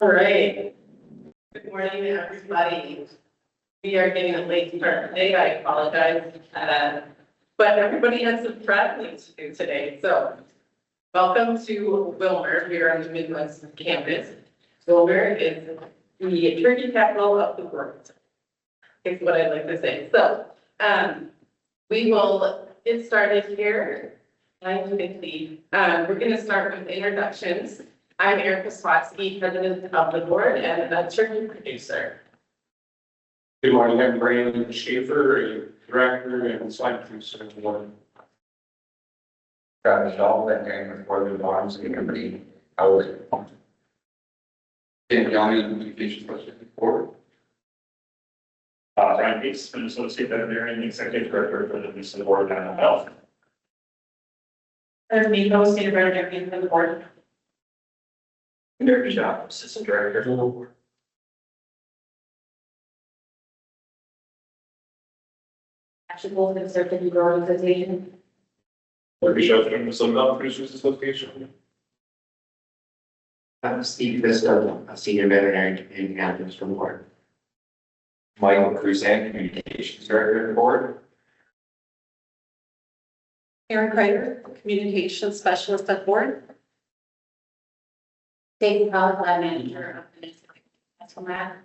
All right. Good morning, everybody. We are getting a late start today. I apologize. But everybody has some traveling to do today. So welcome to Wilmer. We are on the Midwest campus. Wilmer is the turkey capital of the world. Is what I like to say. So we will get started here. 9:50. We're going to start with introductions. I'm Sawatzke, president of the board and a turkey producer. Good morning, I'm Brandon Schaefer, director and site producer of the board. Travis Dahl, veterinarian with Cornille Farms and Company. I was in County Communications Specialist Board. Brian Pace, an associate veterinarian, executive director for the Minnesota Board of Animal Health. Damico, senior veterinarian for the board. Derby Shop, assistant director for the board. Actually, both of the turkey growing association. Derby Shop from the Minnesota Producers Association. I'm Steve Vista, a senior veterinarian in Campus from the board. Michael Cruzan, communications director of the board. Aaron Kreider, communications specialist at board. Stacy Holzbauer, lab manager of the that's from that.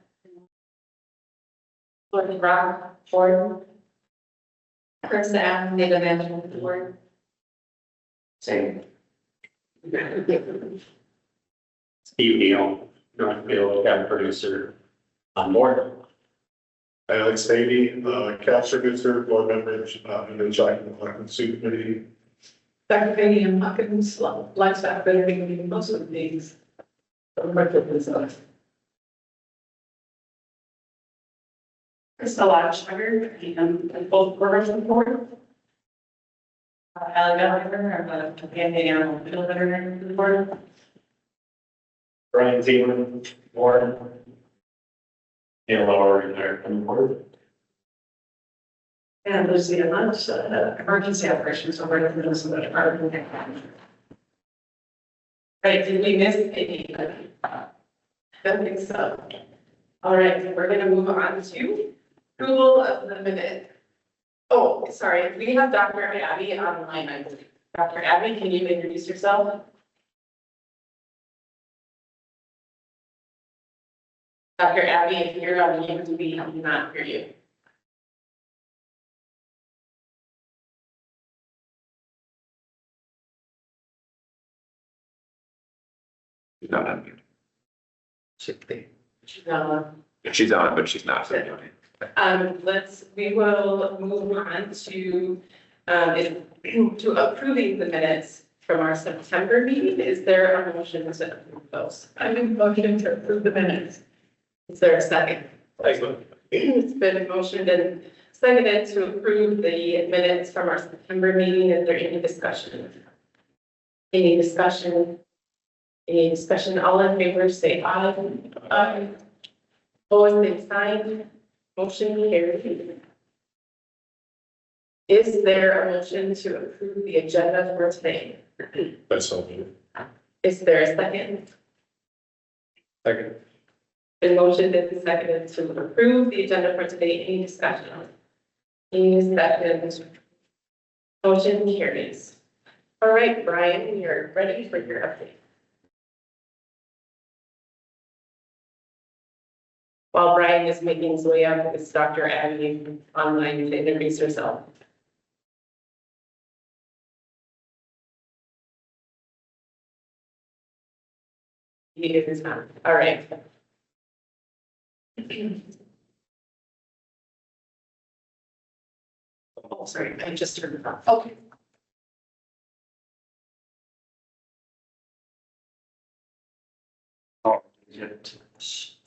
Gordon Rock, board. Chris Allen, data management of the board. Same. Steve Neal, Northfield, cat producer on board. Alex Beatty, cat producer, board member, in the Giant Collective Soup Committee. Dr. Beatty and Hawkins, livestock veterinary, most of these. Crystal Schreiber, and both programs on board. Allie Gallagher, I'm a companion animal veterinarian for the board. Brian Zeman, board. And Laura there on the board. And Lucy Hunt, emergency operations over at the Minnesota Department. Right, did we miss any? I don't think so. All right, we're gonna move on to approval of the minute. Oh, sorry, we have Dr. Abby online, I believe. Dr. Abby, can you introduce yourself? Dr. Abby, if you're on mute, we cannot hear you. She's not on mute. No. She's on, but she's not. We will move on to approving the minutes from our September meeting. Is there a motion to approve those? I make a motion to approve the minutes. Is there a second? It's been motioned and seconded to approve the minutes from our September meeting. Is there any discussion? Any discussion? Any discussion? All in favor, say aye. Aye. Opposed, same sign. Motion carried. Is there a motion to approve the agenda for today? That's all good. Is there a second? Second. The motion is seconded to approve the agenda for today. Any discussion? Any discussion? Motion carries. All right, Brian, you're ready for your update. While Brian is making his way up, it's Dr. Abby online to introduce herself. He is not. All right. Oh, sorry, I just turned it off. Okay.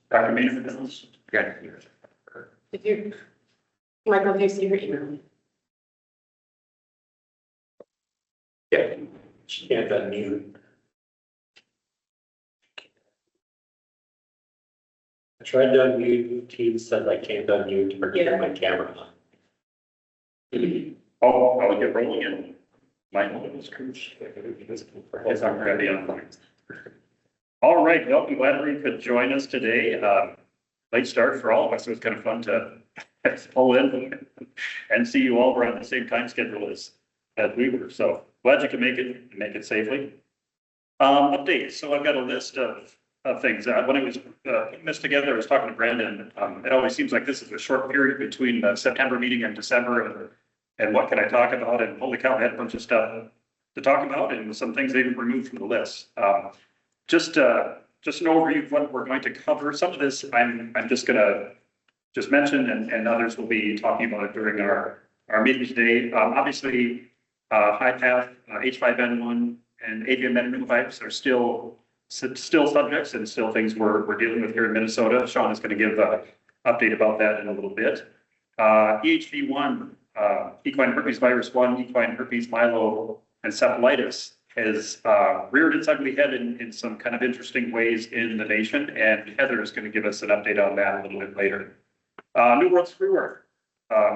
Dr. Mason business. Did you, Michael, do you see your email? Yeah. She can't unmute. I tried to unmute, Teams said I can't unmute or get my camera on. Oh, I'll get rolling in. My name is Cruz. It's already online. All right, well, I'm glad everyone could join us today. Late start for all of us. It was kind of fun to pull in and see you all. We're on the same time schedule as we were. So glad you could make it safely. Updates. So I've got a list of things. When I was putting this together, I was talking to Brandon. It always seems like this is a short period between the September meeting and December. And what can I talk about? And holy cow, I had a bunch of stuff to talk about and some things they removed from the list. Just an overview of what we're going to cover. Some of this I'm just gonna mention, and others will be talking about it during our meeting today. Obviously, high path, H5N1 and avian metapneumovirus are still subjects and still things we're dealing with here in Minnesota. Shauna is going to give an update about that in a little bit. EHV1, equine herpes virus 1, equine herpes milo encephalitis has reared its ugly head in some kind of interesting ways in the nation, and Heather is going to give us an update on that a little bit later. New World Screwer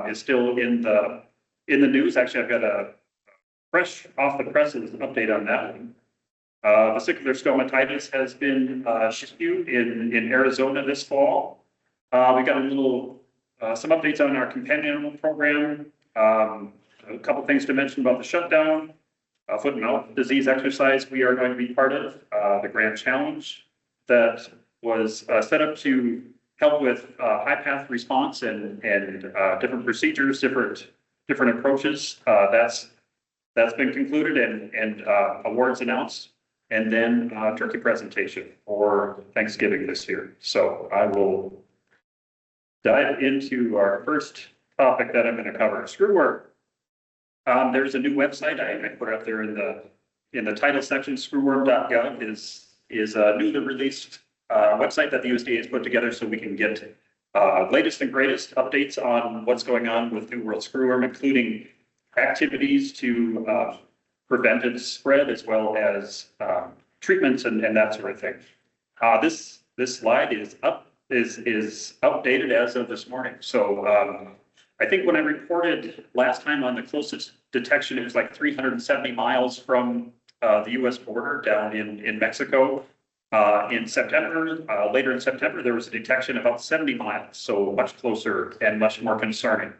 is still in the news. Actually, I've got a fresh off the presses update on that one. Vesicular stomatitis has been issued in Arizona this fall. We got a little some updates on our companion animal program. A couple things to mention about the shutdown. Foot and mouth disease exercise we are going to be part of, the Grand Challenge that was set up to help with high path response and different procedures, different approaches. That's been concluded and awards announced, and then turkey presentation for Thanksgiving this year. So I will dive into our first topic that I'm going to cover, screw work. There's a new website I put up there in the title section. Screwworm.gov is a newly released website that the USDA has put together so we can get latest and greatest updates on what's going on with New World Screwworm, including activities to prevent its spread as well as treatments and that sort of thing. This slide is updated as of this morning. So I think when I reported last time on the closest detection, it was like 370 miles from the US border down in Mexico. In September, later in September, there was a detection about 70 miles, so much closer and much more concerning.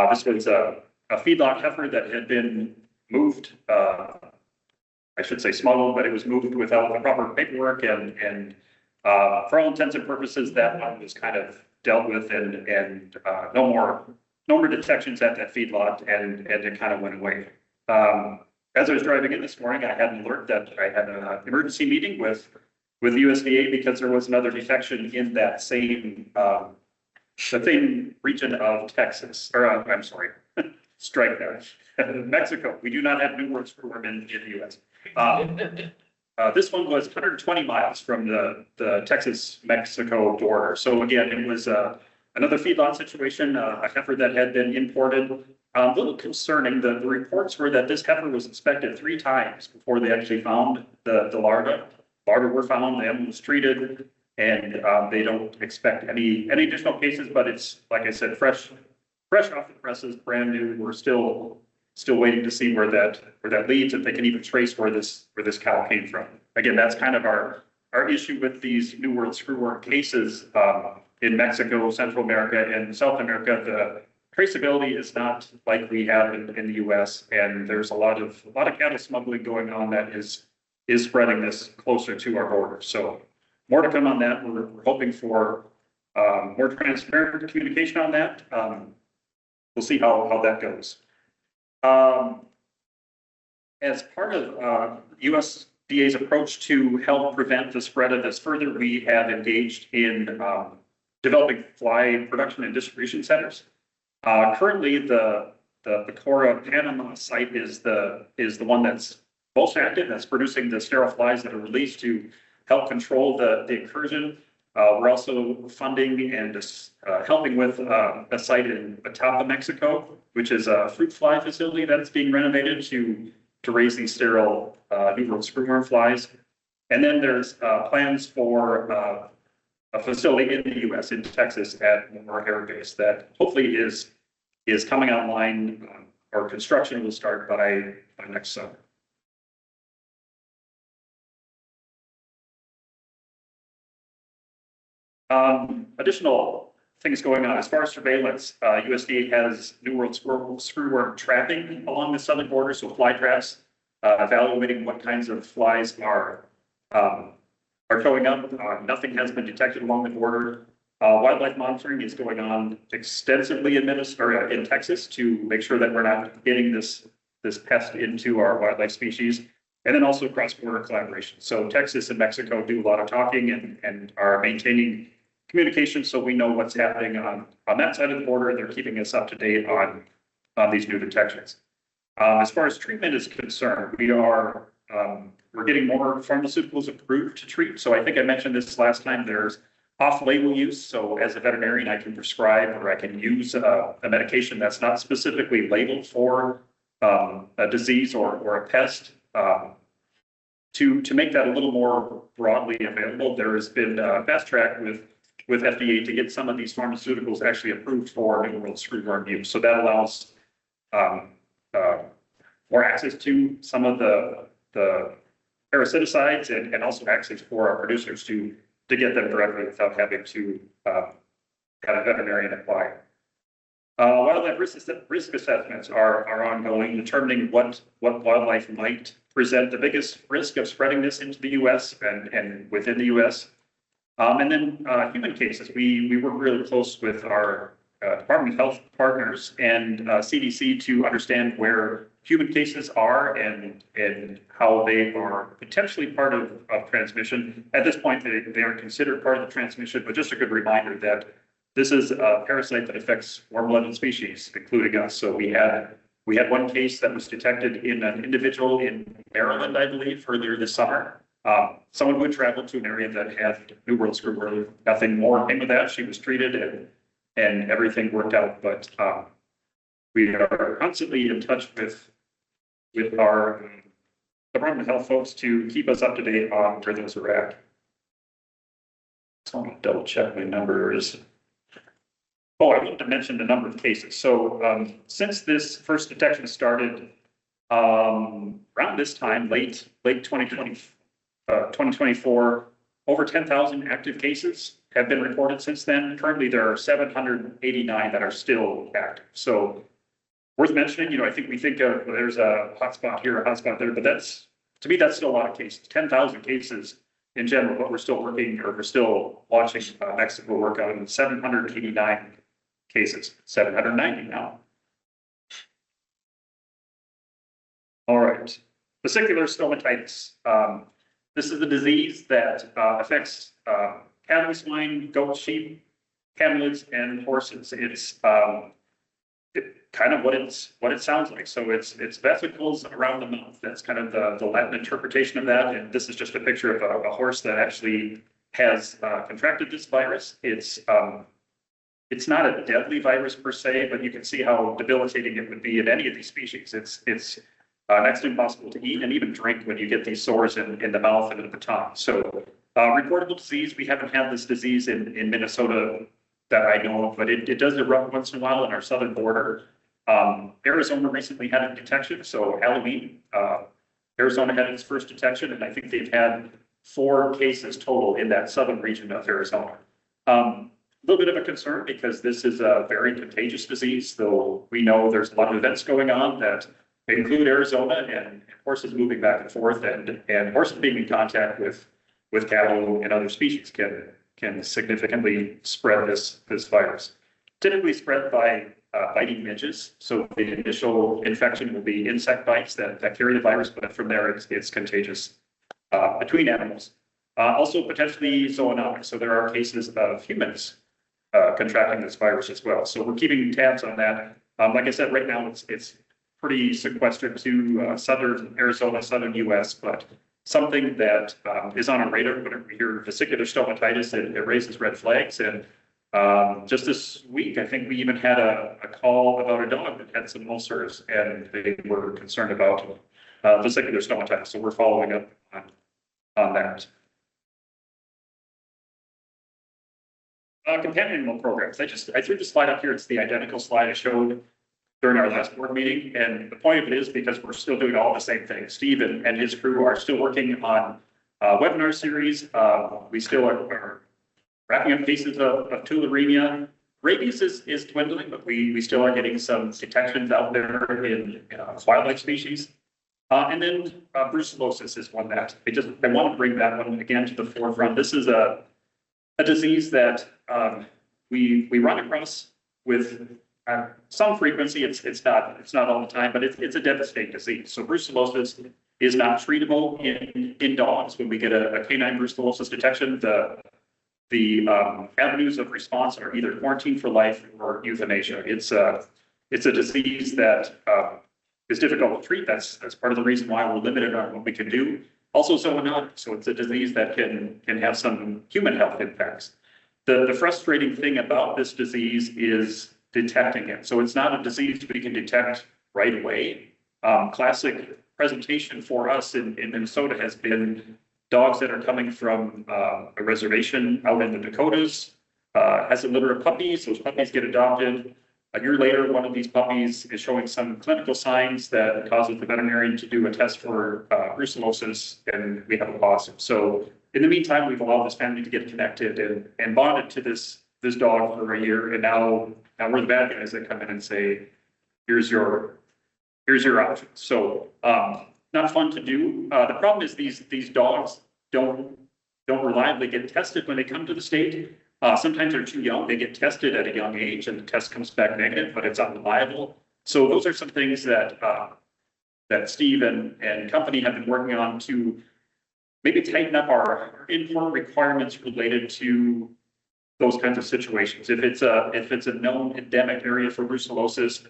This was a feedlot heifer that had been moved, I should say smuggled, but it was moved without the proper paperwork, and for all intents and purposes, that one was kind of dealt with, and no more detections at that feedlot, and it kind of went away. As I was driving in this morning, I had an alert that I had an emergency meeting with USDA because there was another detection in that same the same region of Texas, or I'm sorry, strike that. Mexico. We do not have New World Screwworm in the US. This one was 120 miles from the Texas-Mexico border. So again, it was another feedlot situation, a heifer that had been imported. A little concerning. The reports were that this heifer was inspected 3 times before they actually found the larvae. Larvae were found, the animal was treated, and they don't expect any additional cases, but it's, like I said, fresh off the presses, brand new. We're still waiting to see where that leads, if they can even trace where this cow came from. Again, that's kind of our issue with these New World Screwworm cases in Mexico, Central America, and South America. The traceability is not like we have in the US, and there's a lot of cattle smuggling going on that is spreading this closer to our border. So more to come on that. We're hoping for more transparent communication on that. We'll see how that goes. As part of USDA's approach to help prevent the spread of this further, we have engaged in developing fly production and distribution centers. Currently, the Cora Panama site is the one that's most active, that's producing the sterile flies that are released to help control the incursion. We're also funding and helping with a site in Batapa, Mexico, which is a fruit fly facility that's being renovated to raise these sterile New World Screwworm flies. And then there's plans for a facility in the US, in Texas, at Molgaard Air Base that hopefully is coming online, or construction will start by next summer. Additional things going on as far as surveillance, USDA has New World screwworm trapping along the southern border, so fly traps, evaluating what kinds of flies are showing up. Nothing has been detected along the border. Wildlife monitoring is going on extensively in Texas to make sure that we're not getting this pest into our wildlife species. And then also cross-border collaboration. So Texas and Mexico do a lot of talking and are maintaining communication, so we know what's happening on that side of the border. They're keeping us up to date on these new detections. As far as treatment is concerned, we're getting more pharmaceuticals approved to treat. So I think I mentioned this last time. There's off-label use. So as a veterinarian, I can prescribe or I can use a medication that's not specifically labeled for a disease or a pest. To make that a little more broadly available, there has been a fast track with FDA to get some of these pharmaceuticals actually approved for New World screwworm use. So that allows more access to some of the parasiticides and also access for our producers to get them directly without having to have a veterinarian apply. Wildlife risk assessments are ongoing, determining what wildlife might present the biggest risk of spreading this into the U.S. and within the U.S. And then human cases, we work really close with our Department of Health partners and CDC to understand where human cases are and how they are potentially part of transmission. At this point, they aren't considered part of the transmission, but just a good reminder that this is a parasite that affects warm-blooded species, including us. So we had one case that was detected in an individual in Maryland, I believe, earlier this summer. Someone who had traveled to an area that had New World screwworm, nothing more came of that. She was treated and everything worked out. But we are constantly in touch with our Department of Health folks to keep us up to date on where those are at. So I'm going to double check my numbers. Oh, I wanted to mention the number of cases. So since this first detection started around this time, late 2024, over 10,000 active cases have been reported since then. Currently, there are 789 that are still active. So worth mentioning, I think we think of there's a hotspot here, a hotspot there, but to me, that's still a lot of cases. 10,000 cases in general, but we're still watching Mexico work on 789 cases, 790 now. All right, vesicular stomatitis. This is a disease that affects cattle, swine, goats, sheep, camelids, and horses. It's kind of what it sounds like. So it's vesicles around the mouth. That's kind of the Latin interpretation of that. And this is just a picture of a horse that actually has contracted this virus. It's not a deadly virus per se, but you can see how debilitating it would be in any of these species. It's next to impossible to eat and even drink when you get these sores in the mouth and in the tongue. So reportable disease, we haven't had this disease in Minnesota that I know of, but it does erupt once in a while in our southern border. Arizona recently had a detection, so Halloween, Arizona had its first detection, and I think they've had 4 cases total in that southern region of Arizona. A little bit of a concern because this is a very contagious disease, though we know there's a lot of events going on that include Arizona and horses moving back and forth, and horses being in contact with cattle and other species can significantly spread this virus. Typically spread by biting midges. So the initial infection will be insect bites that carry the virus, but from there it's contagious between animals. Also potentially zoonotic. So there are cases of humans contracting this virus as well. So we're keeping tabs on that. Like I said, right now it's pretty sequestered to southern Arizona, southern US, but something that is on our radar. Whenever we hear vesicular stomatitis, it raises red flags. And just this week, I think we even had a call about a dog that had some ulcers, and they were concerned about vesicular stomatitis. So we're following up on that. Companion animal programs. I threw the slide up here. It's the identical slide I showed during our last board meeting. And the point of it is because we're still doing all the same things. Steve and his crew are still working on webinar series. We still are wrapping up cases of tularemia. Rabies is dwindling, but we still are getting some detections out there in wildlife species. And then brucellosis is one that I want to bring that one again to the forefront. This is a disease that we run across with some frequency. It's not all the time, but it's a devastating disease. So brucellosis is not treatable in dogs. When we get a canine brucellosis detection, the avenues of response are either quarantine for life or euthanasia. It's a disease that is difficult to treat. That's part of the reason why we're limited on what we can do. Also zoonotic, so it's a disease that can have some human health impacts. The frustrating thing about this disease is detecting it. So it's not a disease we can detect right away. Classic presentation for us in Minnesota has been dogs that are coming from a reservation out in the Dakotas, has a litter of puppies. Those puppies get adopted. A year later, one of these puppies is showing some clinical signs that causes the veterinarian to do a test for brucellosis, and we have a lawsuit. So in the meantime, we've allowed this family to get connected and bonded to this dog for a year, and now we're the bad guys that come in and say, here's your option. So not fun to do. The problem is these dogs don't reliably get tested when they come to the state. Sometimes they're too young. They get tested at a young age and the test comes back negative, but it's unreliable. So those are some things that Steve and company have been working on to maybe tighten up our import requirements related to those kinds of situations. If it's a known endemic area for brucellosis,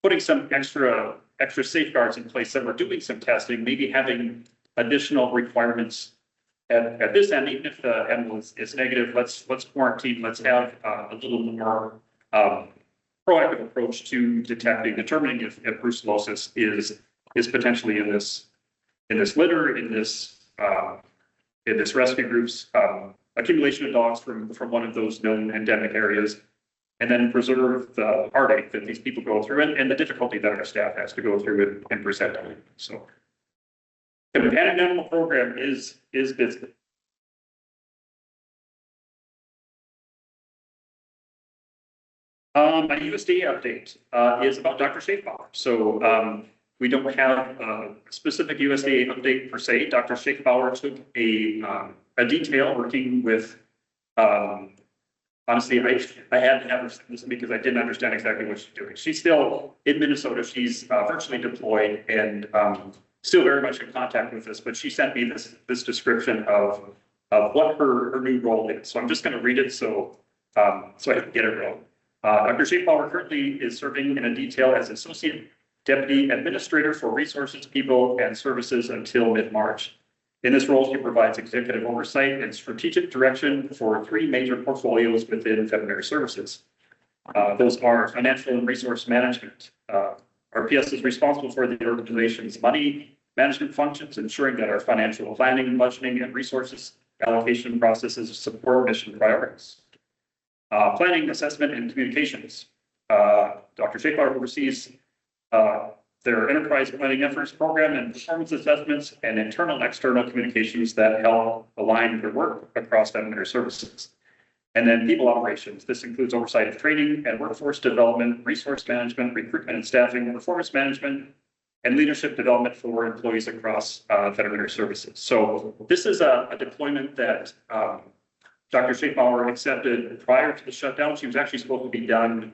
putting some extra safeguards in place that we're doing some testing, maybe having additional requirements at this end, even if the end is negative, let's quarantine, let's have a little more proactive approach to determining if brucellosis is potentially in this litter, in this rescue group's accumulation of dogs from one of those known endemic areas, and then preserve the heartache that these people go through and the difficulty that our staff has to go through in presenting. So the companion animal program is busy. My USDA update is about Dr. Schaefbauer. So we don't have a specific USDA update per se. Dr. Schaefbauer took a detail working with, honestly, I had to have her send this because I didn't understand exactly what she's doing. She's still in Minnesota. She's virtually deployed and still very much in contact with us, but she sent me this description of what her new role is. So I'm just going to read it so I can get it wrong. Dr. Schaefbauer currently is serving in a detail as Associate Deputy Administrator for Resources, People, and Services until mid-March. In this role, she provides executive oversight and strategic direction for 3 major portfolios within veterinary services. Those are financial and resource management. RPS is responsible for the organization's money management functions, ensuring that our financial planning, budgeting, and resources allocation processes support mission priorities. Planning, assessment, and communications. Dr. Schaefbauer oversees their enterprise planning efforts program and performance assessments and internal and external communications that help align their work across veterinary services. And then people operations. This includes oversight of training and workforce development, resource management, recruitment and staffing, performance management, and leadership development for employees across veterinary services. So this is a deployment that Dr. Schaefbauer accepted prior to the shutdown. She was actually supposed to be done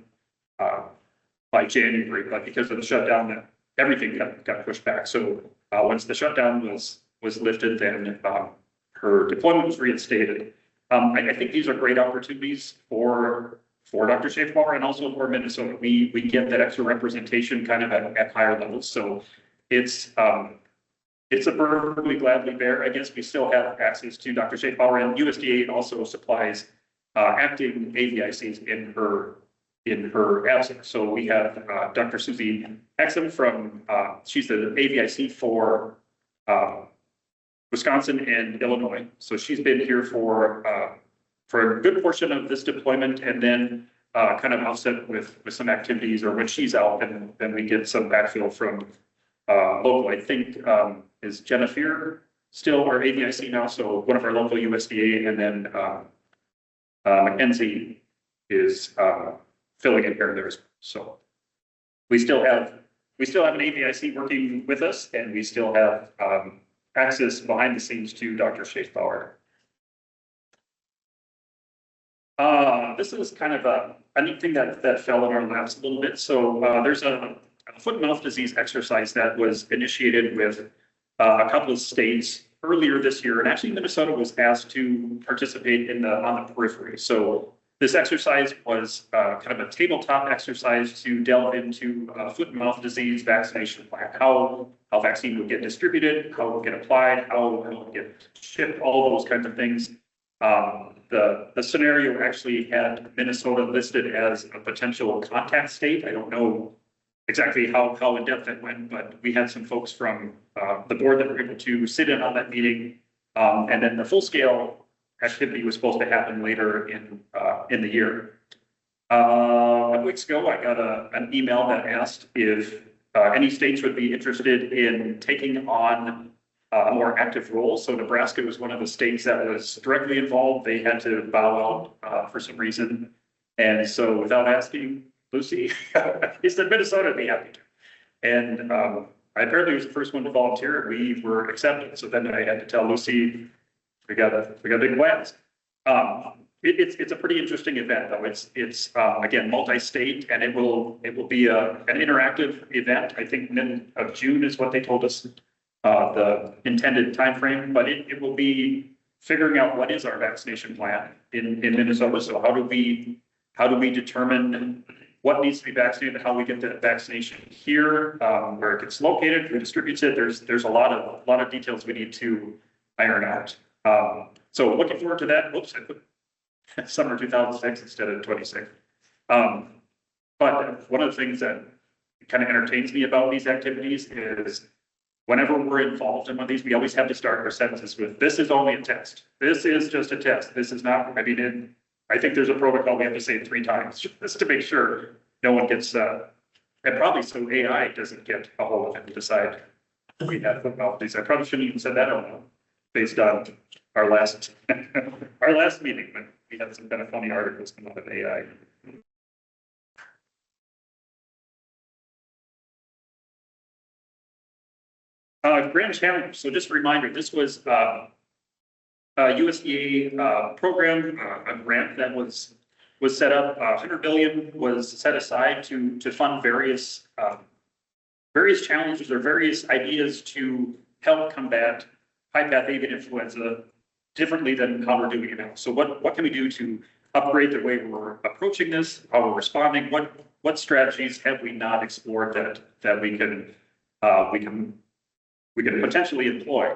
by January, but because of the shutdown, everything got pushed back. So once the shutdown was lifted, then her deployment was reinstated. I think these are great opportunities for Dr. Schaefbauer and also for Minnesota. We get that extra representation kind of at higher levels. So it's a bird we gladly bear. I guess we still have access to Dr. Schaefbauer, and USDA also supplies acting AVICs in her absence. So we have Dr. Susie Exum from, she's the AVIC for Wisconsin and Illinois. So she's been here for a good portion of this deployment, and then kind of offset with some activities, or when she's out, and then we get some backfill from local. I think is Jennifer still our AVIC now, so one of our local USDA, and then Mackenzie is, filling in here and there. So we still have an APIC working with us, and we still have, access behind the scenes to Dr. Holzbauer. This is kind of a neat thing that fell in our laps a little bit. So there's a foot and mouth disease exercise that was initiated with a couple of states earlier this year, and actually Minnesota was asked to participate on the periphery. So this exercise was kind of a tabletop exercise to delve into foot and mouth disease vaccination plan, how vaccine would get distributed, how it would get applied, how it would get shipped, all those kinds of things. The scenario actually had Minnesota listed as a potential contact state. I don't know exactly how in depth it went, but we had some folks from the board that were able to sit in on that meeting. And then the full scale activity was supposed to happen later in the year. A couple weeks ago, I got an email that asked if any states would be interested in taking on a more active role. So Nebraska was one of the states that was directly involved. They had to bow out for some reason. And so without asking Lucy, he said Minnesota would be happy to. And I apparently was the first one to volunteer. We were accepted. So then I had to tell Lucy, we got big plans. It's a pretty interesting event, though. It's again multi-state, and it will be an interactive event. I think mid of June is what they told us, the intended timeframe. But it will be figuring out what is our vaccination plan in Minnesota. So how do we determine what needs to be vaccinated, how we get the vaccination here, where it gets located, who distributes it. There's a lot of details we need to iron out. So looking forward to that. Whoops, I put summer 2006 instead of 26. But one of the things that kind of entertains me about these activities is whenever we're involved in one of these, we always have to start our sentences with, this is only a test. This is just a test. This is not, I think there's a protocol we have to say it 3 times just to make sure no one gets, and probably so AI doesn't get a hold of it and decide we have football these. I probably shouldn't even said that out loud based on our last meeting, but we had some kind of funny articles come out of AI. Grand challenge. So just a reminder, this was a USDA program, a grant that was set up. 100 billion was set aside to fund various challenges or various ideas to help combat high path avian influenza differently than how we're doing it now. So what can we do to upgrade the way we're approaching this, how we're responding? What strategies have we not explored that we can potentially employ?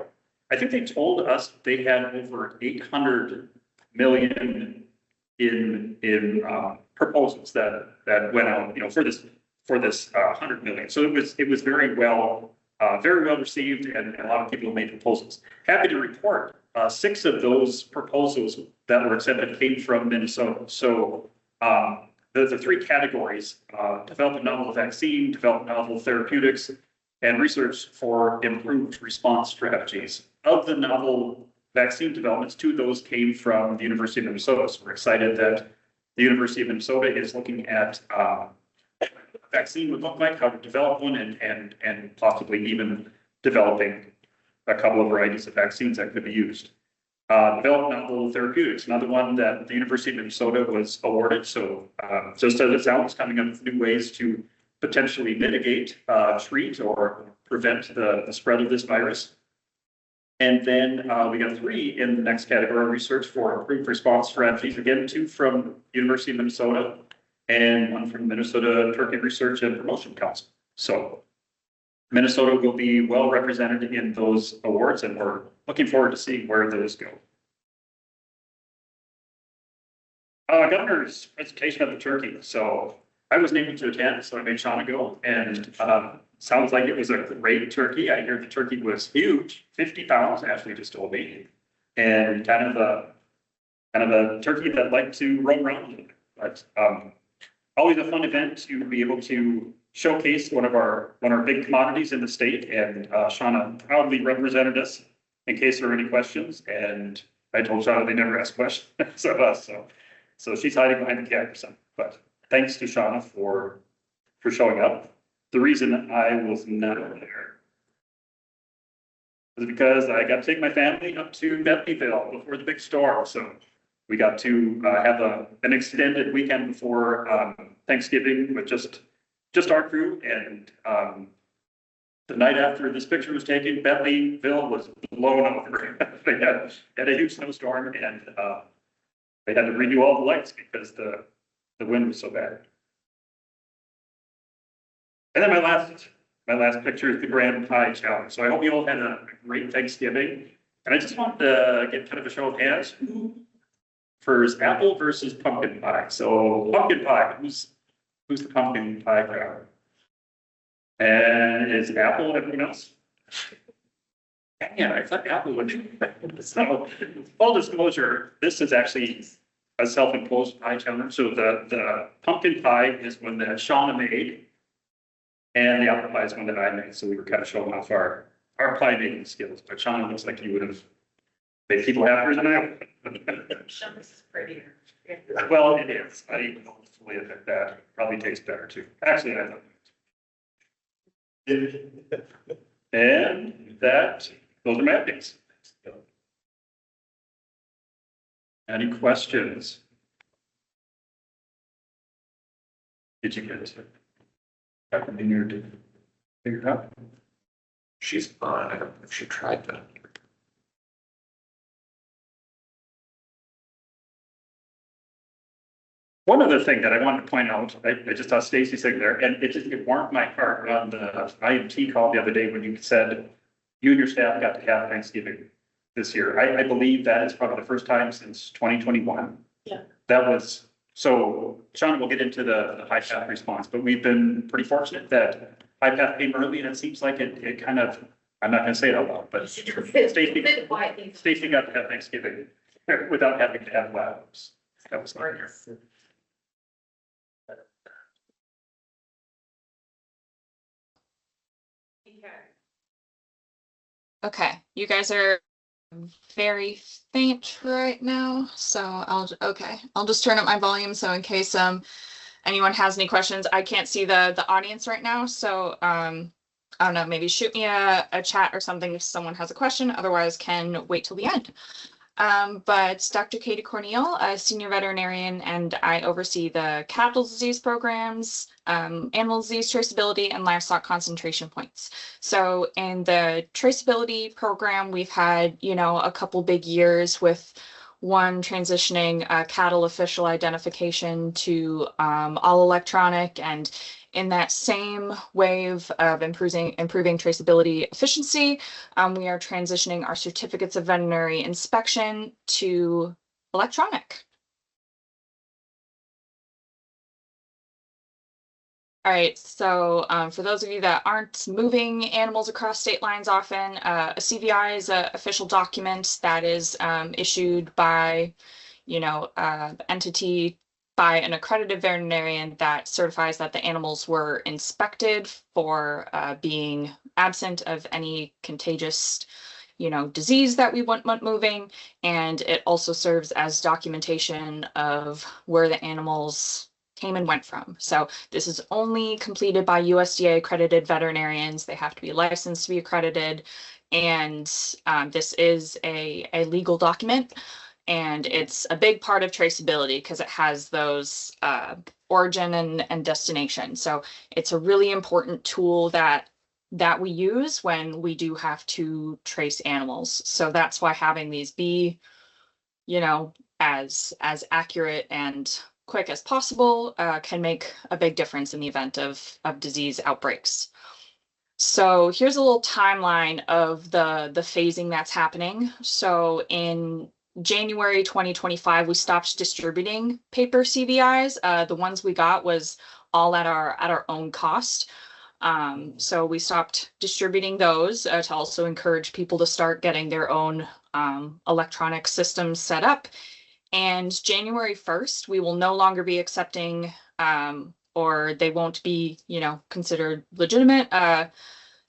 I think they told us they had over 800 million in proposals that went out, for this 100 million. So it was very well received, and a lot of people made proposals. Happy to report 6 of those proposals that were accepted came from Minnesota. So the 3 categories: develop a novel vaccine, develop novel therapeutics, and research for improved response strategies. Of the novel vaccine developments, 2 of those came from the University of Minnesota. So we're excited that the University of Minnesota is looking at what a vaccine would look like, how to develop one, and possibly even developing a couple of varieties of vaccines that could be used. Develop novel therapeutics, another one that the University of Minnesota was awarded. So just as it sounds, coming up with new ways to potentially mitigate, treat, or prevent the spread of this virus. And then we got 3 in the next category: research for improved response strategies. Again, 2 from University of Minnesota and 1 from Minnesota Turkey Research and Promotion Council. So Minnesota will be well represented in those awards, and we're looking forward to seeing where those go. Governor's presentation of the turkey. So I wasn't able to attend, so I made Shauna go, and sounds like it was a great turkey. I hear the turkey was huge, 50 pounds, Ashley just told me, and kind of a turkey that liked to roam around a little bit. But always a fun event to be able to showcase one of our big commodities in the state, and Shauna proudly represented us in case there were any questions. And I told Shauna they never ask questions of us, so So she's hiding behind the camera some, but thanks to Shauna for showing up. The reason I was not there was because I got to take my family up to Bentleyville before the big storm. So we got to have an extended weekend before Thanksgiving with just our crew. And the night after this picture was taken, Bentleyville was blown over. They had a huge snowstorm, and they had to redo all the lights because the wind was so bad. And then my last picture is the Grand Pie Challenge. So I hope you all had a great Thanksgiving. And I just want to get kind of a show of hands. First, apple versus pumpkin pie. So pumpkin pie, who's the pumpkin pie crowd? And is apple everyone else? Yeah, I thought apple would. So full disclosure, this is actually a self-imposed pie challenge. So the pumpkin pie is one that Shauna made, and the apple pie is one that I made. So we were kind of showing off our pie making skills. But Shauna looks like you would have made people happier than I would. Shauna's is prettier. Well, it is. I hopefully admit that. Probably tastes better too. Actually, I don't. And those are my updates. Any questions? Did you get it? Dr. Dinier did figure it out? She's on, I don't know if she tried that. One other thing that I wanted to point out, I just saw Stacy sitting there, and it warmed my heart on the IMT call the other day when you said you and your staff got to have Thanksgiving this year. I believe that is probably the first time since 2021. Yeah. That was, so Shauna will get into the high path response, but we've been pretty fortunate that high path came early, and it seems like it kind of, I'm not going to say it out loud, but Stacy got to have Thanksgiving without having to have labs. That was not here. Okay, you guys are very faint right now, so I'll just turn up my volume, so in case anyone has any questions. I can't see the audience right now, so I don't know, maybe shoot me a chat or something if someone has a question, otherwise can wait till the end. But Dr. Katie Cornille, a senior veterinarian, and I oversee the cattle disease programs, animal disease traceability, and livestock concentration points. So in the traceability program, we've had, a couple big years with one transitioning cattle official identification to all electronic, and in that same wave of improving traceability efficiency, we are transitioning our certificates of veterinary inspection to electronic. All right, so for those of you that aren't moving animals across state lines often, a CVI is an official document that is issued by, the entity by an accredited veterinarian that certifies that the animals were inspected for being absent of any contagious, disease that we want moving. And it also serves as documentation of where the animals came and went from. So this is only completed by USDA accredited veterinarians. They have to be licensed to be accredited. And this is a legal document. And it's a big part of traceability because it has those origin and destination. So it's a really important tool that we use when we do have to trace animals. So that's why having these be, as accurate and quick as possible can make a big difference in the event of disease outbreaks. So here's a little timeline of the phasing that's happening. So in January 2025, we stopped distributing paper CVIs. The ones we got was all at our own cost. So we stopped distributing those to also encourage people to start getting their own electronic systems set up. And January 1st, we will no longer be accepting or they won't be, considered legitimate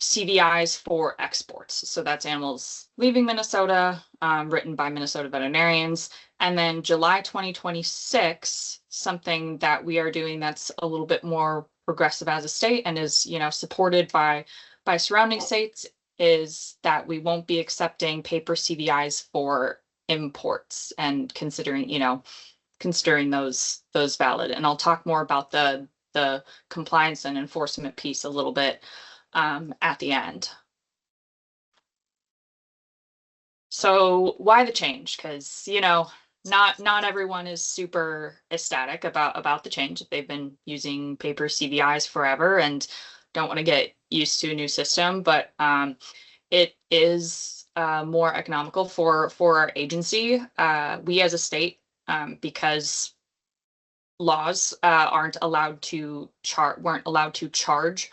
CVIs for exports. So that's animals leaving Minnesota, written by Minnesota veterinarians. And then July 2026, something that we are doing that's a little bit more progressive as a state and is, supported by surrounding states, is that we won't be accepting paper CVIs for imports and considering those valid. And I'll talk more about the compliance and enforcement piece a little bit at the end. So why the change? Because, not everyone is super ecstatic about the change. They've been using paper CVIs forever and don't want to get used to a new system, but it is more economical for our agency. We as a state, because laws weren't allowed to charge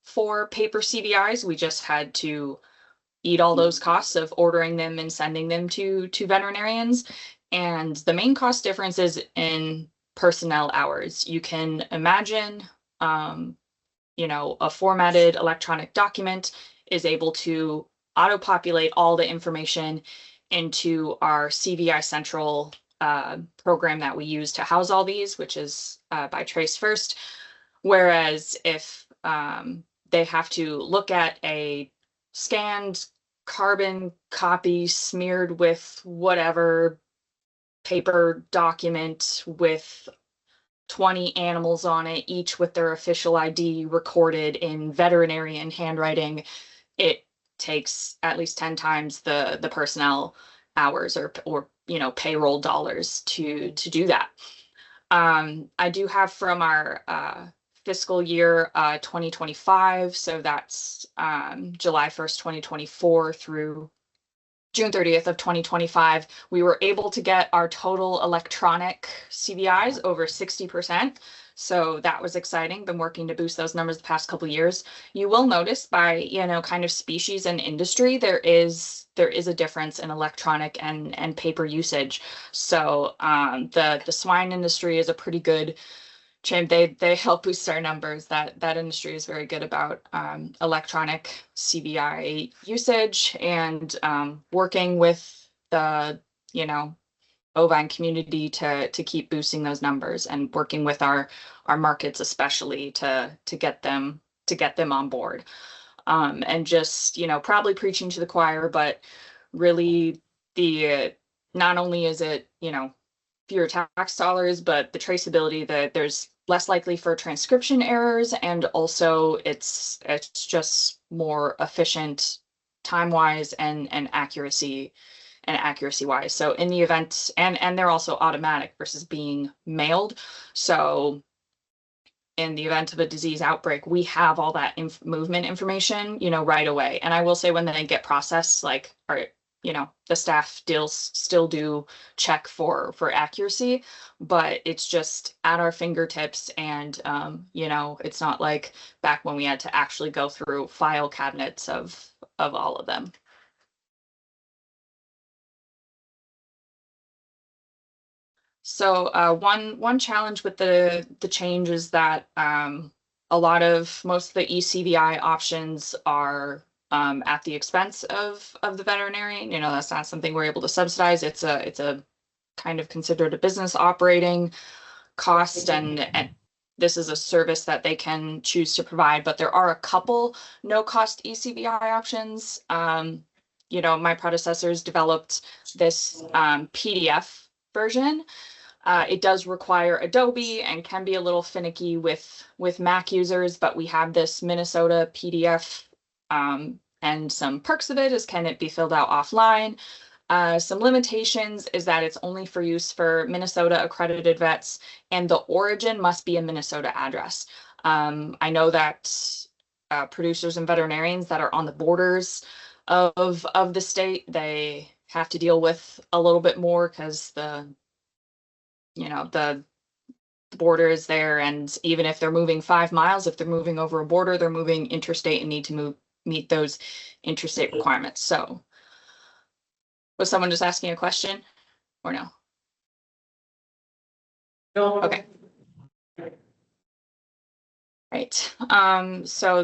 for paper CVIs. We just had to eat all those costs of ordering them and sending them to veterinarians. And the main cost difference is in personnel hours. You can imagine, a formatted electronic document is able to auto-populate all the information into our CVI Central program that we use to house all these, which is by Trace First. Whereas if they have to look at a scanned carbon copy smeared with whatever paper document with 20 animals on it, each with their official ID recorded in veterinarian handwriting, it takes at least 10 times the personnel hours or payroll dollars to do that. I do have from our fiscal year 2025, so that's July 1st, 2024 through June 30th of 2025, we were able to get our total electronic CVIs over 60%. So that was exciting. Been working to boost those numbers the past couple of years. You will notice by, kind of species and industry, there is a difference in electronic and paper usage. So the swine industry is a pretty good chain. They help boost our numbers. That industry is very good about electronic CVI usage and working with the bovine community to keep boosting those numbers and working with our markets especially to get them on board. And just probably preaching to the choir, but really not only is it fewer tax dollars, but the traceability, that there's less likely for transcription errors, and also it's just more efficient time-wise and accuracy wise. So in the event, and they're also automatic versus being mailed. So in the event of a disease outbreak, we have all that movement information, right away. And I will say when they get processed, the staff still do check for accuracy, but it's just at our fingertips. And, it's not like back when we had to actually go through file cabinets of all of them. So one challenge with the change is that most of the eCVI options are at the expense of the veterinarian. That's not something we're able to subsidize. It's a kind of considered a business operating cost, and this is a service that they can choose to provide. But there are a couple no cost eCVI options. My predecessors developed this PDF version. It does require Adobe and can be a little finicky with Mac users, but we have this Minnesota PDF, and some perks of it is can it be filled out offline. Some limitations is that it's only for use for Minnesota accredited vets, and the origin must be a Minnesota address. I know that producers and veterinarians that are on the borders of the state, they have to deal with a little bit more because the border is there, and even if they're moving 5 miles, if they're moving over a border, they're moving interstate and need to meet those interstate requirements. So was someone just asking a question or no? No. Okay. Right. So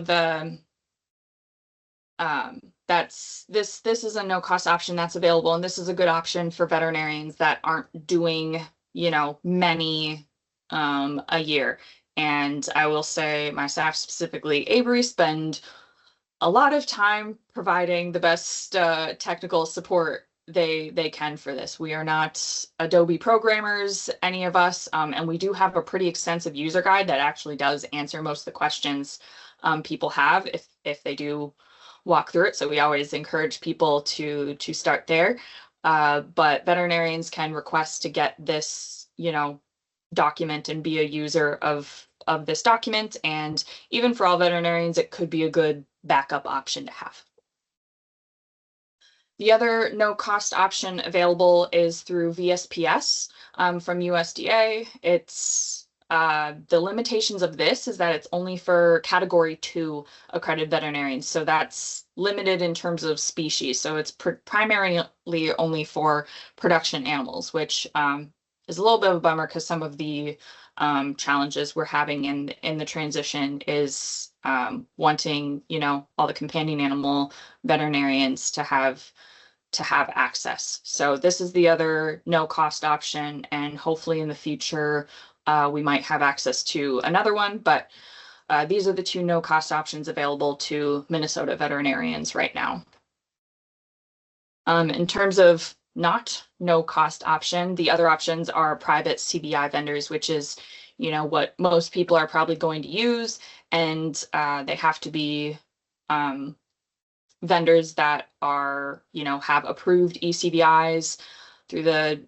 this is a no cost option that's available, and this is a good option for veterinarians that aren't doing, many a year. And I will say my staff, specifically Avery, spend a lot of time providing the best technical support they can for this. We are not Adobe programmers, any of us, and we do have a pretty extensive user guide that actually does answer most of the questions people have if they do walk through it. So we always encourage people to start there. But veterinarians can request to get this, document and be a user of this document. And even for all veterinarians, it could be a good backup option to have. The other no cost option available is through VSPS from USDA. It's the limitations of this is that it's only for Category 2 accredited veterinarians. So that's limited in terms of species. So it's primarily only for production animals, which is a little bit of a bummer because some of the challenges we're having in the transition is wanting, all the companion animal veterinarians to have access. So this is the other no cost option, and hopefully in the future we might have access to another one, but these are the two no cost options available to Minnesota veterinarians right now. In terms of not no cost option, the other options are private CBI vendors, which is, what most people are probably going to use, and they have to be vendors that are, have approved ECVIs through the,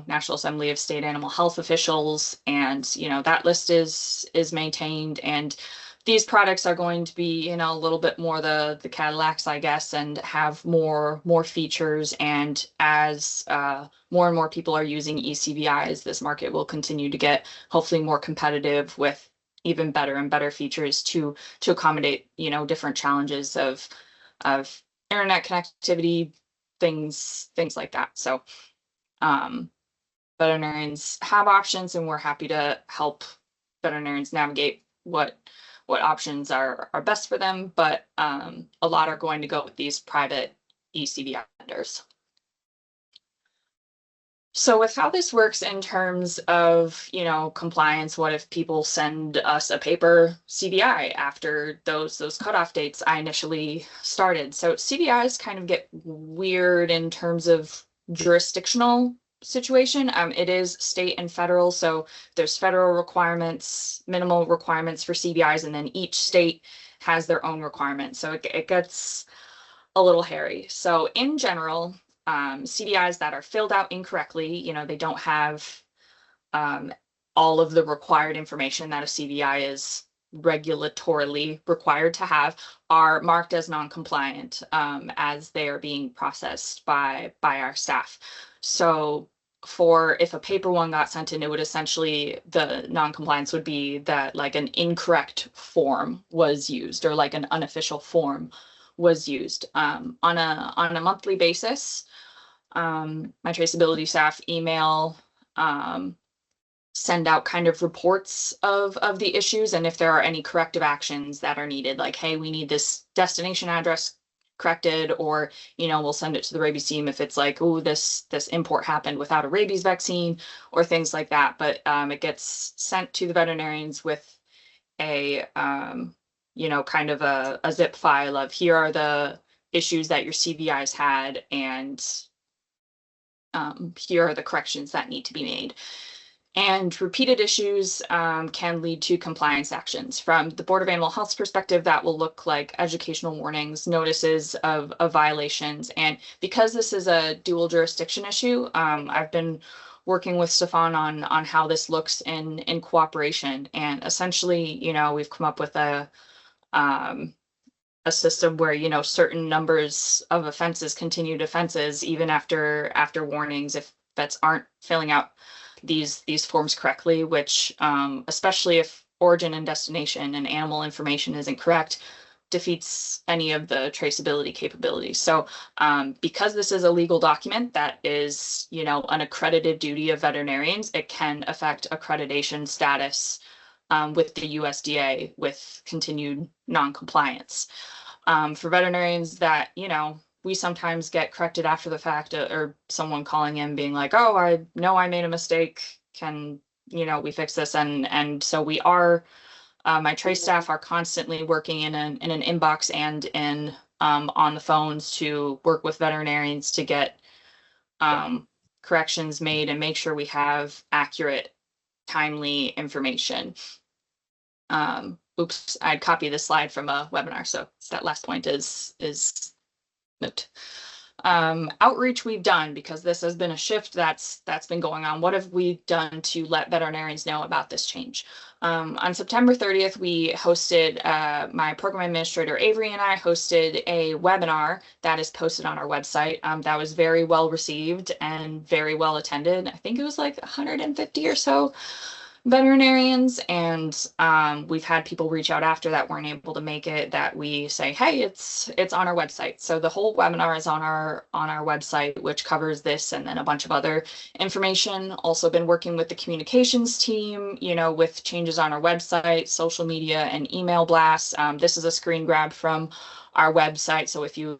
National Assembly of State Animal Health officials, and, that list is maintained. And these products are going to be, a little bit more the Cadillacs, I guess, and have more features. And as more and more people are using ECVIs, this market will continue to get hopefully more competitive with even better and better features to accommodate, different challenges of internet connectivity, things like that. So veterinarians have options, and we're happy to help veterinarians navigate what options are best for them, but a lot are going to go with these private ECVI vendors. So with how this works in terms of, compliance, what if people send us a paper CVI after those cutoff dates I initially started? So CVIs kind of get weird in terms of jurisdictional situation. It is state and federal, so there's federal requirements, minimal requirements for CVIs, and then each state has their own requirements. So it gets a little hairy. So in general, CVIs that are filled out incorrectly, they don't have all of the required information that a CVI is regulatorily required to have, are marked as non-compliant as they are being processed by our staff. So if a paper one got sent in, it would essentially, the non-compliance would be that like an incorrect form was used, or like an unofficial form was used. On a monthly basis, my traceability staff email, send out kind of reports of the issues, and if there are any corrective actions that are needed, like, hey, we need this destination address corrected, or, we'll send it to the rabies team if it's like, oh, this import happened without a rabies vaccine, or things like that. But it gets sent to the veterinarians with a, kind of a zip file of, here are the issues that your CVIs had, and here are the corrections that need to be made. And repeated issues can lead to compliance actions. From the Board of Animal Health's perspective, that will look like educational warnings, notices of violations. And because this is a dual jurisdiction issue, I've been working with Stefan on how this looks in cooperation. And essentially, we've come up with a system where, certain numbers of offenses, continued offenses, even after warnings, if vets aren't filling out these forms correctly, which especially if origin and destination and animal information isn't correct, defeats any of the traceability capabilities. So because this is a legal document that is, an accredited duty of veterinarians, it can affect accreditation status with the USDA with continued non-compliance. For veterinarians that, you know, we sometimes get corrected after the fact, or someone calling in being like, oh, I know I made a mistake. Can, you know, we fix this? And so we are, my trace staff are constantly working in an inbox and in, on the phones to work with veterinarians to get, corrections made and make sure we have accurate, timely information. Oops, I'd copy this slide from a webinar, so that last point is moot. Outreach we've done, because this has been a shift that's been going on. What have we done to let veterinarians know about this change? On September 30th, we hosted, my program administrator Avery and I hosted a webinar that is posted on our website. That was very well received and very well attended. I think it was like 150 or so veterinarians, and we've had people reach out after that weren't able to make it, that we say, hey, it's on our website. So the whole webinar is on our website, which covers this and then a bunch of other information. Also been working with the communications team, you know, with changes on our website, social media, and email blasts. This is a screen grab from our website, so if you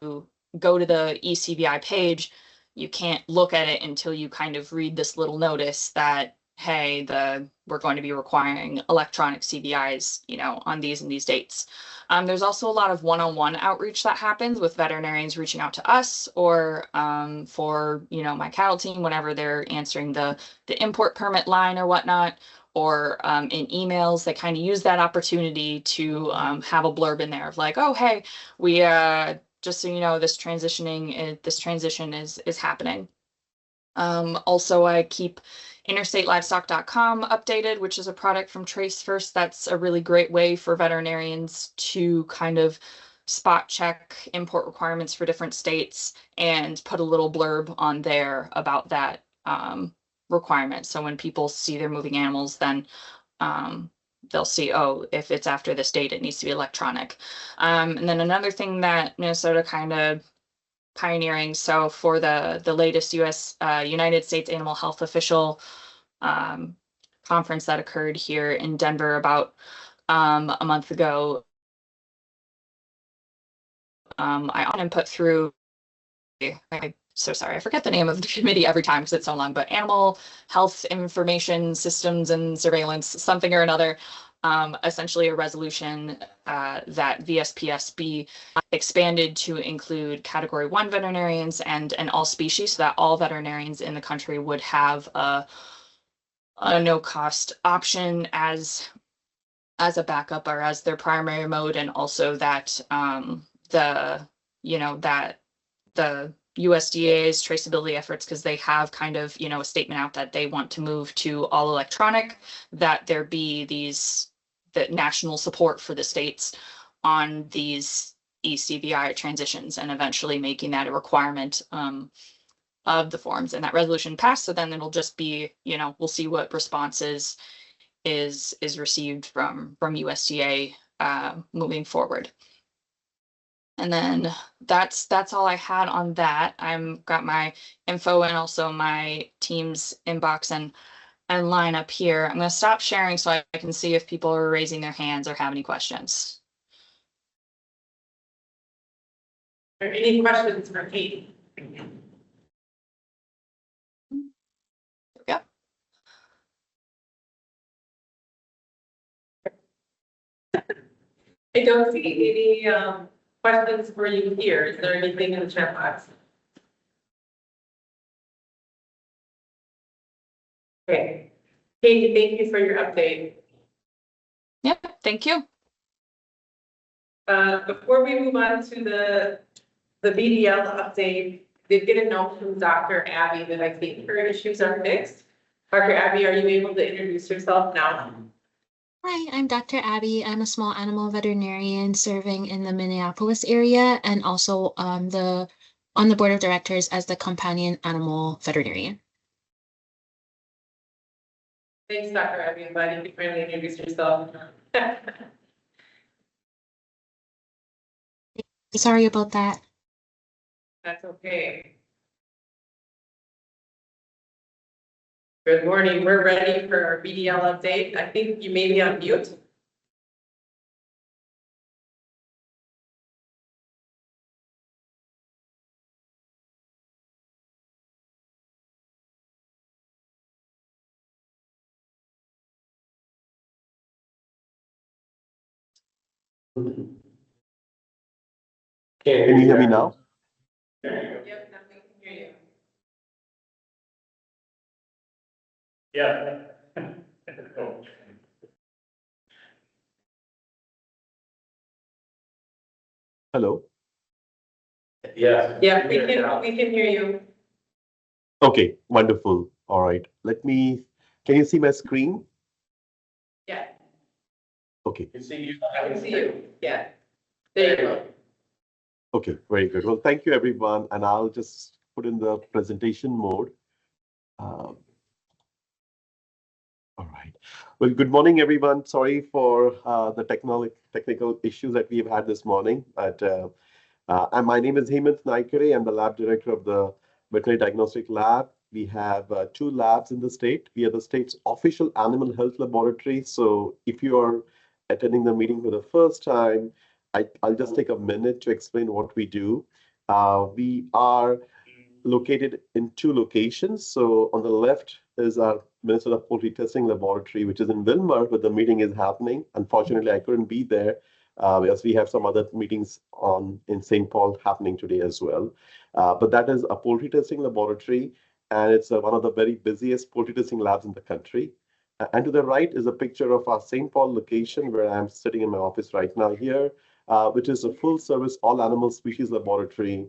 go to the eCVI page, you can't look at it until you kind of read this little notice that, hey, we're going to be requiring electronic CVIs, you know, on these and these dates. There's also a lot of one-on-one outreach that happens with veterinarians reaching out to us, or for, you know, my cattle team whenever they're answering the import permit line or whatnot, or in emails. They kind of use that opportunity to have a blurb in there of like, oh, hey, we just so you know, this transition is happening. Also, I keep InterstateLivestock.com updated, which is a product from Trace First. That's a really great way for veterinarians to kind of spot check import requirements for different states and put a little blurb on there about that requirement. So when people see they're moving animals, then they'll see, oh, if it's after this date, it needs to be electronic. And then another thing that Minnesota kind of pioneering. So for the latest United States Animal Health Official conference that occurred here in Denver about a month ago, I on and put through, I'm so sorry, I forget the name of the committee every time because it's so long, but Animal Health Information Systems and Surveillance, something or another. Essentially a resolution that VSPS be expanded to include Category 1 veterinarians and all species, so that all veterinarians in the country would have a no-cost option as a backup or as their primary mode, and also that the USDA's traceability efforts, because they have kind of, you know, a statement out that they want to move to all electronic, that there be the national support for the states on these eCVI transitions, and eventually making that a requirement of the forms. And that resolution passed, so then it'll just be, you know, we'll see what responses is received from USDA moving forward. And then that's all I had on that. I've got my info and also my team's inbox and line up here. I'm going to stop sharing so I can see if people are raising their hands or have any questions. Are there any questions for Kate? Yep. I don't see any questions for you here. Is there anything in the chat box? Okay. Katie, thank you for your update. Yep, thank you. Before we move on to the VDL update, did get a note from Dr. Abby that I think her issues are fixed. Dr. Abby, are you able to introduce yourself now? Hi, I'm Dr. Abby. I'm a small animal veterinarian serving in the Minneapolis area, and also on the board of directors as the companion animal veterinarian. Thanks, Dr. Abby. I'm glad you could finally introduce yourself. Sorry about that. That's okay. Good morning. We're ready for our VDL update. I think you may be on mute. Can you hear me now? Yep, now we can hear you. Yeah. Hello? Yeah. Yeah, we can hear you. Okay, wonderful. All right. Can you see my screen? Yeah, Okay. I can see you. Yeah. There you go. Okay, very good. Well, thank you, everyone. And I'll just put in the presentation mode. All right. Well, good morning, everyone. Sorry for the technical issues that we've had this morning. And my name is Hemant Naikare. I'm the lab director of the Veterinary Diagnostic Lab. We have two labs in the state. We are the state's official animal health laboratory. So if you are attending the meeting for the first time, I'll just take a minute to explain what we do. We are located in two locations. So on the left is our Minnesota Poultry Testing Laboratory, which is in Wilmer, where the meeting is happening. Unfortunately, I couldn't be there because we have some other meetings in St. Paul happening today as well. But that is a poultry testing laboratory, and it's one of the very busiest poultry testing labs in the country. And to the right is a picture of our St. Paul location, where I'm sitting in my office right now here, which is a full-service all animal species laboratory.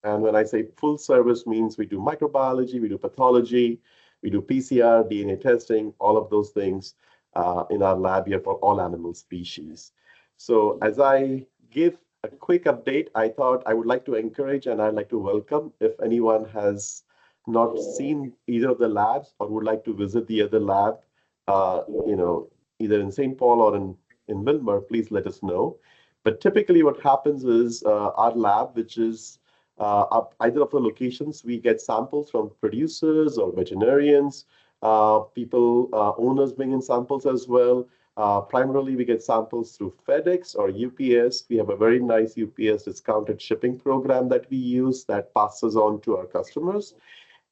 And when I say full service means we do microbiology, we do pathology, we do PCR, DNA testing, all of those things in our lab here for all animal species. So as I give a quick update, I thought I would like to encourage and I'd like to welcome if anyone has not seen either of the labs or would like to visit the other lab, either in St. Paul or in Wilmer, please let us know. But typically what happens is our lab, which is either of the locations, we get samples from producers or veterinarians, owners bring in samples as well. Primarily, we get samples through FedEx or UPS. We have a very nice UPS discounted shipping program that we use that passes on to our customers.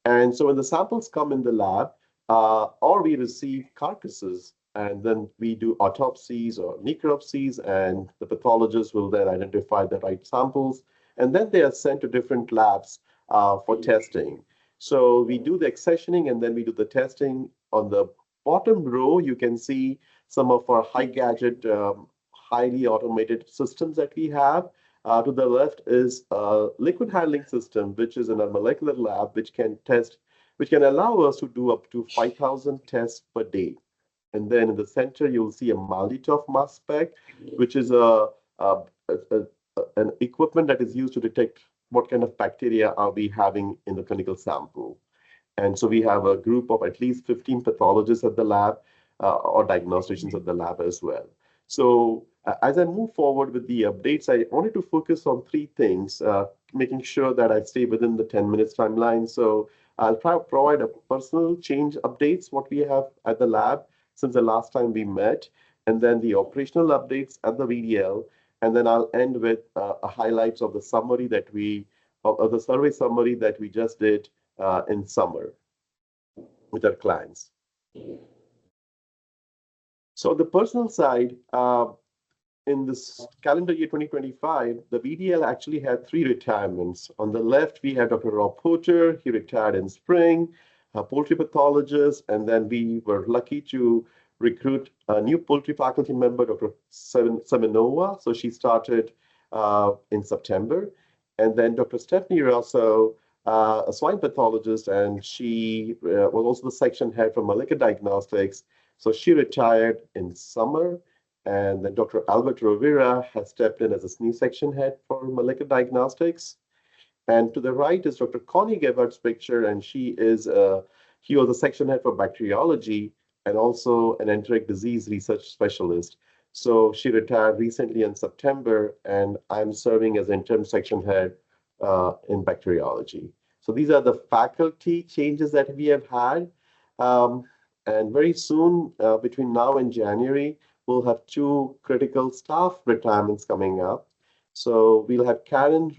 And so when the samples come in the lab, or we receive carcasses, and then we do autopsies or necropsies, and the pathologist will then identify the right samples. And then they are sent to different labs for testing. So we do the accessioning and then we do the testing. On the bottom row, you can see some of our high gadget, highly automated systems that we have. To the left is a liquid handling system, which is in a molecular lab, which can allow us to do up to 5,000 tests per day. And then in the center, you'll see a Malditov mass spec, which is an equipment that is used to detect what kind of bacteria are we having in the clinical sample. And so we have a group of at least 15 pathologists at the lab or diagnosticians at the lab as well. So as I move forward with the updates, I wanted to focus on three things, making sure that I stay within the 10 minutes timeline. So I'll provide a personal change updates, what we have at the lab since the last time we met, and then the operational updates at the VDL. And then I'll end with highlights of the summary of the survey summary that we just did in summer with our clients. So the personal side, in this calendar year 2025, the VDL actually had 3 retirements. On the left, we had Dr. Rob Porter. He retired in spring, a poultry pathologist, and then we were lucky to recruit a new poultry faculty member, Dr. Semenova. So she started in September. And then Dr. Stephanie Rosso, a swine pathologist, and she was also the section head for molecular diagnostics. So she retired in summer. And then Dr. Albert Rovira has stepped in as a new section head for molecular diagnostics. And to the right is Dr. Connie Gebhardt's picture, and he was a section head for bacteriology and also an enteric disease research specialist. So she retired recently in September, and I'm serving as interim section head in bacteriology. So these are the faculty changes that we have had. And very soon, between now and January, we'll have 2 critical staff retirements coming up. So we'll have Karen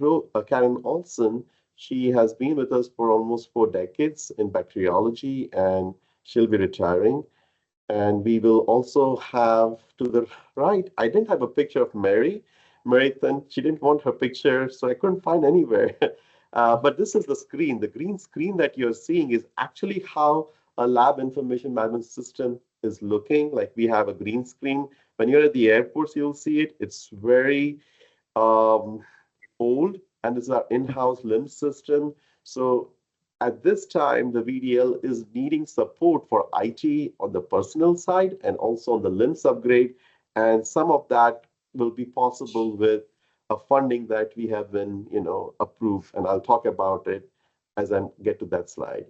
Olson. She has been with us for almost 4 decades in bacteriology, and she'll be retiring. And we will also have to the right, I didn't have a picture of Mary. She didn't want her picture, so I couldn't find anywhere. But this is the screen. The green screen that you're seeing is actually how a lab information management system is looking. Like we have a green screen. When you're at the airports, you'll see it. It's very old, and this is our in-house LIMS system. So at this time, the VDL is needing support for IT on the personal side and also on the LIMS upgrade. And some of that will be possible with a funding that we have been, approved. And I'll talk about it as I get to that slide.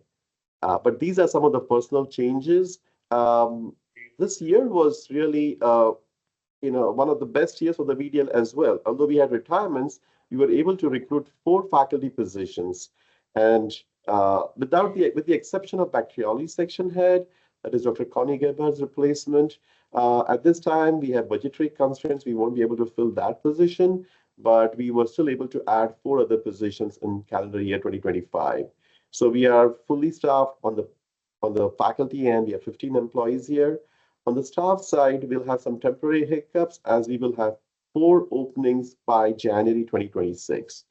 But these are some of the personal changes. This year was really, one of the best years for the VDL as well. Although we had retirements, we were able to recruit 4 faculty positions. And with the exception of bacteriology section head, that is Dr. Connie Gebhardt's replacement, at this time, we have budgetary constraints. We won't be able to fill that position, but we were still able to add 4 other positions in calendar year 2025. So we are fully staffed on the faculty end. We have 15 employees here. On the staff side, we'll have some temporary hiccups as we will have 4 openings by January 2026.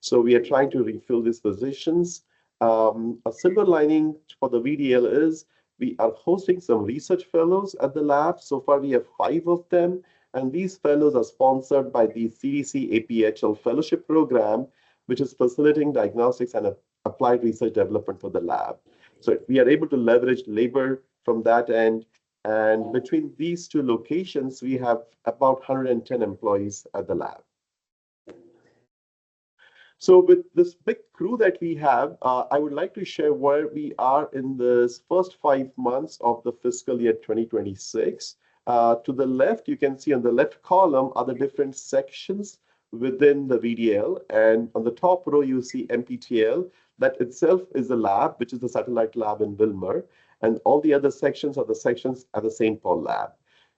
So we are trying to refill these positions. A silver lining for the VDL is we are hosting some research fellows at the lab. So far, we have 5 of them. And these fellows are sponsored by the CDC APHL Fellowship Program, which is facilitating diagnostics and applied research development for the lab. So we are able to leverage labor from that end. And between these 2 locations, we have about 110 employees at the lab. So with this big crew that we have, I would like to share where we are in the first 5 months of the fiscal year 2026. To the left, you can see on the left column are the different sections within the VDL. And on the top row, you see MPTL. That itself is a lab, which is the satellite lab in Wilmer. And all the other sections are the sections at the St. Paul lab.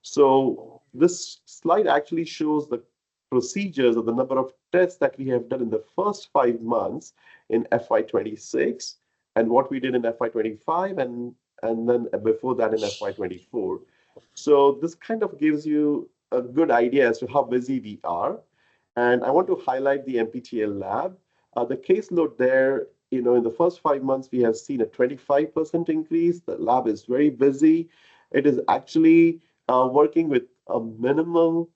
So this slide actually shows the procedures or the number of tests that we have done in the first 5 months in FY26 and what we did in FY25 and then before that in FY24. So this kind of gives you a good idea as to how busy we are. And I want to highlight the MPTL lab. The caseload there, in the first 5 months, we have seen a 25% increase. The lab is very busy. It is actually working with a minimal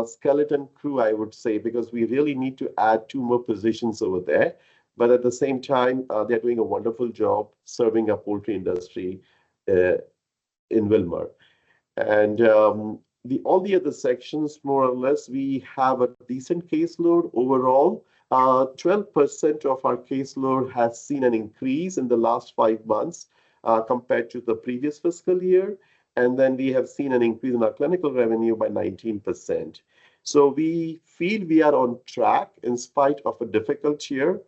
skeleton crew, I would say, because we really need to add 2 more positions over there. But at the same time, they're doing a wonderful job serving our poultry industry in Wilmer. And all the other sections, more or less, we have a decent caseload overall. 12% of our caseload has seen an increase in the last 5 months compared to the previous fiscal year. And then we have seen an increase in our clinical revenue by 19%. So we feel we are on track in spite of a difficult year,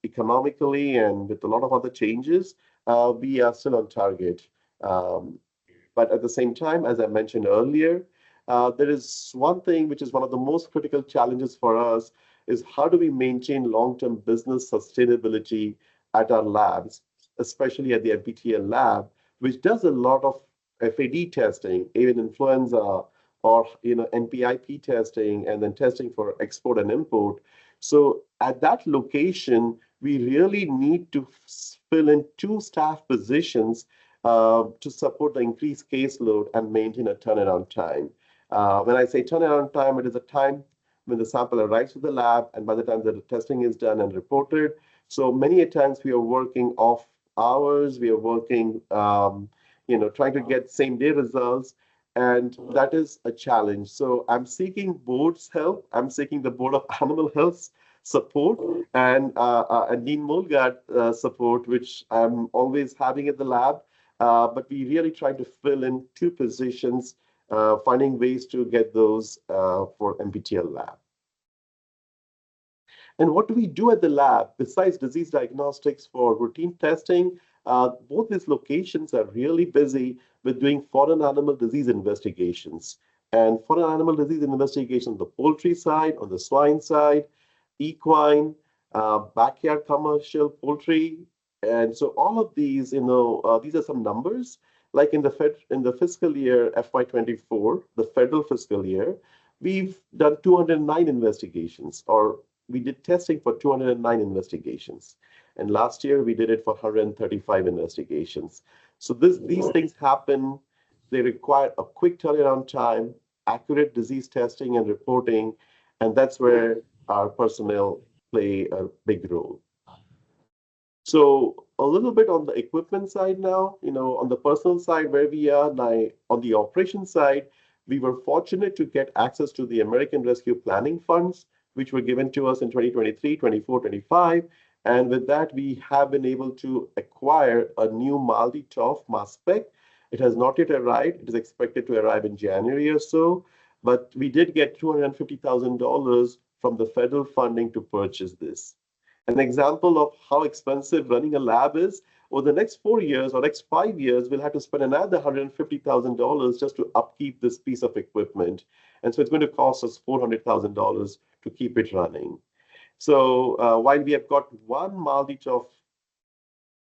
economically and with a lot of other changes. We are still on target. But at the same time, as I mentioned earlier, there is one thing which is one of the most critical challenges for us is how do we maintain long-term business sustainability at our labs, especially at the MPTL lab, which does a lot of FAD testing, even influenza or NPIP testing, and then testing for export and import. So at that location, we really need to fill in 2 staff positions to support the increased caseload and maintain a turnaround time. When I say turnaround time, it is a time when the sample arrives to the lab and by the time the testing is done and reported. So many a times we are working off hours, we are working, trying to get same day results, and that is a challenge. So I'm seeking board's help. I'm seeking the Board of Animal Health support and Dean Molgaard support, which I'm always having at the lab. But we really try to fill in 2 positions, finding ways to get those for MPTL lab. And what do we do at the lab besides disease diagnostics for routine testing? Both these locations are really busy with doing foreign animal disease investigations. And foreign animal disease investigations on the poultry side, on the swine side, equine, backyard commercial poultry. And so all of these, these are some numbers. like in the fiscal year FY24, the federal fiscal year, we've done 209 investigations, or we did testing for 209 investigations. And last year we did it for 135 investigations. So these things happen. They require a quick turnaround time, accurate disease testing and reporting, and that's where our personnel play a big role. So a little bit on the equipment side now, on the personal side where we are now, on the operation side, we were fortunate to get access to the American Rescue Planning Funds, which were given to us in 2023, 24, 25. And with that, we have been able to acquire a new multi-TOF mass spec. It has not yet arrived. It is expected to arrive in January or so, but we did get $250,000 from the federal funding to purchase this. An example of how expensive running a lab is, over the next 4 years or next 5 years, we'll have to spend another $150,000 just to upkeep this piece of equipment. And so it's going to cost us $400,000 to keep it running. So while we have got one multi-TOF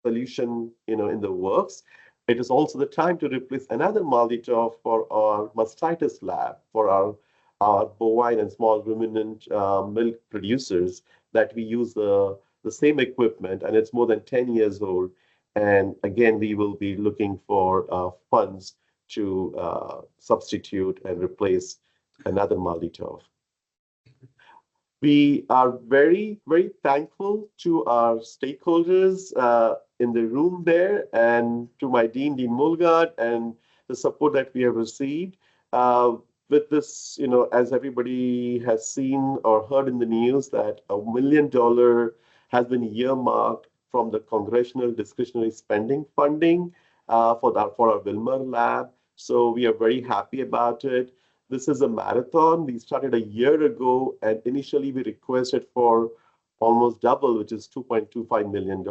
solution, in the works, it is also the time to replace another multi-TOF for our mastitis lab, for our bovine and small ruminant milk producers, that we use the same equipment, and it's more than 10 years old. And again, we will be looking for funds to substitute and replace another multi-TOF. We are very, very thankful to our stakeholders in the room there, and to my Dean Molgaard, and the support that we have received. With this, as everybody has seen or heard in the news, that $1 million has been earmarked from the Congressional Discretionary Spending funding for our Wilmer lab. So we are very happy about it. This is a marathon. We started a year ago, and initially we requested for almost double, which is $2.25 million,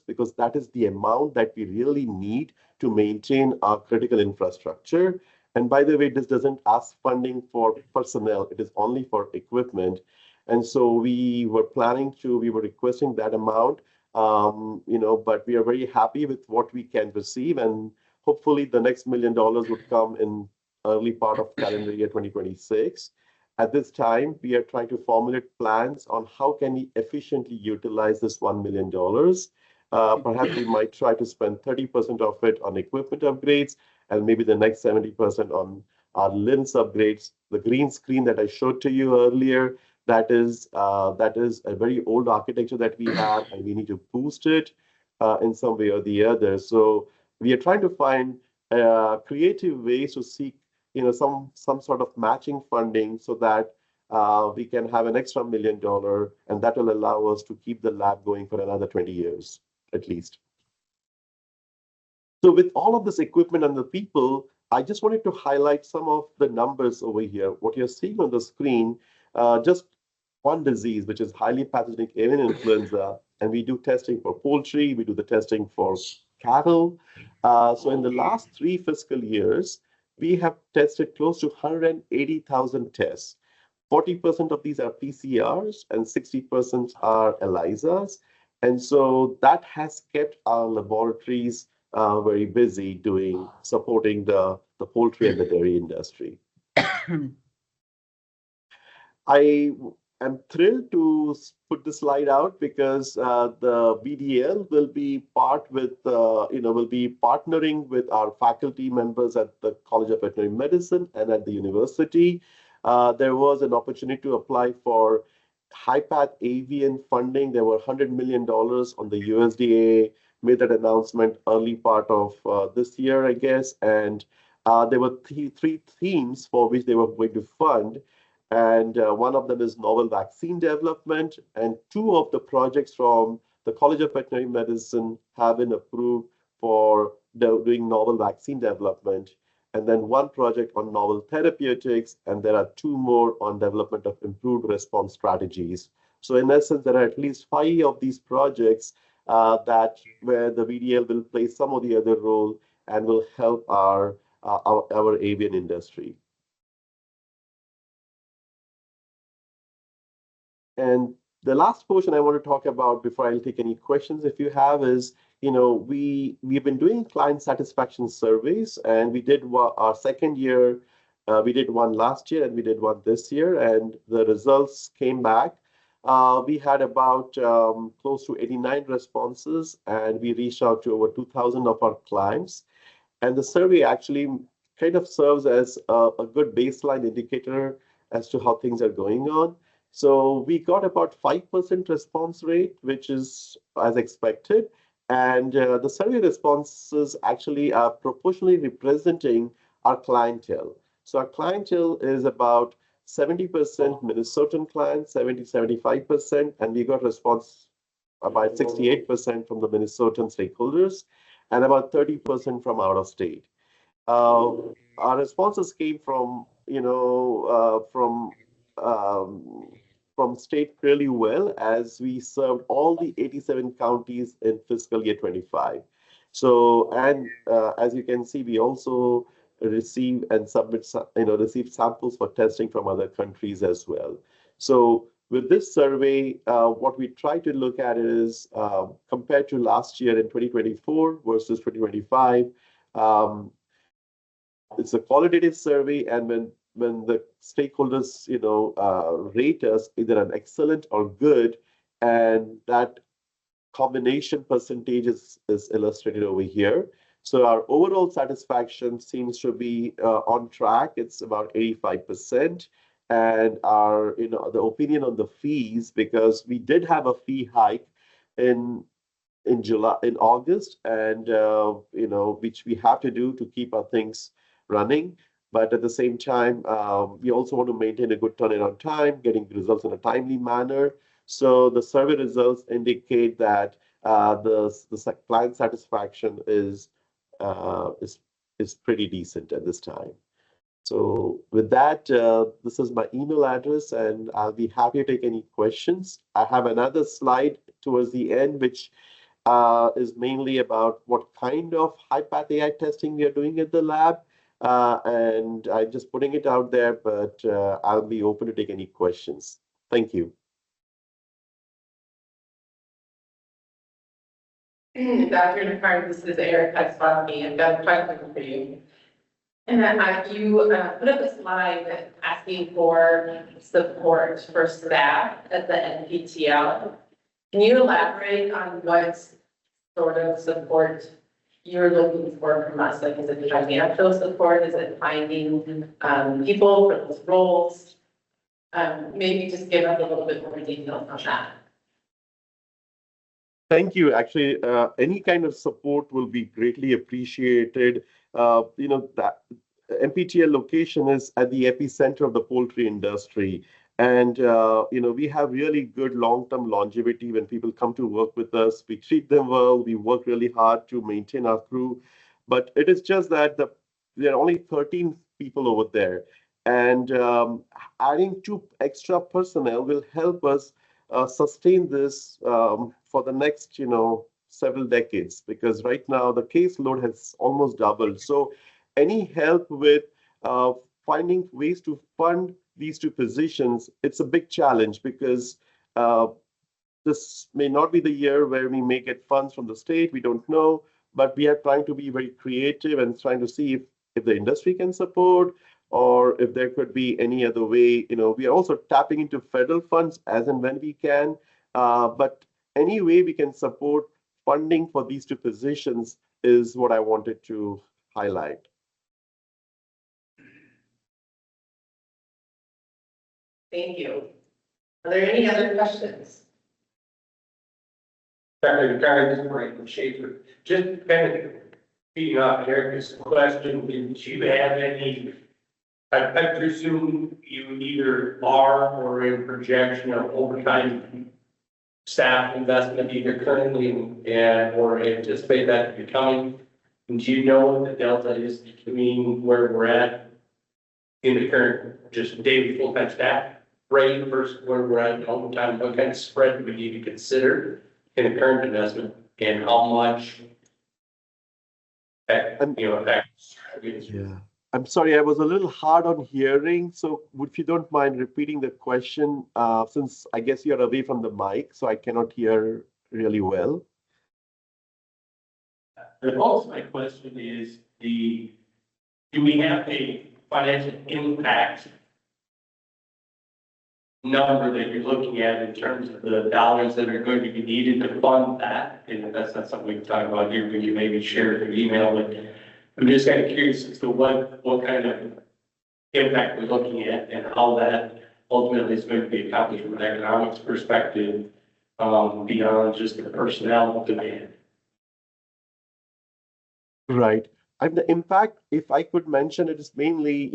because that is the amount that we really need to maintain our critical infrastructure. And by the way, this doesn't ask funding for personnel. It is only for equipment. And so we were requesting that amount, but we are very happy with what we can receive. And hopefully the next $1 million would come in early part of calendar year 2026. At this time, we are trying to formulate plans on how can we efficiently utilize this $1 million. Perhaps we might try to spend 30% of it on equipment upgrades, and maybe the next 70% on our LIMS upgrades. The green screen that I showed to you earlier, that is a very old architecture that we have, and we need to boost it in some way or the other. So we are trying to find creative ways to seek some sort of matching funding, so that we can have an extra $1 million, and that will allow us to keep the lab going for another 20 years at least. So with all of this equipment and the people, I just wanted to highlight some of the numbers over here. What you're seeing on the screen, just one disease, which is highly pathogenic avian influenza, and we do testing for poultry, we do the testing for cattle. So in the last 3 fiscal years, we have tested close to 180,000 tests. 40% of these are PCRs and 60% are ELISAs. And so that has kept our laboratories very busy supporting the poultry and the dairy industry. I am thrilled to put the slide out because the VDL will be partnering with our faculty members at the College of Veterinary Medicine and at the university. There was an opportunity to apply for HPAI avian funding. There were $100 million on the USDA, made that announcement early part of this year, I guess. And there were 3 themes for which they were going to fund. And one of them is novel vaccine development. And 2 of the projects from the College of Veterinary Medicine have been approved for doing novel vaccine development. And then 1 project on novel therapeutics, and there are 2 more on development of improved response strategies. So in essence, there are at least 5 of these projects where the VDL will play some of the other role and will help our avian industry. And the last portion I want to talk about before I'll take any questions if you have is, we've been doing client satisfaction surveys, and we did our second year. We did one last year and we did one this year, and the results came back. We had about close to 89 responses, and we reached out to over 2,000 of our clients. And the survey actually kind of serves as a good baseline indicator as to how things are going on. So we got about 5% response rate, which is as expected. And the survey responses actually are proportionally representing our clientele. So our clientele is about 70% Minnesotan clients, 75%, and we got response about 68% from the Minnesotan stakeholders and about 30% from out of state. Our responses came from, from state really well, as we served all the 87 counties in fiscal year 25. So, and as you can see, we also receive and submit, receive samples for testing from other countries as well. So with this survey, what we try to look at is compared to last year in 2024 versus 2025, it's a qualitative survey, and when the stakeholders, rate us either an excellent or good, and that combination percentage is illustrated over here. So our overall satisfaction seems to be on track. It's about 85%. And our, the opinion on the fees, because we did have a fee hike in August, and which we have to do to keep our things running. But at the same time, we also want to maintain a good turnaround time, getting results in a timely manner. So the survey results indicate that the client satisfaction is pretty decent at this time. So with that, this is my email address, and I'll be happy to take any questions. I have another slide towards the end, which is mainly about what kind of HPAI testing we are doing at the lab. And I'm just putting it out there, but I'll be open to take any questions. Thank you. Dr. Naikare, this is Erica Sawatzke. I've got a question for you. And you put up a slide asking for support for staff at the NPTL. Can you elaborate on what sort of support you're looking for from us? Like, is it financial support? Is it finding people for those roles? Maybe just give us a little bit more details on that. Thank you. Actually, any kind of support will be greatly appreciated. That NPTL location is at the epicenter of the poultry industry. And, we have really good long-term longevity when people come to work with us. We treat them well. We work really hard to maintain our crew. But it is just that there are only 13 people over there. And adding 2 extra personnel will help us sustain this for the next, several decades, because right now the caseload has almost doubled. So any help with finding ways to fund these 2 positions, it's a big challenge, because this may not be the year where we may get funds from the state. We don't know, but we are trying to be very creative and trying to see if the industry can support, or if there could be any other way. We are also tapping into federal funds as and when we can, but any way we can support funding for these 2 positions is what I wanted to highlight. Thank you. Are there any other questions? Dr. Naikare, this is Brian Schaefer. Just kind of feeding off Erica's question, did you have any, I presume you either are or in projection of overtime staff investment either currently and or anticipate that to be coming? And do you know what the delta is between where we're at in the current just daily full-time staff rate versus where we're at in overtime? What kind of spread do we need to consider in the current investment, and how much affects? Yeah. I'm sorry, I was a little hard on hearing. So if you don't mind repeating the question, since I guess you're away from the mic, so I cannot hear really well. but also my question is do we have a financial impact number that you're looking at in terms of the dollars that are going to be needed to fund that? And if that's not something we can talk about here, can you maybe share it through email? But I'm just kind of curious as to what kind of impact we're looking at and how that ultimately is going to be accomplished from an economics perspective, beyond just the personnel demand. Right. And the impact, if I could mention it, is mainly,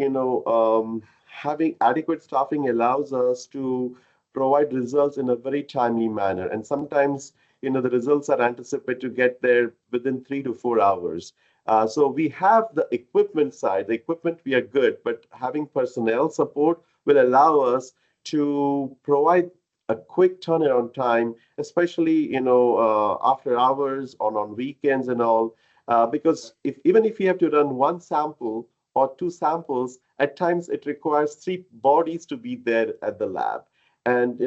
having adequate staffing allows us to provide results in a very timely manner. And sometimes, the results are anticipated to get there within 3 to 4 hours. So we have the equipment side. The equipment, we are good, but having personnel support will allow us to provide a quick turnaround time, especially, after hours or on weekends and all. Because even if you have to run 1 sample or 2 samples, at times it requires 3 bodies to be there at the lab. And,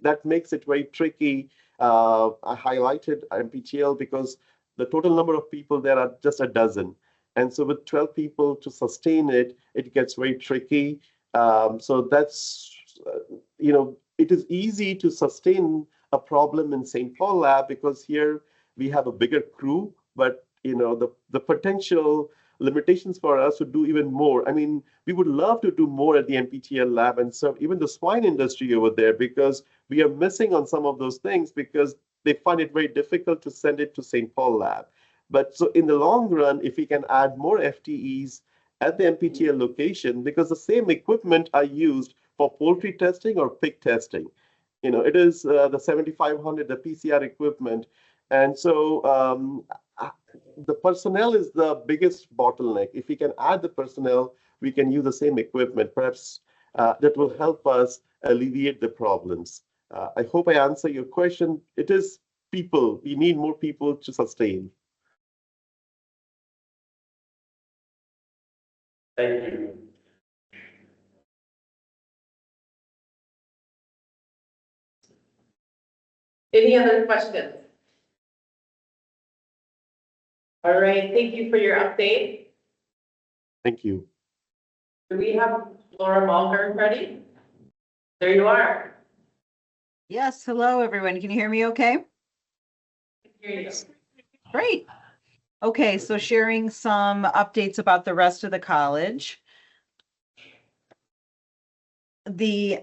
that makes it very tricky. I highlighted MPTL because the total number of people there are just a dozen. And so with 12 people to sustain it, it gets very tricky. So that's, it is easy to sustain a problem in St. Paul lab because here we have a bigger crew, but the potential limitations for us to do even more. I mean, we would love to do more at the NPTL lab and serve even the swine industry over there because we are missing on some of those things because they find it very difficult to send it to St. Paul lab. But so in the long run, if we can add more FTEs at the NPTL location, because the same equipment are used for poultry testing or pig testing. It is the 7500, the PCR equipment. And so the personnel is the biggest bottleneck. If we can add the personnel, we can use the same equipment. Perhaps that will help us alleviate the problems. I hope I answer your question. It is people. We need more people to sustain. Thank you. Any other questions? All right, thank you for your update. Thank you. Do we have Laura Molgaard ready? There you are. Yes, hello, everyone. Can you hear me okay? Here you go. Great. Okay, so sharing some updates about the rest of the college.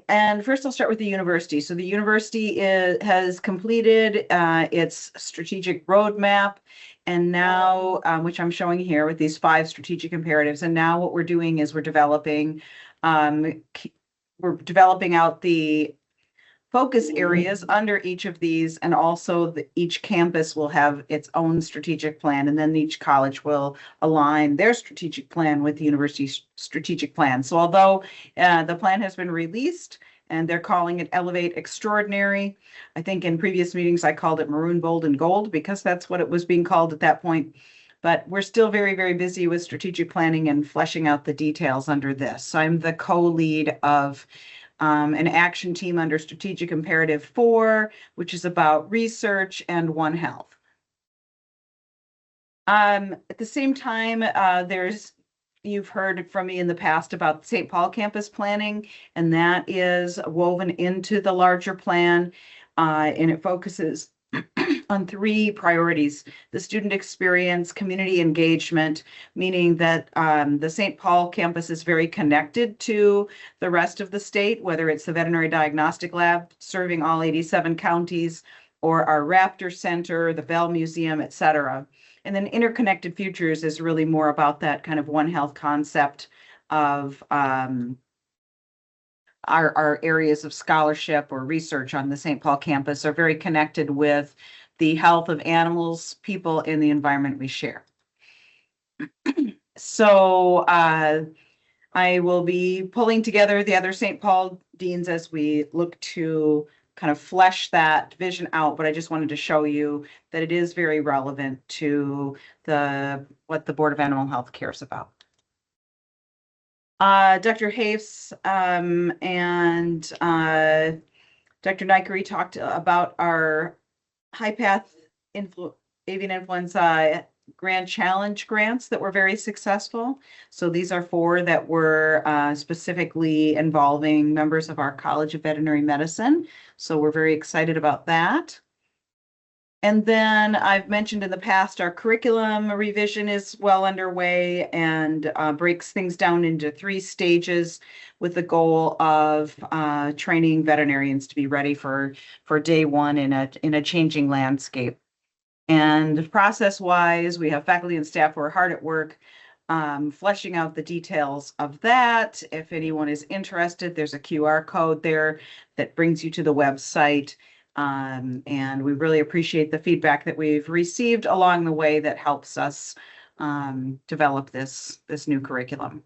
And first I'll start with the university. So the university has completed its strategic roadmap, and now, which I'm showing here with these 5 strategic imperatives. And now what we're doing is we're developing out the focus areas under each of these, and also each campus will have its own strategic plan, and then each college will align their strategic plan with the university's strategic plan. So although the plan has been released and they're calling it Elevate Extraordinary, I think in previous meetings I called it Maroon, Bold, and Gold because that's what it was being called at that point. But we're still very, very busy with strategic planning and fleshing out the details under this. So I'm the co-lead of an action team under Strategic Imperative 4, which is about research and One Health. At the same time, you've heard from me in the past about St. Paul campus planning, and that is woven into the larger plan, and it focuses on 3 priorities: the student experience, community engagement, meaning that the St. Paul campus is very connected to the rest of the state, whether it's the Veterinary Diagnostic Lab serving all 87 counties, or our Raptor Center, the Bell Museum, et cetera. And then Interconnected Futures is really more about that kind of One Health concept of our areas of scholarship or research on the St. Paul campus are very connected with the health of animals, people, and the environment we share. So I will be pulling together the other St. Paul deans as we look to kind of flesh that vision out, but I just wanted to show you that it is very relevant to what the Board of Animal Health cares about. Dr. Hoefs and Dr. Naikare talked about our high path avian influenza Grand Challenge grants that were very successful. So these are 4 that were specifically involving members of our College of Veterinary Medicine. So we're very excited about that. And then I've mentioned in the past, our curriculum revision is well underway and breaks things down into 3 stages with the goal of training veterinarians to be ready for day 1 in a changing landscape. And process-wise, we have faculty and staff who are hard at work fleshing out the details of that. If anyone is interested, there's a QR code there that brings you to the website. And we really appreciate the feedback that we've received along the way that helps us develop this new curriculum.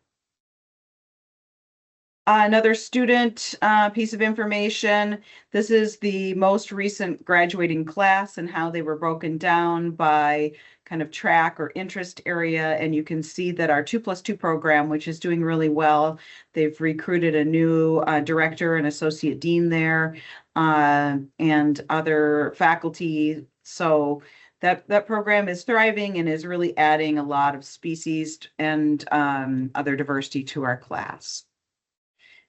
Another student piece of information. This is the most recent graduating class and how they were broken down by kind of track or interest area. And you can see that our 2+2 program, which is doing really well, they've recruited a new director and associate dean there and other faculty. So that program is thriving and is really adding a lot of species and other diversity to our class.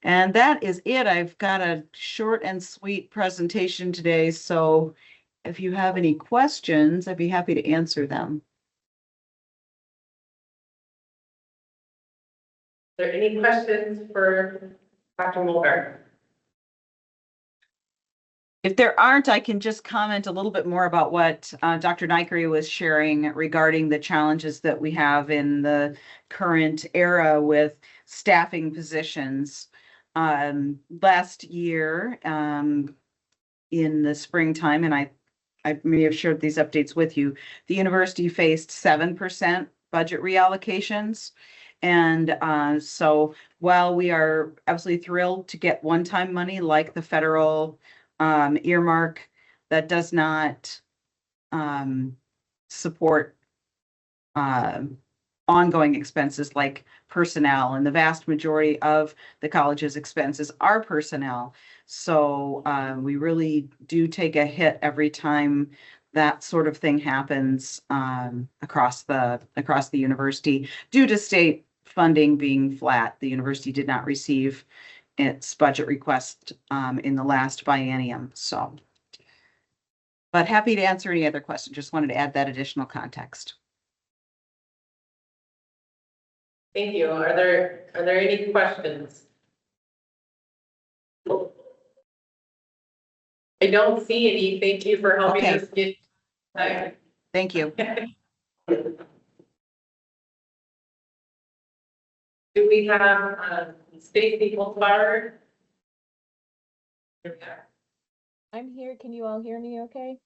And that is it. I've got a short and sweet presentation today. So if you have any questions, I'd be happy to answer them. Are there any questions for Dr. Molgaard? If there aren't, I can just comment a little bit more about what Dr. Naikare was sharing regarding the challenges that we have in the current era with staffing positions. Last year, in the springtime, and I may have shared these updates with you, the university faced 7% budget reallocations. And so while we are absolutely thrilled to get one-time money like the federal earmark, that does not support ongoing expenses like personnel, and the vast majority of the college's expenses are personnel. So we really do take a hit every time that sort of thing happens across the university due to state funding being flat. The university did not receive its budget request in the last biennium. So, but happy to answer any other questions. Just wanted to add that additional context. Thank you. Are there any questions? I don't see any. Thank you for helping Okay. us get. Thank you. Do we have Stacy Holzbauer? I'm here. Can you all hear me okay?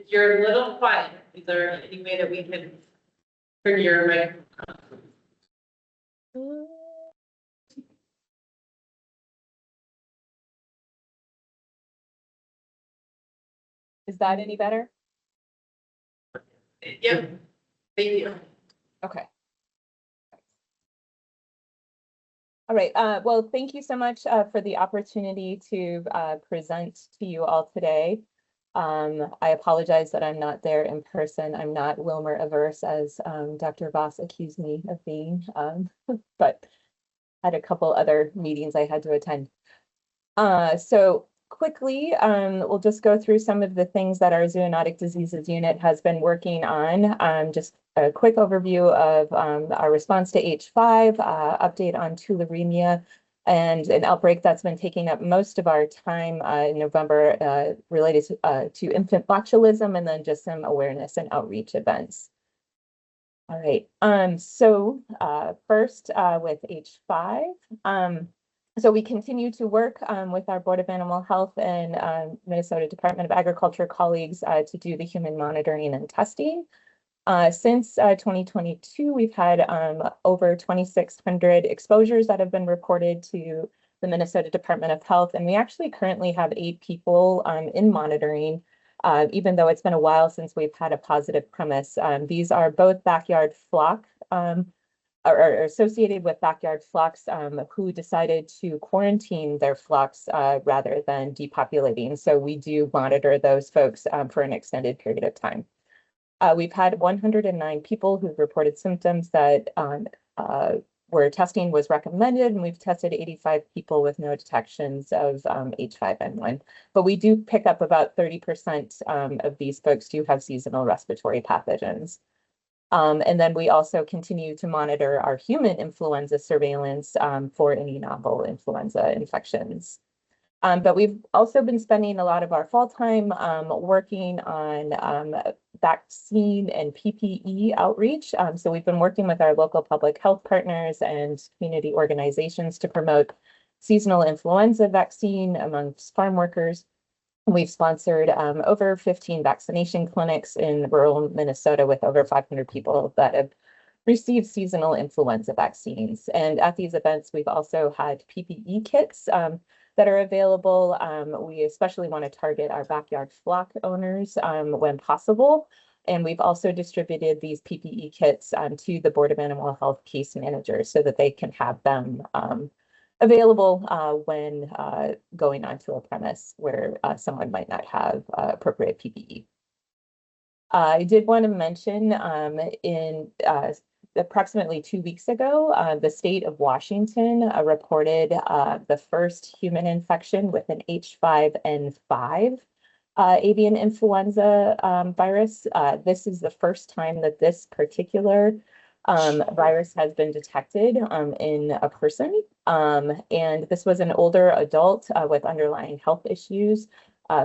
You're a little quiet. Is there any way that we can turn your microphone? Is that any better? Yep. Thank you. Okay. All right. Well, thank you so much for the opportunity to present to you all today. I apologize that I'm not there in person. I'm not Wilmer averse as Dr. Voss accused me of being, but I had a couple other meetings I had to attend. So quickly, we'll just go through some of the things that our zoonotic diseases unit has been working on. Just a quick overview of our response to H5, update on tularemia, and an outbreak that's been taking up most of our time in November related to infant botulism, and then just some awareness and outreach events. All right, so first with H5. So we continue to work with our Board of Animal Health and Minnesota Department of Agriculture colleagues to do the human monitoring and testing. Since 2022, we've had over 2,600 exposures that have been reported to the Minnesota Department of Health, and we actually currently have 8 people in monitoring, even though it's been a while since we've had a positive premise. These are both backyard flock are associated with backyard flocks who decided to quarantine their flocks rather than depopulating. So we do monitor those folks for an extended period of time. We've had 109 people who've reported symptoms that where testing was recommended, and we've tested 85 people with no detections of H5N1. But we do pick up about 30% of these folks do have seasonal respiratory pathogens. And then we also continue to monitor our human influenza surveillance for any novel influenza infections. But we've also been spending a lot of our fall time working on vaccine and PPE outreach. So we've been working with our local public health partners and community organizations to promote seasonal influenza vaccine amongst farm workers. We've sponsored over 15 vaccination clinics in rural Minnesota with over 500 people that have received seasonal influenza vaccines. And at these events, we've also had PPE kits that are available. We especially want to target our backyard flock owners when possible. And we've also distributed these PPE kits to the Board of Animal Health case managers so that they can have them available when going onto a premise where someone might not have appropriate PPE. I did want to mention in approximately 2 weeks ago, the state of Washington reported the first human infection with an H5N5 avian influenza virus. This is the first time that this particular virus has been detected in a person. And this was an older adult with underlying health issues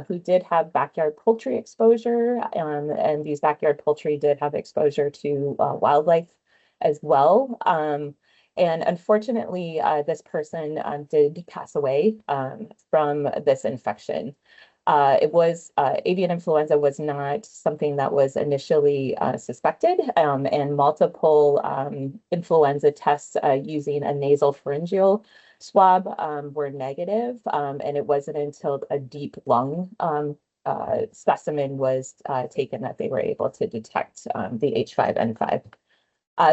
who did have backyard poultry exposure. And these backyard poultry did have exposure to wildlife as well. And unfortunately, this person did pass away from this infection. Avian influenza was not something that was initially suspected, and multiple influenza tests using a nasal pharyngeal swab were negative, and it wasn't until a deep lung specimen was taken that they were able to detect the H5N5.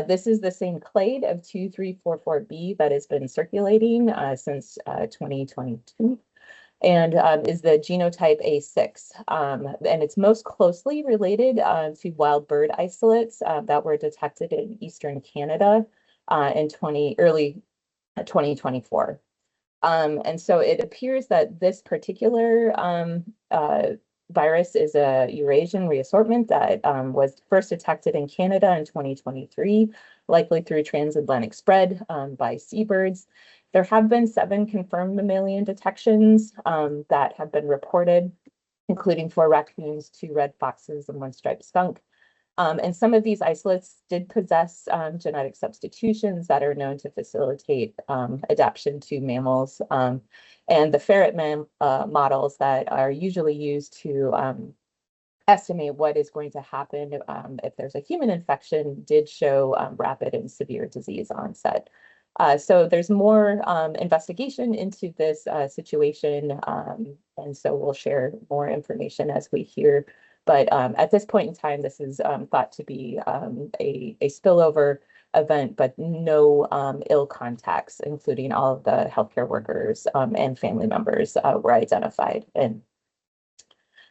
This is the same clade of 2344B that has been circulating since 2022. And is the genotype A6. And it's most closely related to wild bird isolates that were detected in Eastern Canada in early 2024. And so it appears that this particular virus is a Eurasian reassortment that was first detected in Canada in 2023, likely through transatlantic spread by seabirds. There have been 7 confirmed mammalian detections that have been reported, including 4 raccoons, 2 red foxes, and 1 striped skunk. And some of these isolates did possess genetic substitutions that are known to facilitate adaptation to mammals. And the ferret models that are usually used to estimate what is going to happen if there's a human infection did show rapid and severe disease onset. So there's more investigation into this situation, and so we'll share more information as we hear. But at this point in time, this is thought to be a spillover event, but no ill contacts, including all of the healthcare workers and family members were identified. And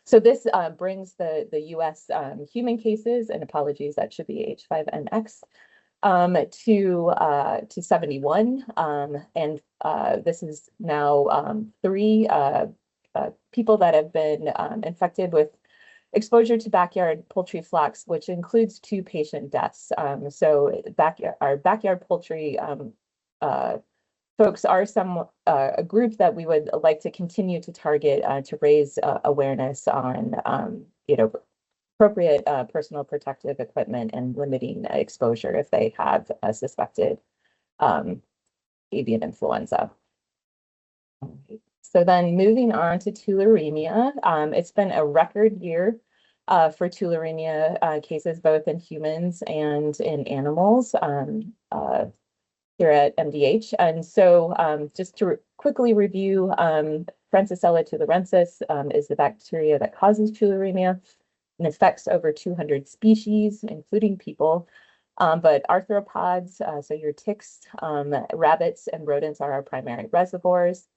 so this brings the U.S. Human cases, and apologies, that should be H5NX, to 71. And this is now 3 people that have been infected with exposure to backyard poultry flocks, which includes 2 patient deaths. So our backyard poultry folks are a group that we would like to continue to target to raise awareness on, appropriate personal protective equipment and limiting exposure if they have a suspected avian influenza. So then moving on to tularemia, it's been a record year for tularemia cases, both in humans and in animals here at MDH. And so just to quickly review, Francisella tularensis is the bacteria that causes tularemia and affects over 200 species, including people. But arthropods, so your ticks, rabbits, and rodents are our primary reservoirs.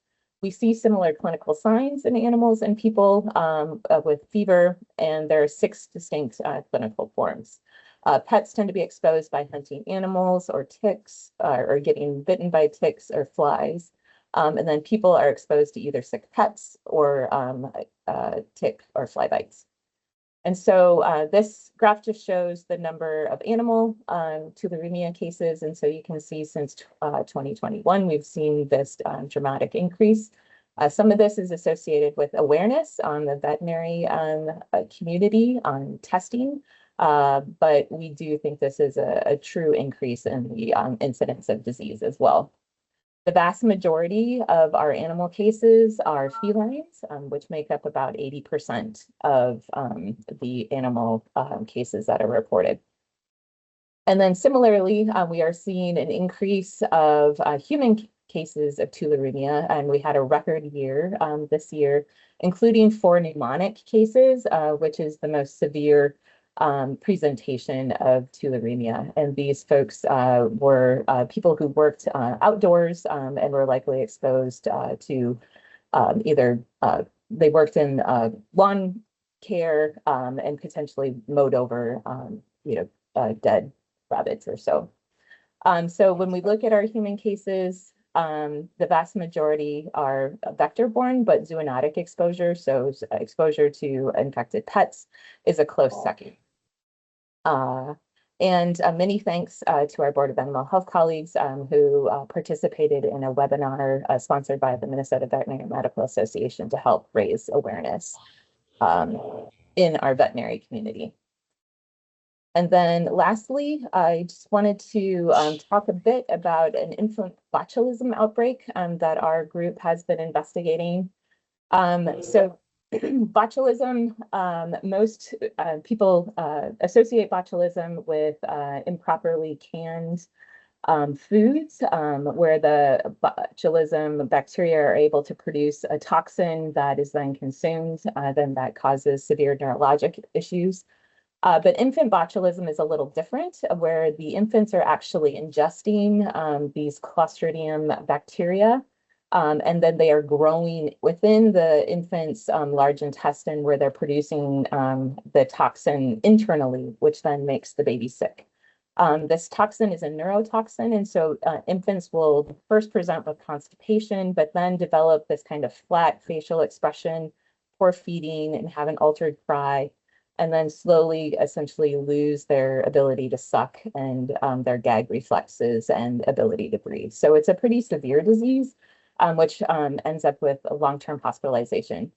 We see similar clinical signs in animals and people with fever, and there are 6 distinct clinical forms. Pets tend to be exposed by hunting animals or ticks, or getting bitten by ticks or flies. And then people are exposed to either sick pets or tick or fly bites. And so this graph just shows the number of animal tularemia cases. And so you can see since 2021, we've seen this dramatic increase. Some of this is associated with awareness on the veterinary community on testing. But we do think this is a true increase in the incidence of disease as well. The vast majority of our animal cases are felines, which make up about 80% of the animal cases that are reported. And then similarly, we are seeing an increase of human cases of tularemia, and we had a record year this year, including 4 pneumonic cases, which is the most severe presentation of tularemia. And these folks were people who worked outdoors and were likely exposed to either they worked in lawn care and potentially mowed over dead rabbits or so. So when we look at our human cases, the vast majority are vector-borne, but zoonotic exposure, so exposure to infected pets, is a close second. And many thanks to our Board of Animal Health colleagues who participated in a webinar sponsored by the Minnesota Veterinary Medical Association to help raise awareness in our veterinary community. And then lastly, I just wanted to talk a bit about an infant botulism outbreak that our group has been investigating. So botulism, most people associate botulism with improperly canned foods, where the botulism bacteria are able to produce a toxin that is then consumed, then that causes severe neurologic issues. But infant botulism is a little different, where the infants are actually ingesting these Clostridium bacteria. And then they are growing within the infant's large intestine, where they're producing the toxin internally, which then makes the baby sick. This toxin is a neurotoxin, and so infants will first present with constipation, but then develop this kind of flat facial expression, poor feeding, and have an altered cry, and then slowly essentially lose their ability to suck and their gag reflexes and ability to breathe. So it's a pretty severe disease, which ends up with a long-term hospitalization.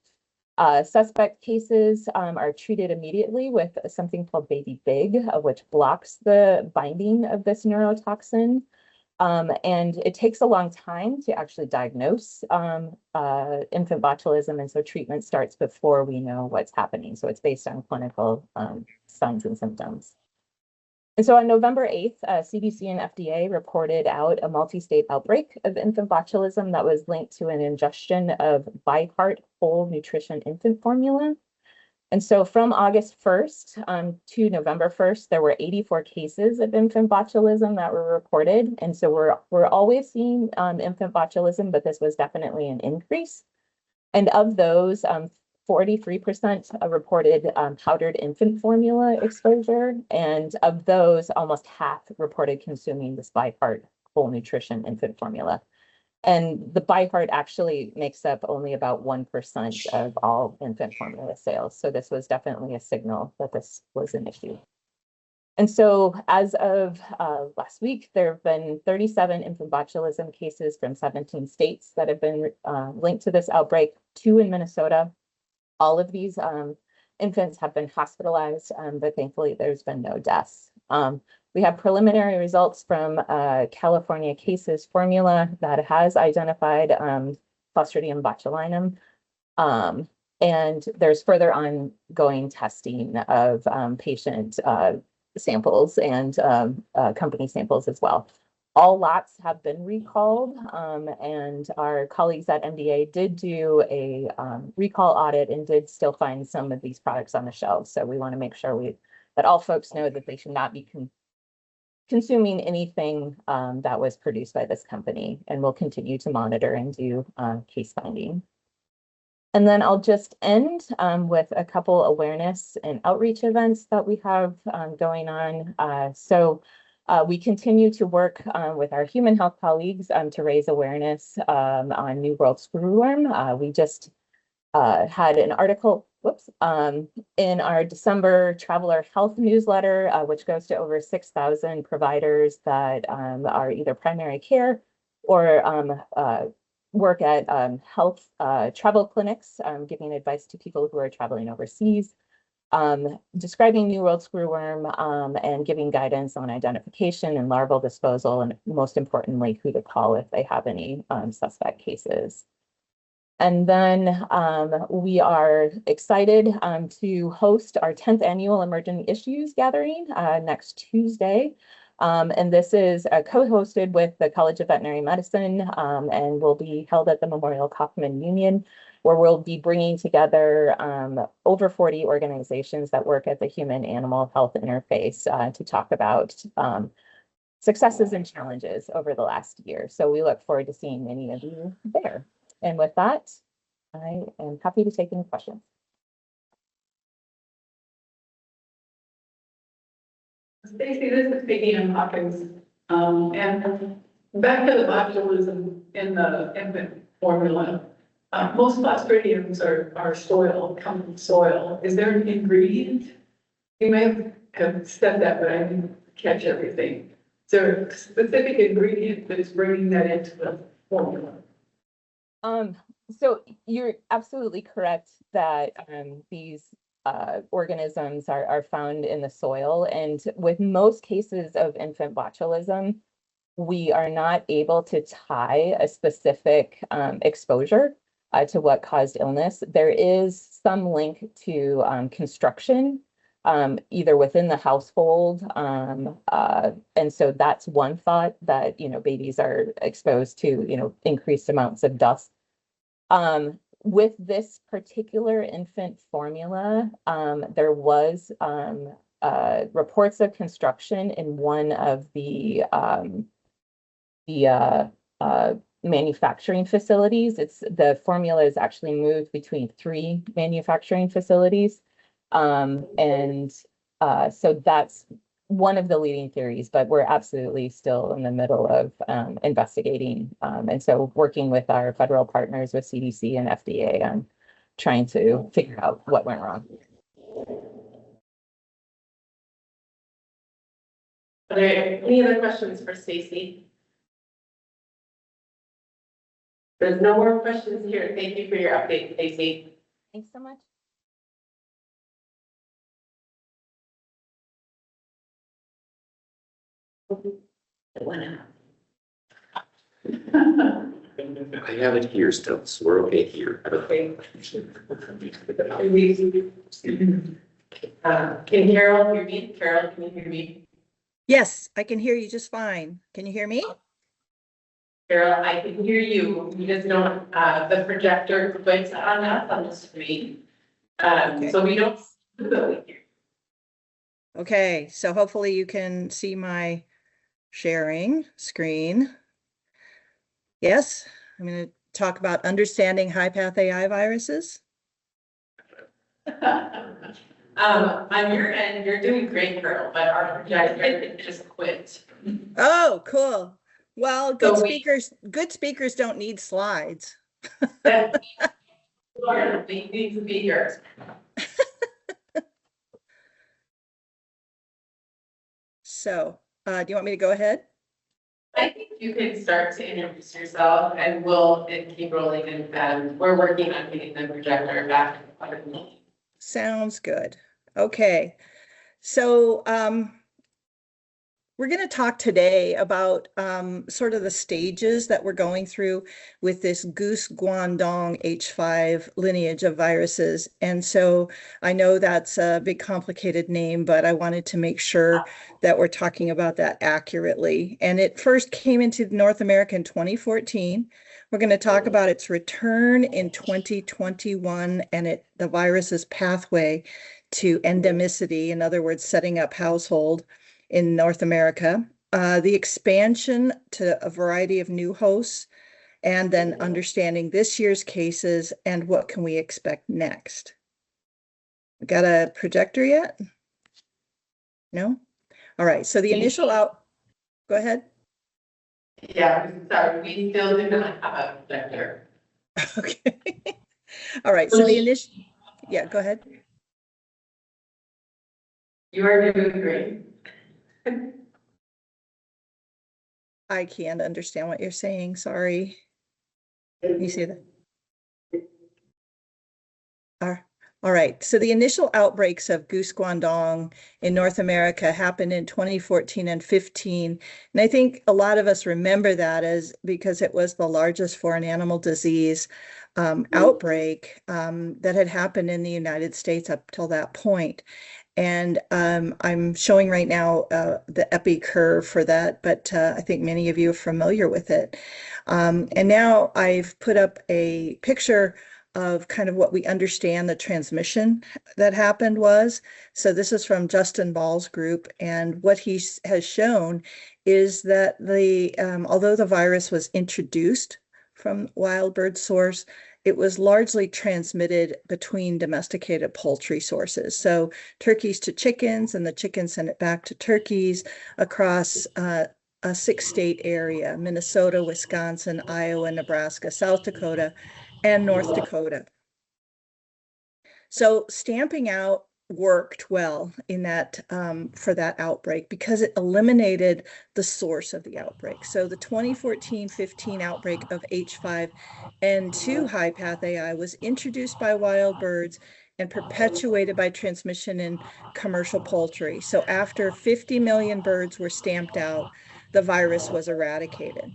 Suspect cases are treated immediately with something called Baby Big, which blocks the binding of this neurotoxin. And it takes a long time to actually diagnose infant botulism, and so treatment starts before we know what's happening. So it's based on clinical signs and symptoms. And so on November 8th, CDC and FDA reported out a multi-state outbreak of infant botulism that was linked to an ingestion of BiHeart whole nutrition infant formula. And so from August 1st to November 1st, there were 84 cases of infant botulism that were reported. And so we're always seeing infant botulism, but this was definitely an increase. And of those, 43% reported powdered infant formula exposure. And of those, almost half reported consuming this BiHeart whole nutrition infant formula. And the BiHeart actually makes up only about 1% of all infant formula sales. So this was definitely a signal that this was an issue. And so as of last week, there have been 37 infant botulism cases from 17 states that have been linked to this outbreak, 2 in Minnesota. All of these infants have been hospitalized, but thankfully there's been no deaths. We have preliminary results from California cases formula that has identified Clostridium botulinum. And there's further ongoing testing of patient samples and company samples as well. All lots have been recalled, and our colleagues at MDA did do a recall audit and did still find some of these products on the shelves. So we want to make sure that all folks know that they should not be consuming anything that was produced by this company, and we'll continue to monitor and do case finding. And then I'll just end with a couple awareness and outreach events that we have going on. We continue to work with our human health colleagues to raise awareness on New World Screwworm. We just had an article, in our December Traveler Health newsletter, which goes to over 6,000 providers that are either primary care or work at health travel clinics, giving advice to people who are traveling overseas, describing New World Screwworm and giving guidance on identification and larval disposal, and most importantly, who to call if they have any suspect cases. And then we are excited to host our 10th annual Emerging Issues Gathering next Tuesday. And this is co-hosted with the College of Veterinary Medicine and will be held at the Memorial Kaufman Union, where we'll be bringing together over 40 organizations that work at the human-animal health interface to talk about successes and challenges over the last year. So we look forward to seeing many of you there. And with that, I am happy to take any questions. Stacy, this is Peggy M. Hawkins. And back to the botulism in the infant formula. Most Clostridiums are soil, come from soil. Is there an ingredient? You may have said that, but I didn't catch everything. Is there a specific ingredient that is bringing that into the formula? So you're absolutely correct that these organisms are found in the soil, and with most cases of infant botulism, we are not able to tie a specific exposure to what caused illness. There is some link to construction, either within the household, and so that's one thought that babies are exposed to increased amounts of dust. With this particular infant formula, there was reports of construction in one of the manufacturing facilities. The formula is actually moved between 3 manufacturing facilities, so that's one of the leading theories, but we're absolutely still in the middle of investigating. And so working with our federal partners with CDC and FDA on trying to figure out what went wrong. Are there any other questions for Stacy? There's no more questions here. Thank you for your update, Stacy. Thanks so much. I have it here still, so we're okay here. Okay. Can Carol hear me? Carol, can you hear me? Yes, I can hear you just fine. Can you hear me? Carol, I can hear you. You just don't, the projector clicks on us on the screen. Okay. So we don't really hear. Okay, so hopefully you can see my sharing screen. Yes, I'm going to talk about understanding HPAI viruses. On your end, you're doing great, Carol, but our projector just quit. Oh, cool. Well, So good speakers don't need slides. We need to be here. So, do you want me to go ahead? I think you can start to introduce yourself and we'll keep rolling, and we're working on getting the projector back. Sounds good. Okay. So, we're going to talk today about sort of the stages that we're going through with this goose guangdong H5 lineage of viruses. And so I know that's a big complicated name, but I wanted to make sure that we're talking about that accurately. And it first came into North America in 2014. We're going to talk about its return in 2021 and the virus's pathway to endemicity, in other words, setting up household in North America. the expansion to a variety of new hosts, and then understanding this year's cases and what can we expect next. Got a projector yet? No? All right, so the initial go ahead. Yeah, sorry, we still do not have a projector. Okay. All right, so the initial, yeah, go ahead. You are doing great. I can't understand what you're saying, sorry. Can you see that? All right, so the initial outbreaks of goose guandong in North America happened in 2014 and 15. And I think a lot of us remember that as because it was the largest foreign animal disease outbreak that had happened in the United States up till that point. And I'm showing right now the epi curve for that, but I think many of you are familiar with it. And now I've put up a picture of kind of what we understand the transmission that happened was. So this is from Justin Ball's group, and what he has shown is that although the virus was introduced from wild bird source, it was largely transmitted between domesticated poultry sources. So turkeys to chickens, and the chickens sent it back to turkeys across a 6-state area: Minnesota, Wisconsin, Iowa, Nebraska, South Dakota, and North Dakota. So stamping out worked well in that for that outbreak because it eliminated the source of the outbreak. So the 2014-15 outbreak of H5N2 high path AI was introduced by wild birds and perpetuated by transmission in commercial poultry. So after 50 million birds were stamped out, the virus was eradicated.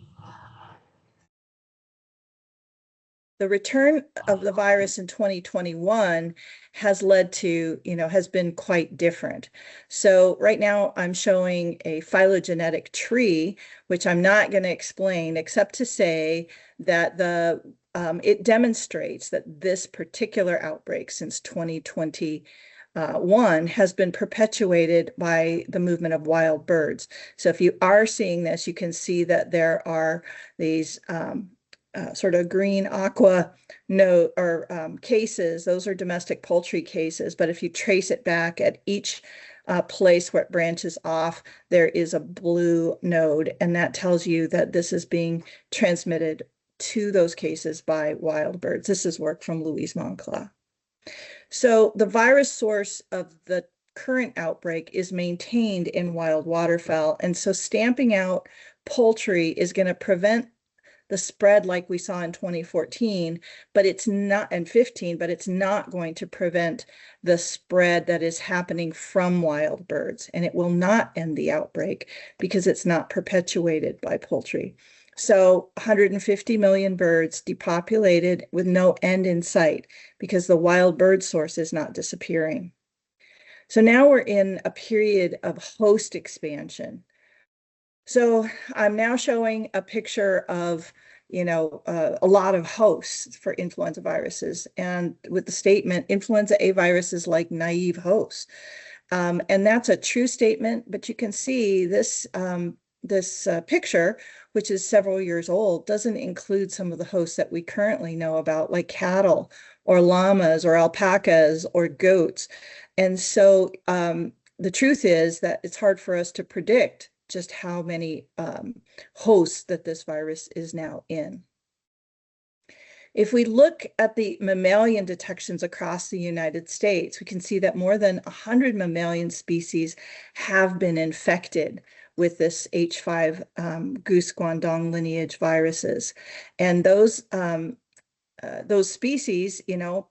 The return of the virus in 2021 has led to, has been quite different. So right now I'm showing a phylogenetic tree, which I'm not going to explain except to say that it demonstrates that this particular outbreak since 2021 has been perpetuated by the movement of wild birds. So if you are seeing this, you can see that there are these sort of green aqua cases. Those are domestic poultry cases. But if you trace it back at each place where it branches off, there is a blue node. And that tells you that this is being transmitted to those cases by wild birds. This is work from Louise Moncla. So the virus source of the current outbreak is maintained in wild waterfowl. And so stamping out poultry is going to prevent the spread like we saw in 2014, but it's not, and 15, but it's not going to prevent the spread that is happening from wild birds. And it will not end the outbreak because it's not perpetuated by poultry. So 150 million birds depopulated with no end in sight because the wild bird source is not disappearing. So now we're in a period of host expansion. So I'm now showing a picture of, a lot of hosts for influenza viruses, and with the statement, influenza A virus is like naive hosts. And that's a true statement, but you can see this, picture, which is several years old, doesn't include some of the hosts that we currently know about, like cattle or llamas or alpacas or goats. And so the truth is that it's hard for us to predict just how many hosts that this virus is now in. If we look at the mammalian detections across the United States, we can see that more than 100 mammalian species have been infected with this H5 goose guandong lineage viruses. And those species,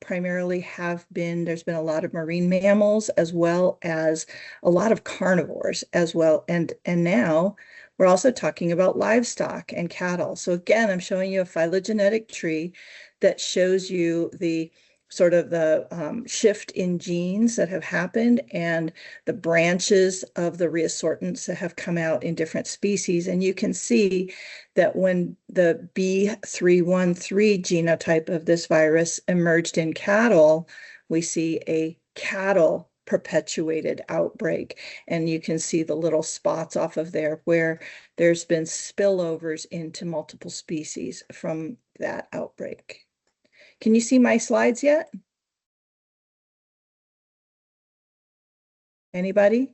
primarily there's been a lot of marine mammals as well as a lot of carnivores as well. And now we're also talking about livestock and cattle. So again, I'm showing you a phylogenetic tree that shows you the sort of the shift in genes that have happened and the branches of the reassortants that have come out in different species. And you can see that when the B313 genotype of this virus emerged in cattle, we see a cattle perpetuated outbreak. And you can see the little spots off of there where there's been spillovers into multiple species from that outbreak. Can you see my slides yet? Anybody?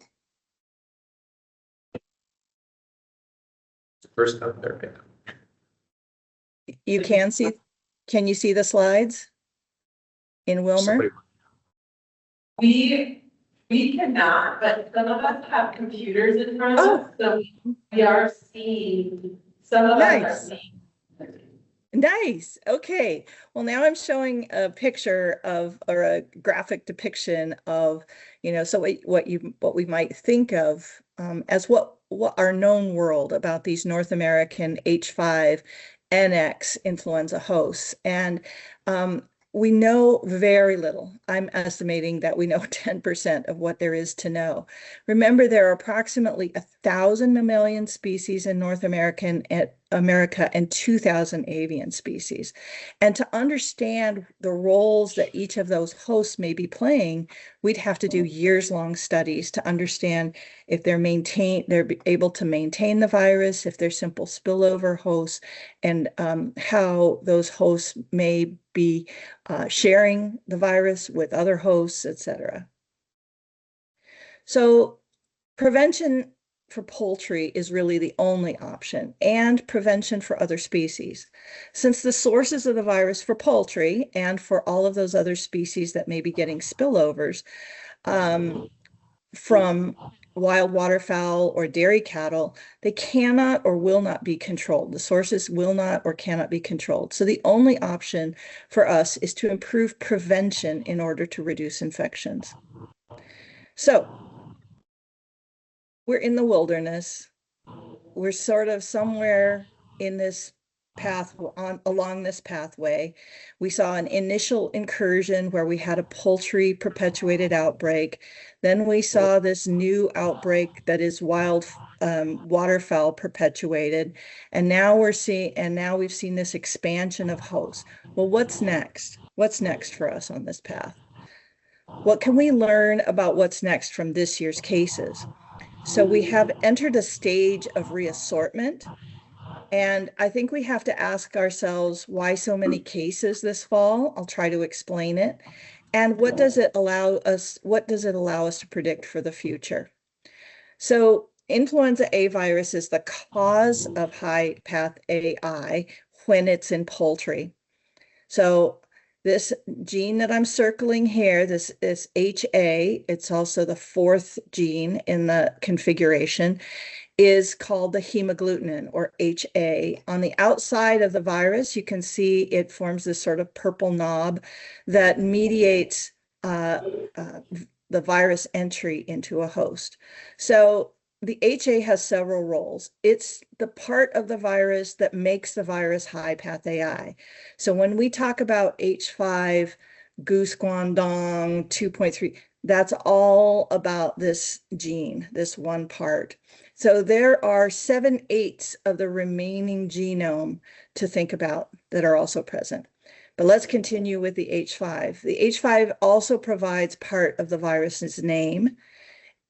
First up there. You can see, can you see the slides in Wilmer? We cannot, but some of us have computers in front of us, so we are seeing, some of us are Nice. seeing. Nice. Okay. Well, now I'm showing a picture of, or a graphic depiction of, you know, so what we might think of as what our known world about these North American H5N8 influenza hosts. And we know very little. I'm estimating that we know 10% of what there is to know. Remember, there are approximately 1,000 mammalian species in North America and 2,000 avian species. And to understand the roles that each of those hosts may be playing, we'd have to do years-long studies to understand if they're able to maintain the virus, if they're simple spillover hosts, and how those hosts may be sharing the virus with other hosts, etc. So prevention for poultry is really the only option, and prevention for other species. Since the sources of the virus for poultry and for all of those other species that may be getting spillovers from wild waterfowl or dairy cattle, they cannot or will not be controlled. The sources will not or cannot be controlled. So the only option for us is to improve prevention in order to reduce infections. So we're in the wilderness. We're sort of somewhere in this path, along this pathway. We saw an initial incursion where we had a poultry perpetuated outbreak. Then we saw this new outbreak that is wild waterfowl perpetuated. And now we've seen this expansion of hosts. Well, what's next? What's next for us on this path? What can we learn about what's next from this year's cases? So we have entered a stage of reassortment, and I think we have to ask ourselves why so many cases this fall. I'll try to explain it. And what does it allow us to predict for the future? So influenza A virus is the cause of high path AI when it's in poultry. So this gene that I'm circling here, this is HA, it's also the fourth gene in the configuration, is called the hemagglutinin, or HA. On the outside of the virus, you can see it forms this sort of purple knob that mediates the virus entry into a host. So the HA has several roles. It's the part of the virus that makes the virus high path AI. So when we talk about H5 goose guangdong 2.3, that's all about this gene, this one part. So there are 7/8 of the remaining genome to think about that are also present. But let's continue with the H5. The H5 also provides part of the virus's name.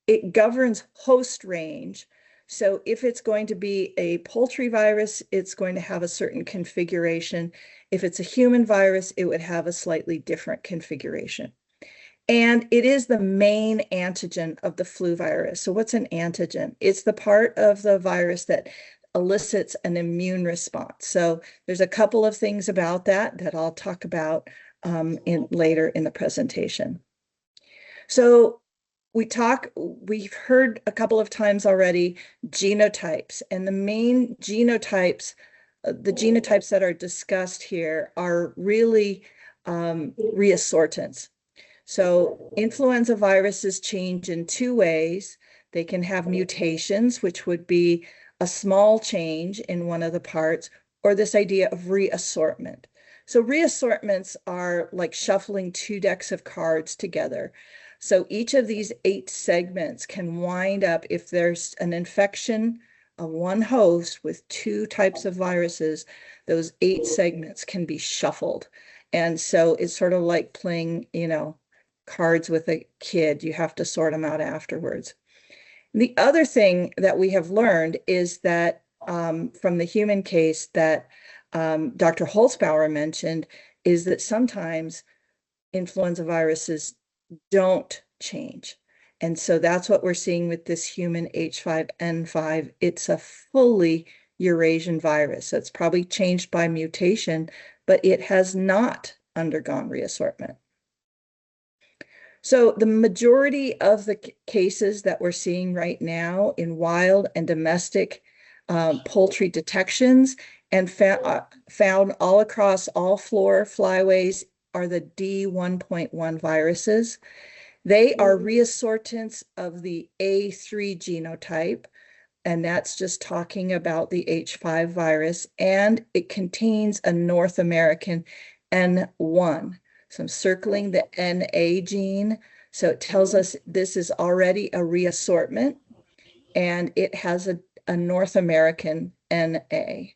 It governs host range. So if it's going to be a poultry virus, it's going to have a certain configuration. If it's a human virus, it would have a slightly different configuration. And it is the main antigen of the flu virus. So what's an antigen? It's the part of the virus that elicits an immune response. So there's a couple of things about that I'll talk about later in the presentation. So we've heard a couple of times already genotypes, and the main genotypes, the genotypes that are discussed here are really reassortants. So influenza viruses change in two ways. They can have mutations, which would be a small change in one of the parts, or this idea of reassortment. So reassortments are like shuffling two decks of cards together. So each of these 8 segments can wind up, if there's an infection of one host with 2 types of viruses, those 8 segments can be shuffled. And so it's sort of like playing, cards with a kid, you have to sort them out afterwards. The other thing that we have learned is that from the human case that Dr. Holzbauer mentioned is that sometimes influenza viruses don't change. And so that's what we're seeing with this human H5N5. It's a fully Eurasian virus. So it's probably changed by mutation, but it has not undergone reassortment. So the majority of the cases that we're seeing right now in wild and domestic poultry detections and found all across all floor flyways are the D1.1 viruses. They are reassortants of the A3 genotype, and that's just talking about the H5 virus, and it contains a North American N1. So I'm circling the NA gene. So it tells us this is already a reassortment, and it has a North American NA.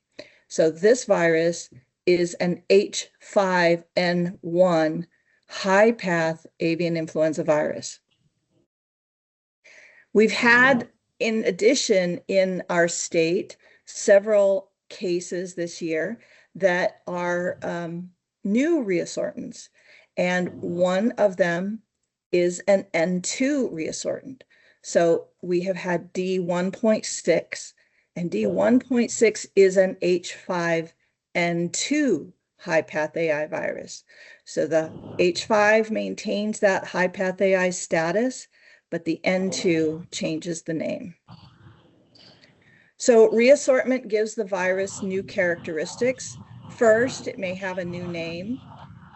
So this virus is an H5N1 high path avian influenza virus. We've had, in addition, in our state, several cases this year that are new reassortants. And one of them is an N2 reassortant. So we have had D1.6, and D1.6 is an H5N2 high path AI virus. So the H5 maintains that high path AI status, but the N2 changes the name. So reassortment gives the virus new characteristics. First, it may have a new name.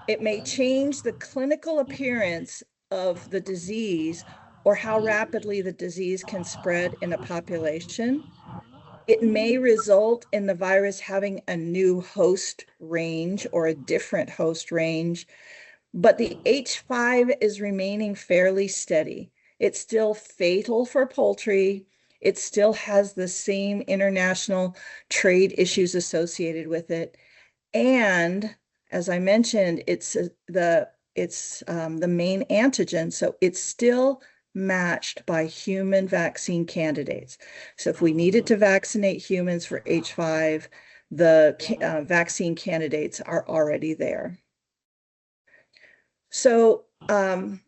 It may change the clinical appearance of the disease or how rapidly the disease can spread in a population. It may result in the virus having a new host range or a different host range, but the H5 is remaining fairly steady. It's still fatal for poultry. It still has the same international trade issues associated with it. And as I mentioned, it's the main antigen, so it's still matched by human vaccine candidates. So if we needed to vaccinate humans for H5, the vaccine candidates are already there. So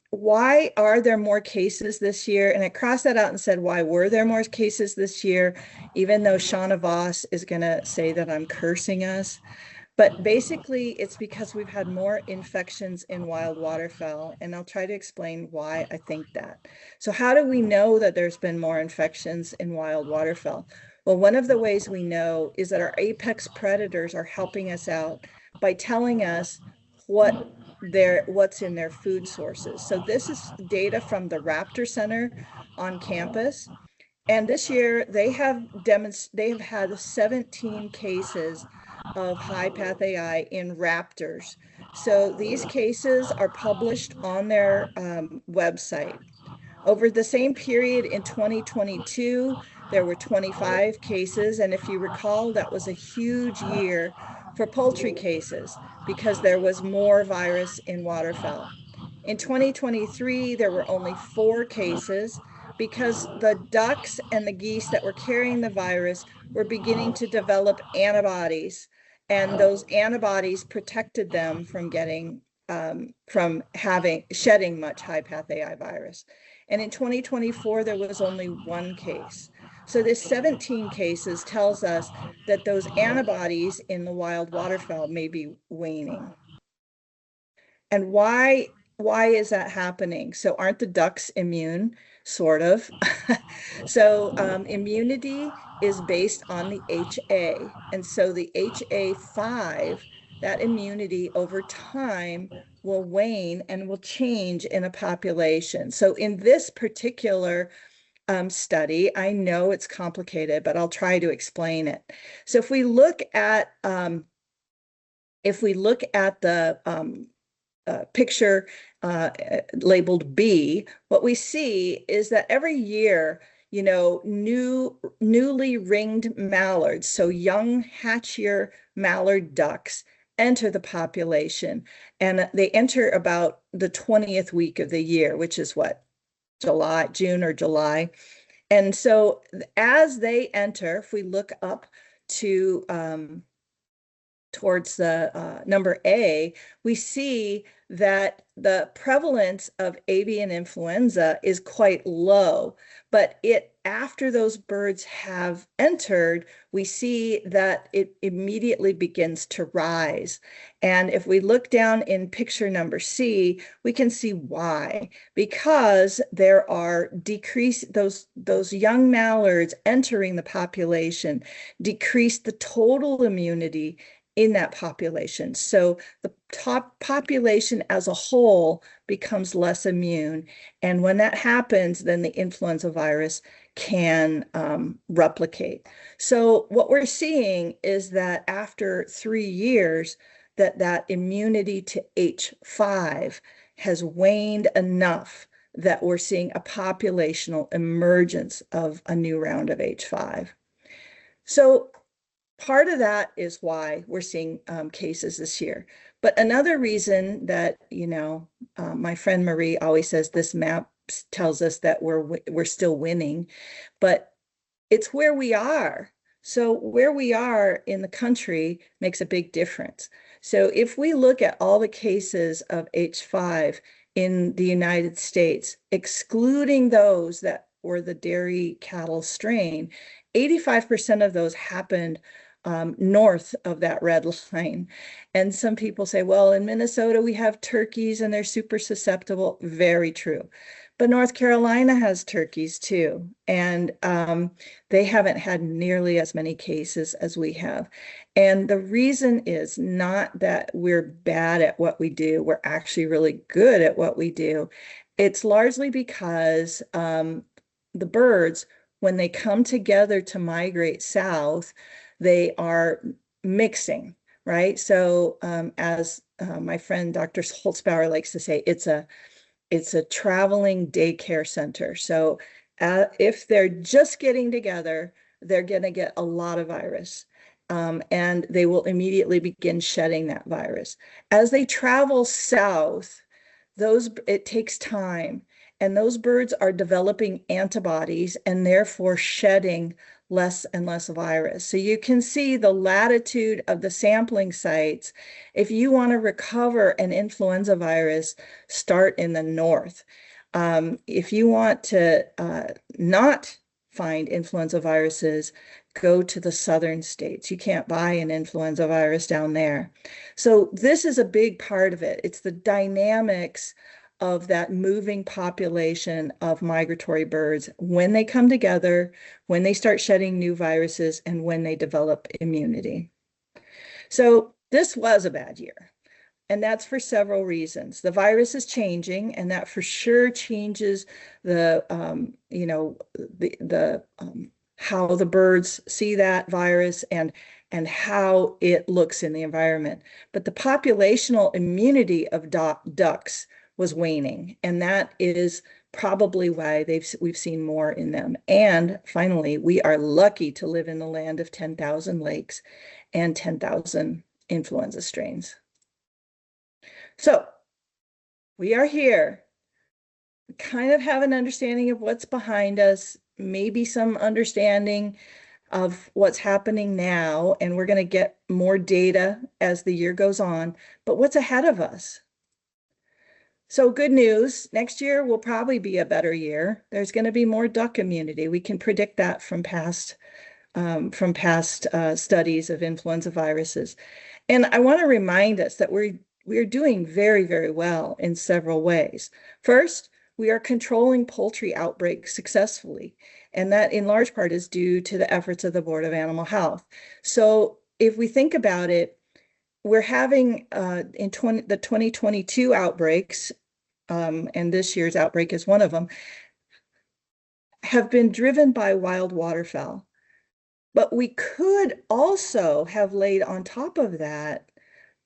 why are there more cases this year? And I crossed that out and said, why were there more cases this year? Even though Shauna Voss is going to say that I'm cursing us. But basically, it's because we've had more infections in wild waterfowl, and I'll try to explain why I think that. So how do we know that there's been more infections in wild waterfowl? Well, one of the ways we know is that our apex predators are helping us out by telling us what's in their food sources. So this is data from the Raptor Center on campus. And this year they have had 17 cases of high path AI in raptors. So these cases are published on their website. Over the same period in 2022, there were 25 cases. And if you recall, that was a huge year for poultry cases because there was more virus in waterfowl. In 2023, there were only 4 cases because the ducks and the geese that were carrying the virus were beginning to develop antibodies, and those antibodies protected them from getting shedding much high path AI virus. And in 2024, there was only 1 case. So this 17 cases tells us that those antibodies in the wild waterfowl may be waning. And why is that happening? So aren't the ducks immune? Sort of. So immunity is based on the HA. And so the HA5, that immunity over time will wane and will change in a population. So in this particular study, I know it's complicated, but I'll try to explain it. So if we look at the picture labeled B, what we see is that every year, newly ringed mallards, so young hatchier mallard ducks, enter the population, and they enter about the 20th week of the year, which is what, June or July. And so as they enter, if we look up to towards the number A, we see that the prevalence of avian influenza is quite low, but after those birds have entered, we see that it immediately begins to rise. And if we look down in picture number C, we can see why. Because there are those young mallards entering the population decrease the total immunity in that population. So the top population as a whole becomes less immune. And when that happens, then the influenza virus can replicate. So what we're seeing is that after 3 years, that immunity to H5 has waned enough that we're seeing a populational emergence of a new round of H5. So part of that is why we're seeing cases this year. But another reason that, my friend Marie always says this map tells us that we're still winning, but it's where we are. So where we are in the country makes a big difference. So if we look at all the cases of H5 in the United States, excluding those that were the dairy cattle strain, 85% of those happened north of that red line. And some people say, well, in Minnesota, we have turkeys and they're super susceptible. Very true. But North Carolina has turkeys too. And they haven't had nearly as many cases as we have. And the reason is not that we're bad at what we do. We're actually really good at what we do. It's largely because the birds, when they come together to migrate south, they are mixing, right? So as my friend Dr. Holzbauer likes to say, it's a traveling daycare center. So if they're just getting together, they're going to get a lot of virus. And they will immediately begin shedding that virus. As they travel south, it takes time. And those birds are developing antibodies and therefore shedding less and less virus. So you can see the latitude of the sampling sites. If you want to recover an influenza virus, start in the north. If you want to not find influenza viruses, go to the southern states. You can't buy an influenza virus down there. So this is a big part of it. It's the dynamics of that moving population of migratory birds when they come together, when they start shedding new viruses, and when they develop immunity. So this was a bad year, and that's for several reasons. The virus is changing, and that for sure changes the, how the birds see that virus and how it looks in the environment. But the populational immunity of ducks was waning, and that is probably why we've seen more in them. And finally, we are lucky to live in the land of 10,000 lakes and 10,000 influenza strains. So we are here, kind of have an understanding of what's behind us, maybe some understanding of what's happening now, and we're going to get more data as the year goes on, but what's ahead of us? So good news, next year will probably be a better year. There's going to be more duck immunity. We can predict that from past studies of influenza viruses. And I want to remind us that we're doing very, very well in several ways. First, we are controlling poultry outbreaks successfully. And that in large part is due to the efforts of the Board of Animal Health. So if we think about it, we're having the 2022 outbreaks, and this year's outbreak is one of them, have been driven by wild waterfowl. But we could also have laid on top of that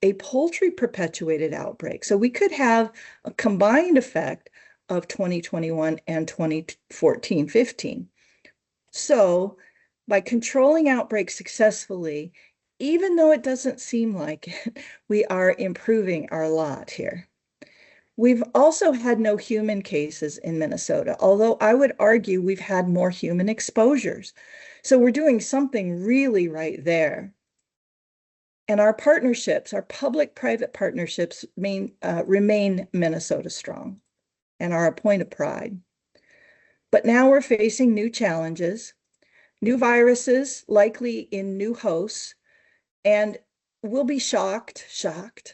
a poultry perpetuated outbreak. So we could have a combined effect of 2021 and 2014-15. So by controlling outbreaks successfully even though it doesn't seem like it, we are improving our lot here. We've also had no human cases in Minnesota, although I would argue we've had more human exposures. So we're doing something really right there. And our partnerships, our public-private partnerships remain Minnesota strong and are a point of pride. But now we're facing new challenges, new viruses, likely in new hosts, and we'll be shocked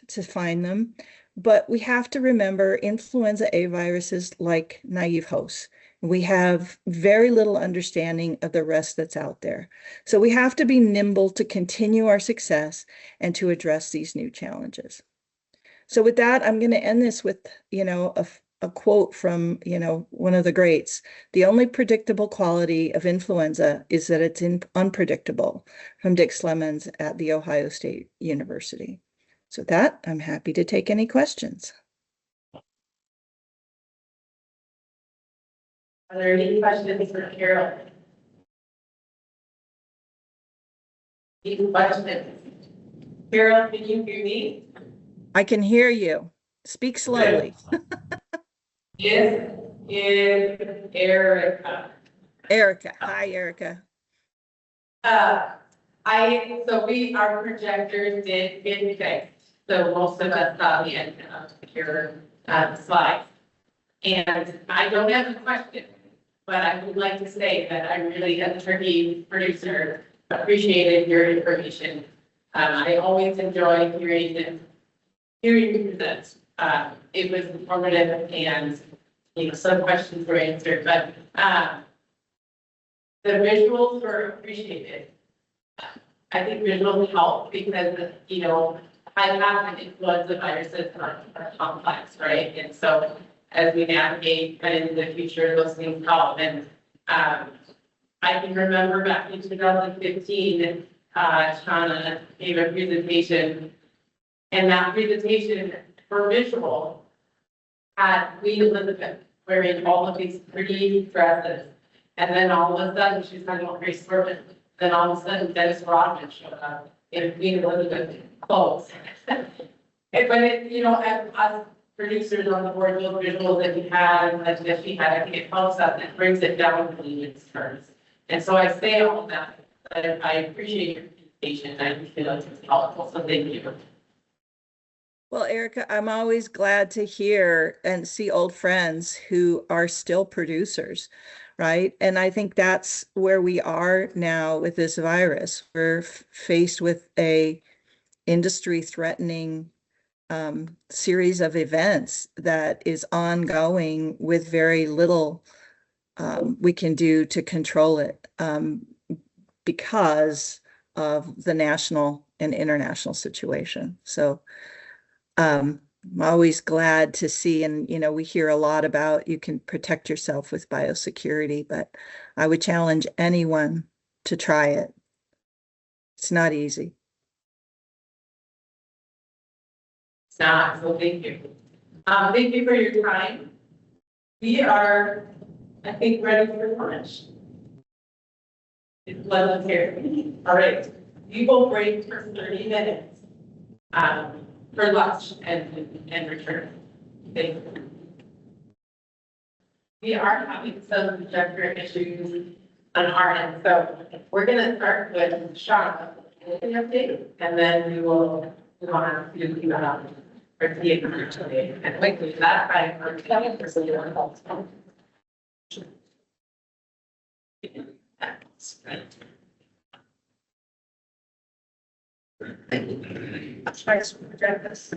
to find them. But we have to remember influenza A viruses like naive hosts. We have very little understanding of the rest that's out there. So we have to be nimble to continue our success and to address these new challenges. So with that, I'm going to end this with, a quote from, one of the greats. The only predictable quality of influenza is that it's unpredictable, from Dick Slemons at The Ohio State University. So with that, I'm happy to take any questions. Are there any questions for Carol? Any questions? Carol, can you hear me? I can hear you. Speak slowly. This is Erica. Erica. Hi, Erica. Our projectors did get fixed, so most of us saw the end of your slides. And I don't have a question, but I would like to say that I really, as a turkey producer, appreciated your information. I always enjoy hearing you present. It was informative and, some questions were answered, but the visuals were appreciated. I think visuals help because, high path influenza viruses are complex, right? And so as we navigate kind of in the future, those things help. And I can remember back in 2015, Shauna gave a presentation, and that presentation for visual had Queen Elizabeth wearing all of these pretty dresses. And then all of a sudden, she's talking about Grace Corbin. Then all of a sudden, Dennis Rodman showed up in Queen Elizabeth clothes. But as us producers on the board, those visuals that we had and that she had, I think it helps us and brings it down to layman's terms. And so I say all of that. I appreciate your presentation. I feel like it's helpful. So thank you. Well, Erica, I'm always glad to hear and see old friends who are still producers, right? And I think that's where we are now with this virus. We're faced with a industry-threatening series of events that is ongoing with very little we can do to control it because of the national and international situation. So I'm always glad to see, and we hear a lot about you can protect yourself with biosecurity, but I would challenge anyone to try it. It's not easy. It's not, so thank you. Thank you for your time. We are, I think, ready for lunch. It's lunch here. All right. We will break for 30 minutes. For lunch and return. Thank you. We are having some projector issues on our end, so we're going to start with Shauna update, and then we will go on to for the today. And wait, with that, I'm telling for some Try to project this.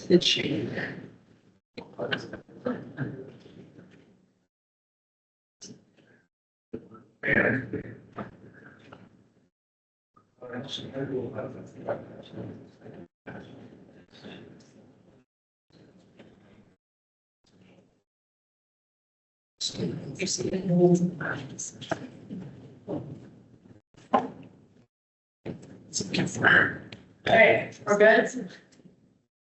It's shady. Okay, we're good.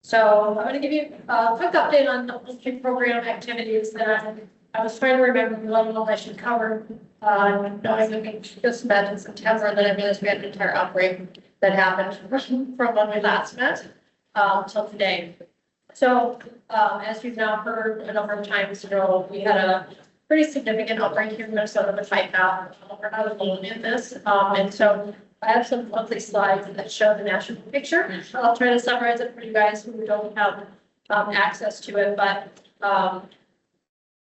So I'm going to give you a quick update on the poultry program activities that I was trying to remember what all I should cover. Knowing that we just met in September, and then I realized we had an entire outbreak that happened from when we last met till today. So as you've now heard a number of times ago, we had a pretty significant outbreak here in Minnesota with HPAI. We're not alone in this, and so I have some lovely slides that show the national picture. I'll try to summarize it for you guys who don't have access to it, but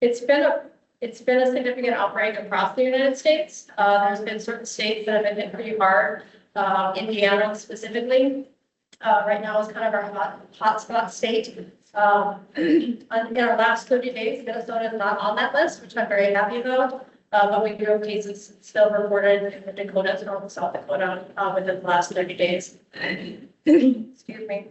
it's been a significant outbreak across the United States. There's been certain states that have been hit pretty hard. Indiana specifically, right now is kind of our hotspot state. In our last 30 days, Minnesota is not on that list, which I'm very happy about. But we do have cases still reported in the Dakotas and all of South Dakota within the last 30 days. Excuse me.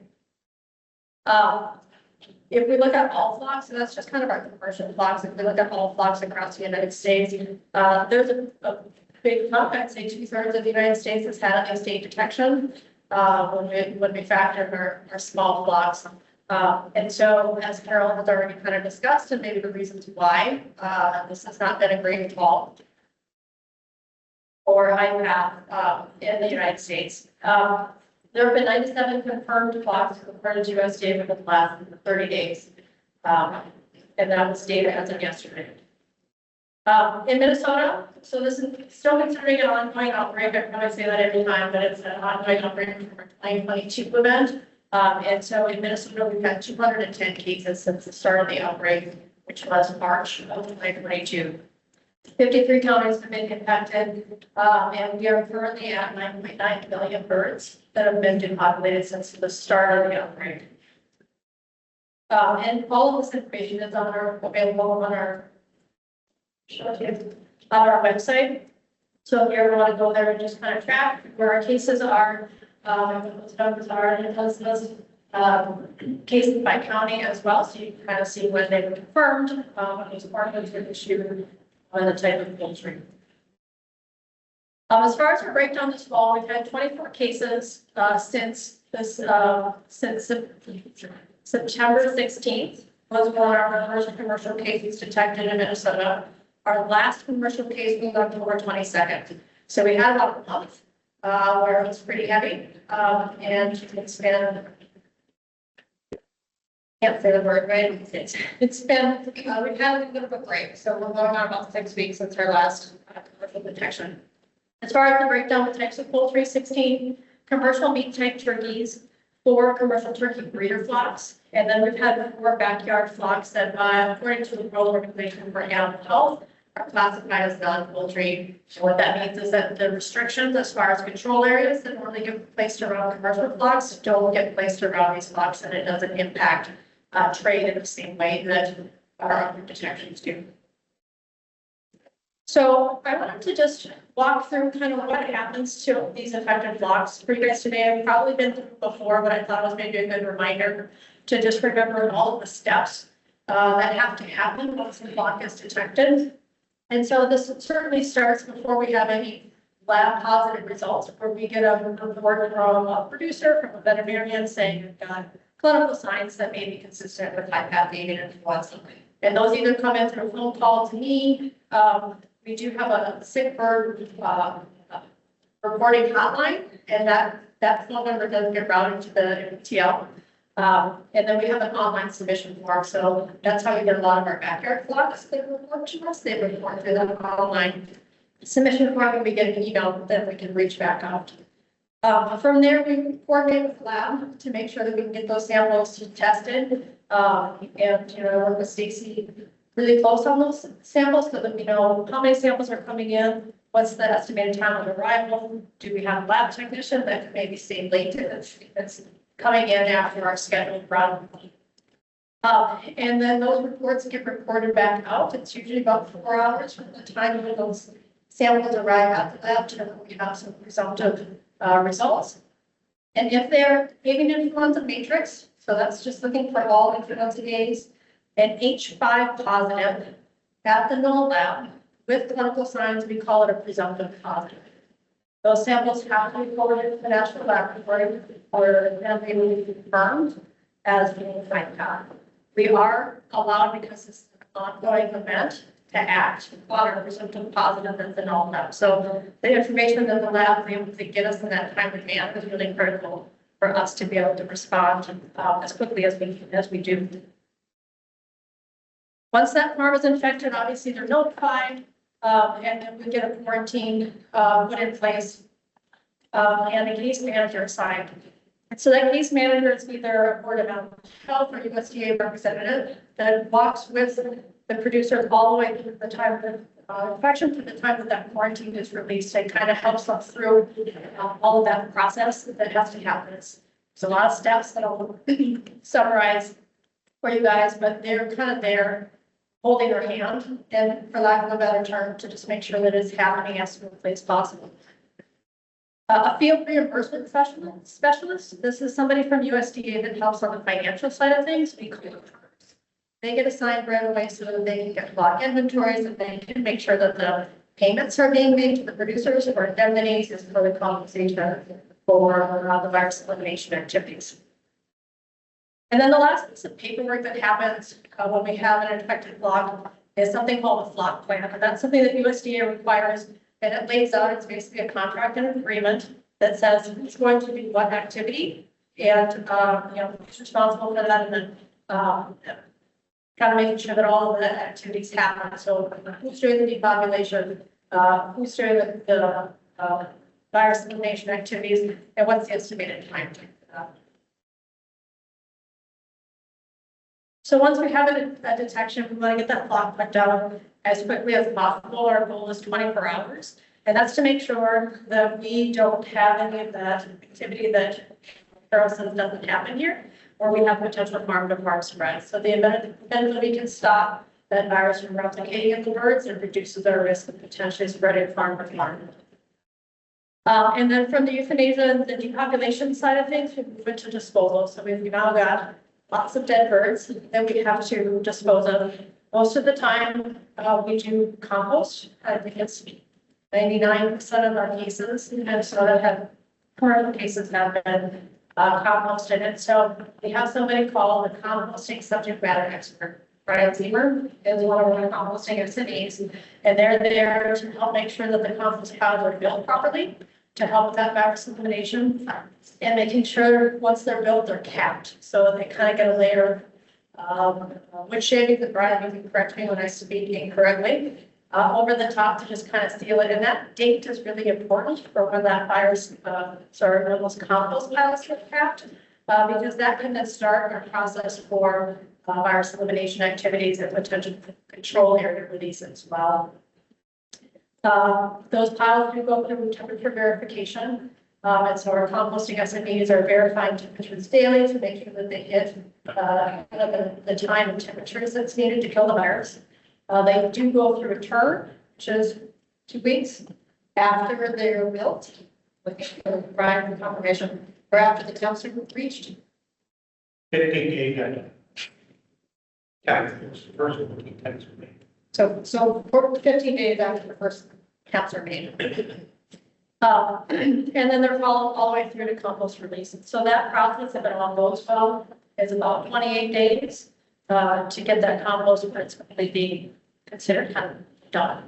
If we look at all flocks, and that's just kind of our commercial flocks, if we look at all flocks across the United States, there's a big chunk, I'd say 2/3 of the United States has had at least state detection when we factor our small flocks. And so, as Carol has already kind of discussed, and maybe the reasons why this has not been a great fall or high path in the United States. There have been 97 confirmed flocks according to USDA within the last 30 days. And that was data as of yesterday. In Minnesota, so this is still considering an ongoing outbreak. I probably say that every time, but it's an ongoing outbreak from our 2022 event. And so in Minnesota, we've had 210 cases since the start of the outbreak, which was March of 2022. 53 counties have been impacted, and we are currently at 9.9 million birds that have been depopulated since the start of the outbreak. And all of this information is available on our website. So if you ever want to go there and just kind of track where our cases are, and what those numbers are, and it tells cases by county as well, so you can kind of see when they were confirmed, what those apartments were issued, and the type of poultry. As far as our breakdown this fall, we've had 24 cases since September 16th was when our first commercial case was detected in Minnesota. Our last commercial case was October 22nd. So we had about a month where it was pretty heavy, and it's been, can't say the word, right? It's been, we've had a little bit of a break, so we're going on about 6 weeks since our last commercial detection. As far as the breakdown of types of poultry, 16 commercial meat type turkeys, 4 commercial turkey breeder flocks, and then we've had 4 backyard flocks that, according to the World Organization for Animal Health, are classified as non-poultry. And what that means is that the restrictions as far as control areas that normally get placed around commercial flocks don't get placed around these flocks, and it doesn't impact trade in the same way that our other detections do. So I wanted to just walk through kind of what happens to these affected flocks for you guys today. I've probably been through it before, but I thought it was maybe a good reminder to just remember all of the steps that have to happen once the flock is detected. And so this certainly starts before we have any lab positive results, where we get a report from a producer, from a veterinarian saying you've got clinical signs that may be consistent with high path avian influenza. And those either come in through a phone call to me. We do have a sick bird reporting hotline, and that phone number does get routed to the TL. And then we have an online submission form. So that's how we get a lot of our backyard flocks that report to us. They report through that online submission form, and we get an email that we can reach back out. From there, we coordinate with the lab to make sure that we can get those samples tested. And, I work with Stacy really close on those samples so that we know how many samples are coming in, what's the estimated time of arrival, do we have a lab technician that can maybe stay late that's coming in after our scheduled run. And then those reports get reported back out. It's usually about 4 hours from the time when those samples arrive at the lab to we have some presumptive results. And if they're avian influenza matrix, so that's just looking for all influenza days, and H5 positive at the null lab with clinical signs, we call it a presumptive positive. Those samples have to be forwarded to the national laboratory or then they will be confirmed as being FINCOM. We are allowed, because it's an ongoing event, to act on our presumptive positive at the null lab. So the information that the lab is able to get us in that time of manner is really critical for us to be able to respond as quickly as we do. Once that farm is infected, obviously they're notified, and then we get a quarantine put in place, and a case manager assigned. And so that case manager is either a Board of Health or USDA representative that walks with the producers all the way through the time of infection to the time that that quarantine is released, and kind of helps us through all of that process that has to happen. There's a lot of steps that I'll summarize for you guys, but they're kind of there holding their hand, and for lack of a better term, to just make sure that it's happening as smoothly as possible. A field reimbursement specialist, this is somebody from USDA that helps on the financial side of things. They get assigned right away so that they can get block inventories, and they can make sure that the payments are being made to the producers for indemnities is for the compensation for the virus elimination activities. And then the last piece of paperwork that happens when we have an infected flock is something called a flock plan. And that's something that USDA requires, and it lays out, it's basically a contract and agreement that says who's going to do what activity, and who's responsible for that, and then kind of making sure that all of the activities happen. So who's doing the depopulation, who's doing the virus elimination activities, and what's the estimated time. So once we have a detection, we want to get that flock put down as quickly as possible. Our goal is 24 hours. And that's to make sure that we don't have any of that activity that Carol says doesn't happen here, or we have potential farm-to-farm spread. So the event that we can stop that virus from replicating in the birds, and reduces our risk of potentially spreading farm-to-farm. And then from the euthanasia, the depopulation side of things, we move into disposal. So we've now got lots of dead birds that we have to dispose of. Most of the time, we do compost. I think it's 99% of our cases, and so that have current cases have been composted. And so we have somebody called the composting subject matter expert. Brian Zimmer is one of our composting SMEs, and they're there to help make sure that the compost piles are built properly, to help with that virus elimination, and making sure once they're built, they're capped, so they kind of get a layer of wood shaving, that Brian, you can correct me when I speak incorrectly, over the top to just kind of seal it. And that date is really important for when that virus, when those compost piles get capped, because that can then start our process for virus elimination activities and potential control area release as well. Those piles do go through temperature verification. And so our composting SMEs are verifying temperatures daily to make sure that they hit the time and temperatures that's needed to kill the virus. They do go through a turn, which is 2 weeks after they're built, which Brian for confirmation, or after the temps are reached. 15 days. Yeah, it's the first one, 15 times for me. So for 15 days after the first caps are made. And then they're followed all the way through to compost release. So that process, if it all goes well, is about 28 days to get that compost principally being considered kind of done.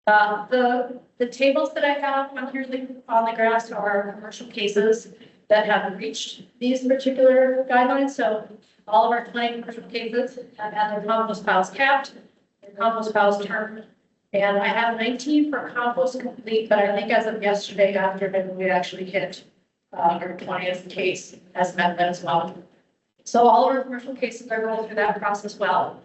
The tables that I have on here on the graphs are commercial cases that have reached these particular guidelines. So all of our 20 commercial cases have had their compost piles capped, their compost piles turned, and I have 19 for compost complete, but I think as of yesterday afternoon, we actually hit our 20th case as method as well. So all of our commercial cases are going through that process well.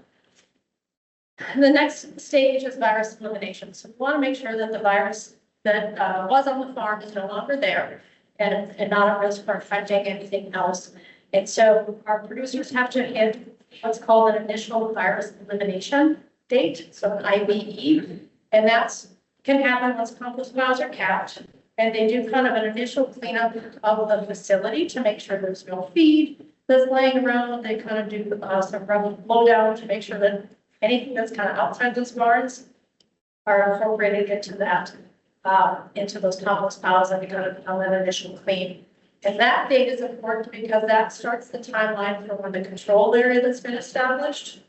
And the next stage is virus elimination. So we want to make sure that the virus that was on the farm is no longer there and not at risk for infecting anything else. And so our producers have to hit what's called an initial virus elimination date, so an IVE, and that's can happen once compost piles are capped. And they do kind of an initial cleanup of the facility to make sure there's no feed that's laying around. They kind of do some blow down to make sure that anything that's kind of outside those barns are incorporated into that, into those compost piles that we kind of on that initial clean. And that date is important because that starts the timeline for when the control area that's been established.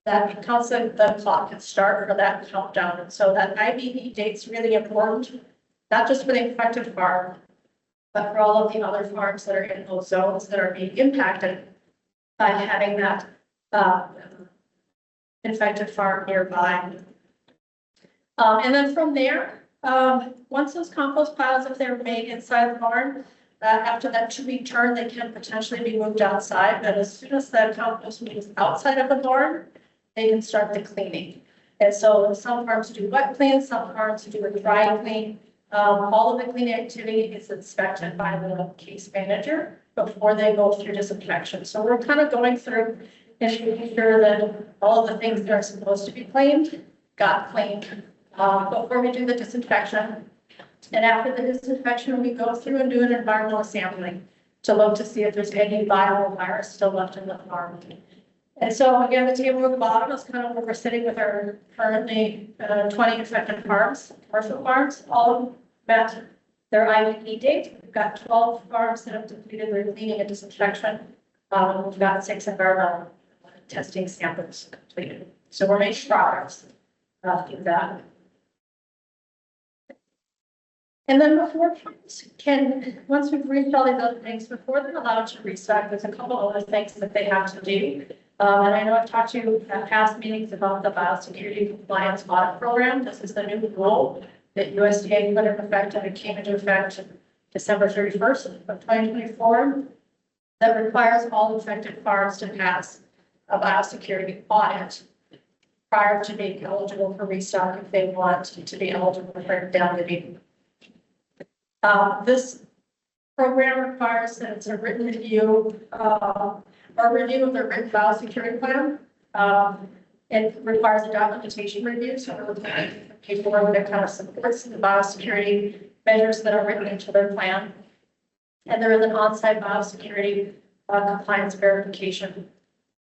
That counts the clock can start for that countdown. And so that IBE date's really important, not just for the affected farm, but for all of the other farms that are in those zones that are being impacted by having that infected farm nearby. And then from there, once those compost piles, if they're made inside the barn, after that 2-week turn, they can potentially be moved outside. But as soon as that compost moves outside of the barn, they can start the cleaning. And so some farms do wet clean, some farms do a dry clean. All of the cleaning activity is inspected by the case manager before they go through disinfection. So we're kind of going through and making sure that all of the things that are supposed to be cleaned got cleaned before we do the disinfection. And after the disinfection, we go through and do an environmental sampling to look to see if there's any viral virus still left in the farm. And so again, the table at the bottom is kind of where we're sitting with our currently 20 infected farms, commercial farms, all of them met their IBE date. We've got 12 farms that have completed their cleaning and disinfection. We've got 6 environmental testing samples completed. So we're making progress through that. And then before farms once we've reached all these other things, before they're allowed to restock, there's a couple other things that they have to do. And I know I've talked to you at past meetings about the biosecurity compliance audit program. This is the new rule that USDA put in effect, and it came into effect December 31st of 2024, that requires all affected farms to pass a biosecurity audit prior to being eligible for restock if they want to be eligible for indemnity. This program requires that it's a written review, or review of the written biosecurity plan. It requires a documentation review, so we're looking at paperwork that kind of supports the biosecurity measures that are written into their plan. And there is an on-site biosecurity compliance verification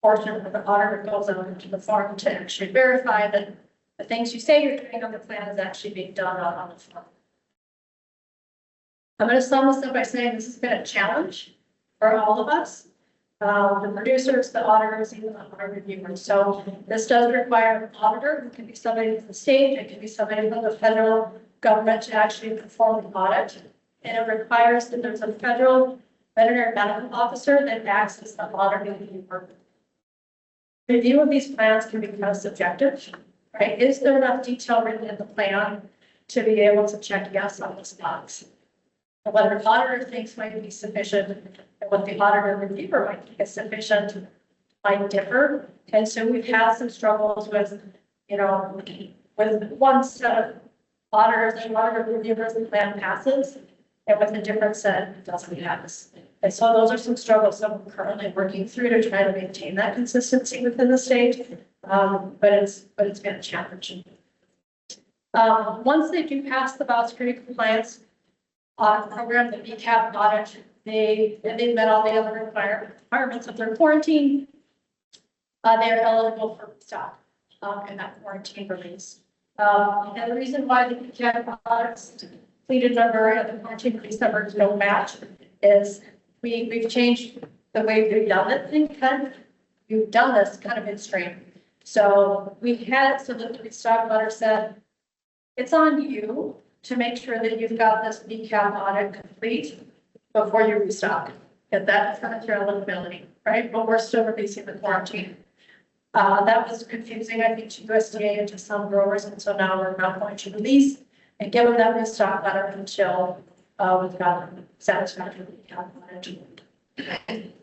portion of the auditor goes out into the farm to actually verify that the things you say you're doing on the plan is actually being done on the farm. I'm going to sum this up by saying this has been a challenge for all of us, the producers, the auditors, even the audit reviewers. So this does require an auditor. It can be somebody from the state, it can be somebody from the federal government to actually perform the audit. And it requires that there's a federal veterinary medical officer that acts as the audit reviewer. Review of these plans can be kind of subjective, right? Is there enough detail written in the plan to be able to check yes on this box? And what an auditor thinks might be sufficient and what the auditor reviewer might think is sufficient might differ. And so we've had some struggles with, with one set of auditors and auditor reviewers, the plan passes, and with a different set, it doesn't pass. And so those are some struggles that we're currently working through to try to maintain that consistency within the state. But it's been a challenge. Once they do pass the biosecurity compliance audit program, the BCAP audit, they've met all the other requirements of their quarantine. They're eligible for restock in that quarantine release. And the reason why the BCAP audits completed under the quarantine release numbers don't match is we've changed the way we've done it. We've done this kind of midstream. So we had it so that the restock letter said, it's on you to make sure that you've got this BCAP audit complete before you restock. Get that kind of your eligibility, right? But we're still releasing the quarantine. That was confusing, I think, to USDA and to some growers. And so now we're not going to release and give them that restock letter until we've got satisfactory BCAP audit.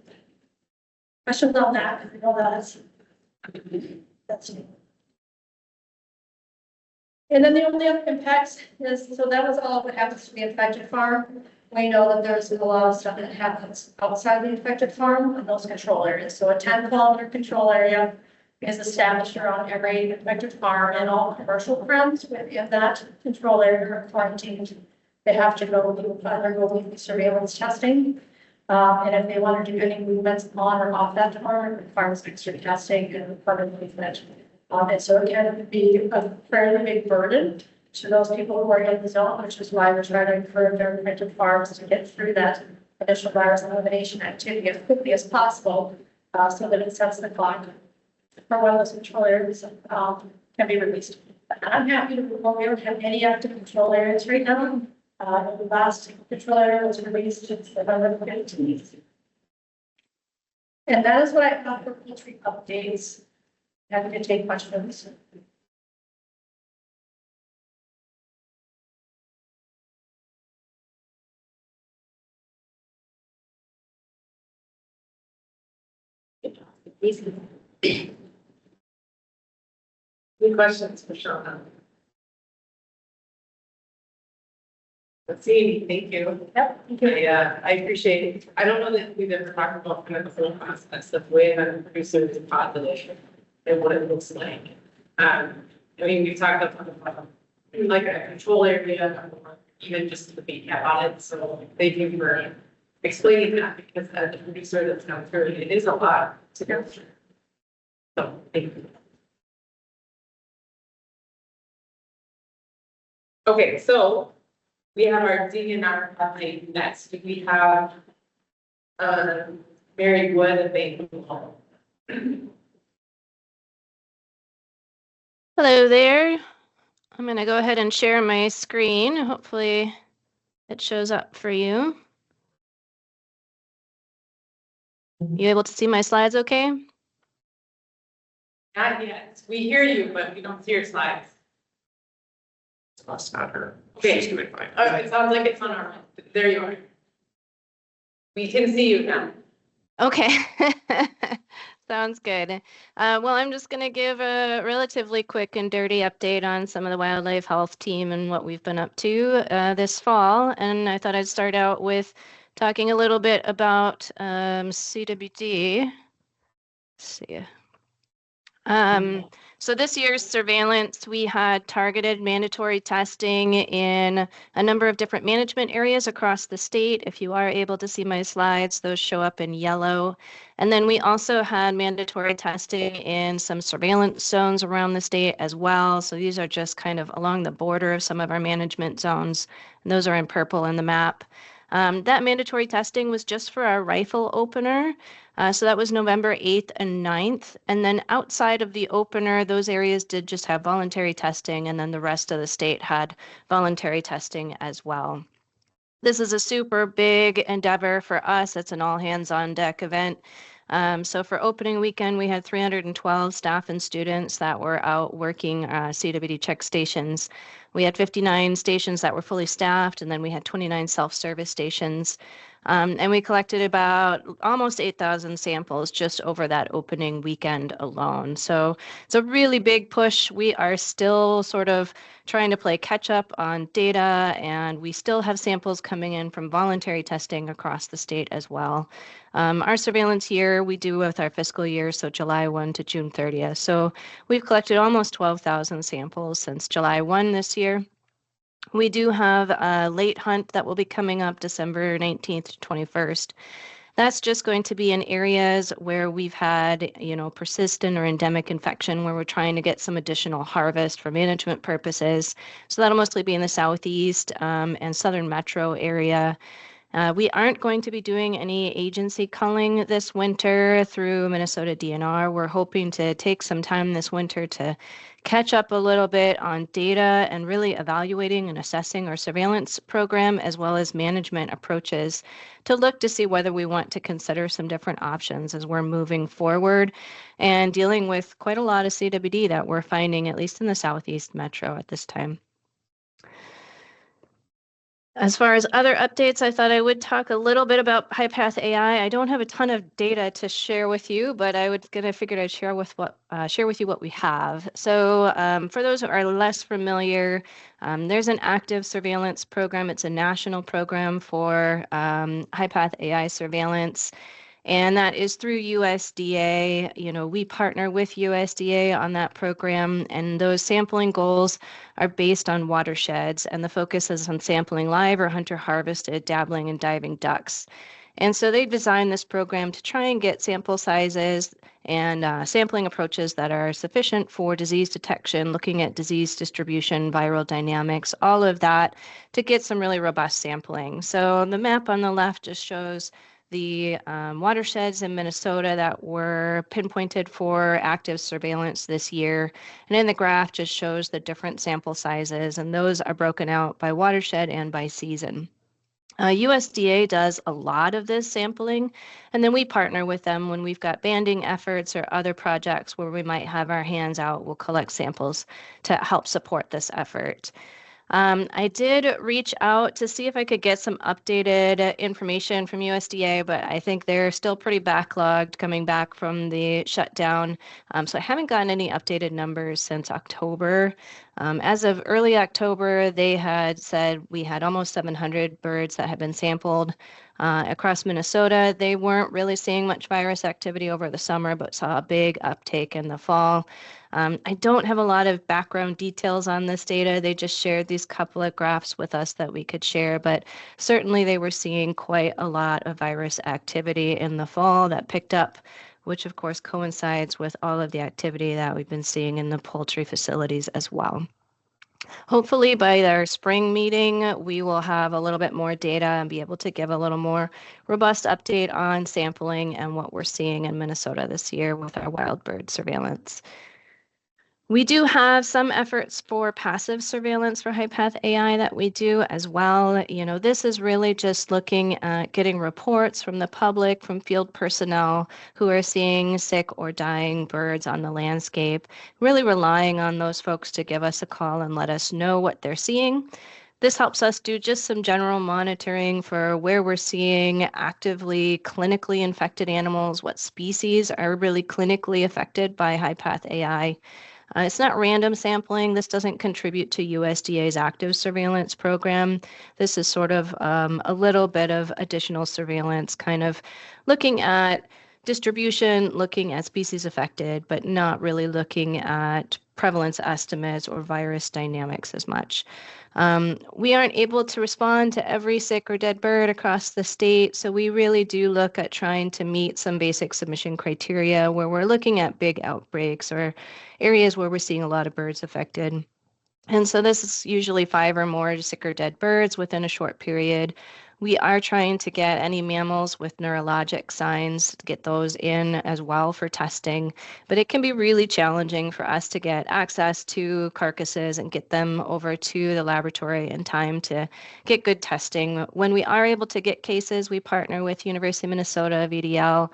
Questions on that? Because we know that's new. And then the only other impacts is, so that was all what happens to the infected farm. We know that there's a lot of stuff that happens outside the infected farm in those control areas. So a 10-kilometer control area is established around every infected farm, and all commercial farms within that control area are quarantined they have to undergo surveillance testing. And if they want to do any movements on or off that farm, it requires extra testing and further movement. And so it can be a fairly big burden to those people who are in the zone, which is why we're trying to encourage our printed farms to get through that initial virus elimination activity as quickly as possible, so that it sets the clock for when those control areas can be released. And I'm happy to report we don't have any active control areas right now. The last control area was released since November 15th. And that is what I have for poultry updates. Happy to take questions. Easy. Any questions for Shauna? Let's see, thank you. Yep. I appreciate it. I don't know that we've ever talked about kind of the whole process of the way that a producer is deposited and what it looks like. I mean, we've talked about like a control area or even just the beat cap audit. So thank you for explaining that, because as a producer that's not through it is a lot to go through. So thank you. Okay, so we have our DNR update next. We have Mary Wood available. Hello there. I'm going to go ahead and share my screen. Hopefully it shows up for you. You able to see my slides okay? Not yet. We hear you, but we don't see your slides. That's not her. Okay. She's doing fine. Oh, it sounds like it's on our end. There you are. We can see you now. Okay. Sounds good. Well, I'm just going to give a relatively quick and dirty update on some of the wildlife health team and what we've been up to this fall. And I thought I'd start out with talking a little bit about CWD. Let's see. So this year's surveillance, we had targeted mandatory testing in a number of different management areas across the state. If you are able to see my slides, those show up in yellow. And then we also had mandatory testing in some surveillance zones around the state as well. So these are just kind of along the border of some of our management zones. And those are in purple in the map. That mandatory testing was just for our rifle opener. So that was November 8th and 9th. And then outside of the opener, those areas did just have voluntary testing, and then the rest of the state had voluntary testing as well. This is a super big endeavor for us. It's an all hands on deck event. So for opening weekend, we had 312 staff and students that were out working CWD check stations. We had 59 stations that were fully staffed, and then we had 29 self-service stations. And we collected about almost 8,000 samples just over that opening weekend alone. So it's a really big push. We are still sort of trying to play catch up on data, and we still have samples coming in from voluntary testing across the state as well. Our surveillance year we do with our fiscal year, so July 1 to June 30th. So we've collected almost 12,000 samples since July 1 this year. We do have a late hunt that will be coming up December 19th to 21st. That's just going to be in areas where we've had, persistent or endemic infection, where we're trying to get some additional harvest for management purposes. So that'll mostly be in the southeast and southern metro area. We aren't going to be doing any agency culling this winter through Minnesota DNR. We're hoping to take some time this winter to catch up a little bit on data and really evaluating and assessing our surveillance program as well as management approaches to look to see whether we want to consider some different options as we're moving forward and dealing with quite a lot of CWD that we're finding, at least in the southeast metro at this time. As far as other updates, I thought I would talk a little bit about HPAI. I don't have a ton of data to share with you, but figured I'd share with you what we have. So for those who are less familiar, there's an active surveillance program. It's a national program for HPAI surveillance. And that is through USDA. You know, we partner with USDA on that program, and those sampling goals are based on watersheds, and the focus is on sampling live or hunter harvested dabbling and diving ducks. And so they designed this program to try and get sample sizes and sampling approaches that are sufficient for disease detection, looking at disease distribution, viral dynamics, all of that to get some really robust sampling. So the map on the left just shows the watersheds in Minnesota that were pinpointed for active surveillance this year. And in the graph just shows the different sample sizes, and those are broken out by watershed and by season. USDA does a lot of this sampling, and then we partner with them when we've got banding efforts or other projects where we might have our hands out. We'll collect samples to help support this effort. I did reach out to see if I could get some updated information from USDA, but I think they're still pretty backlogged coming back from the shutdown. So I haven't gotten any updated numbers since October. As of early October, they had said we had almost 700 birds that had been sampled across Minnesota. They weren't really seeing much virus activity over the summer, but saw a big uptake in the fall. I don't have a lot of background details on this data. They just shared these couple of graphs with us that we could share, but certainly they were seeing quite a lot of virus activity in the fall that picked up, which of course coincides with all of the activity that we've been seeing in the poultry facilities as well. Hopefully by our spring meeting, we will have a little bit more data and be able to give a little more robust update on sampling and what we're seeing in Minnesota this year with our wild bird surveillance. We do have some efforts for passive surveillance for HPAI AI that we do as well. You know, this is really just looking at getting reports from the public, from field personnel who are seeing sick or dying birds on the landscape, really relying on those folks to give us a call and let us know what they're seeing. This helps us do just some general monitoring for where we're seeing actively clinically infected animals, what species are really clinically affected by HPAI AI. It's not random sampling. This doesn't contribute to USDA's active surveillance program. This is sort of a little bit of additional surveillance, kind of looking at distribution, looking at species affected, but not really looking at prevalence estimates or virus dynamics as much. We aren't able to respond to every sick or dead bird across the state, so we really do look at trying to meet some basic submission criteria where we're looking at big outbreaks or areas where we're seeing a lot of birds affected. And so this is usually 5 or more sick or dead birds within a short period. We are trying to get any mammals with neurologic signs, get those in as well for testing, but it can be really challenging for us to get access to carcasses and get them over to the laboratory in time to get good testing. When we are able to get cases, we partner with University of Minnesota, VDL,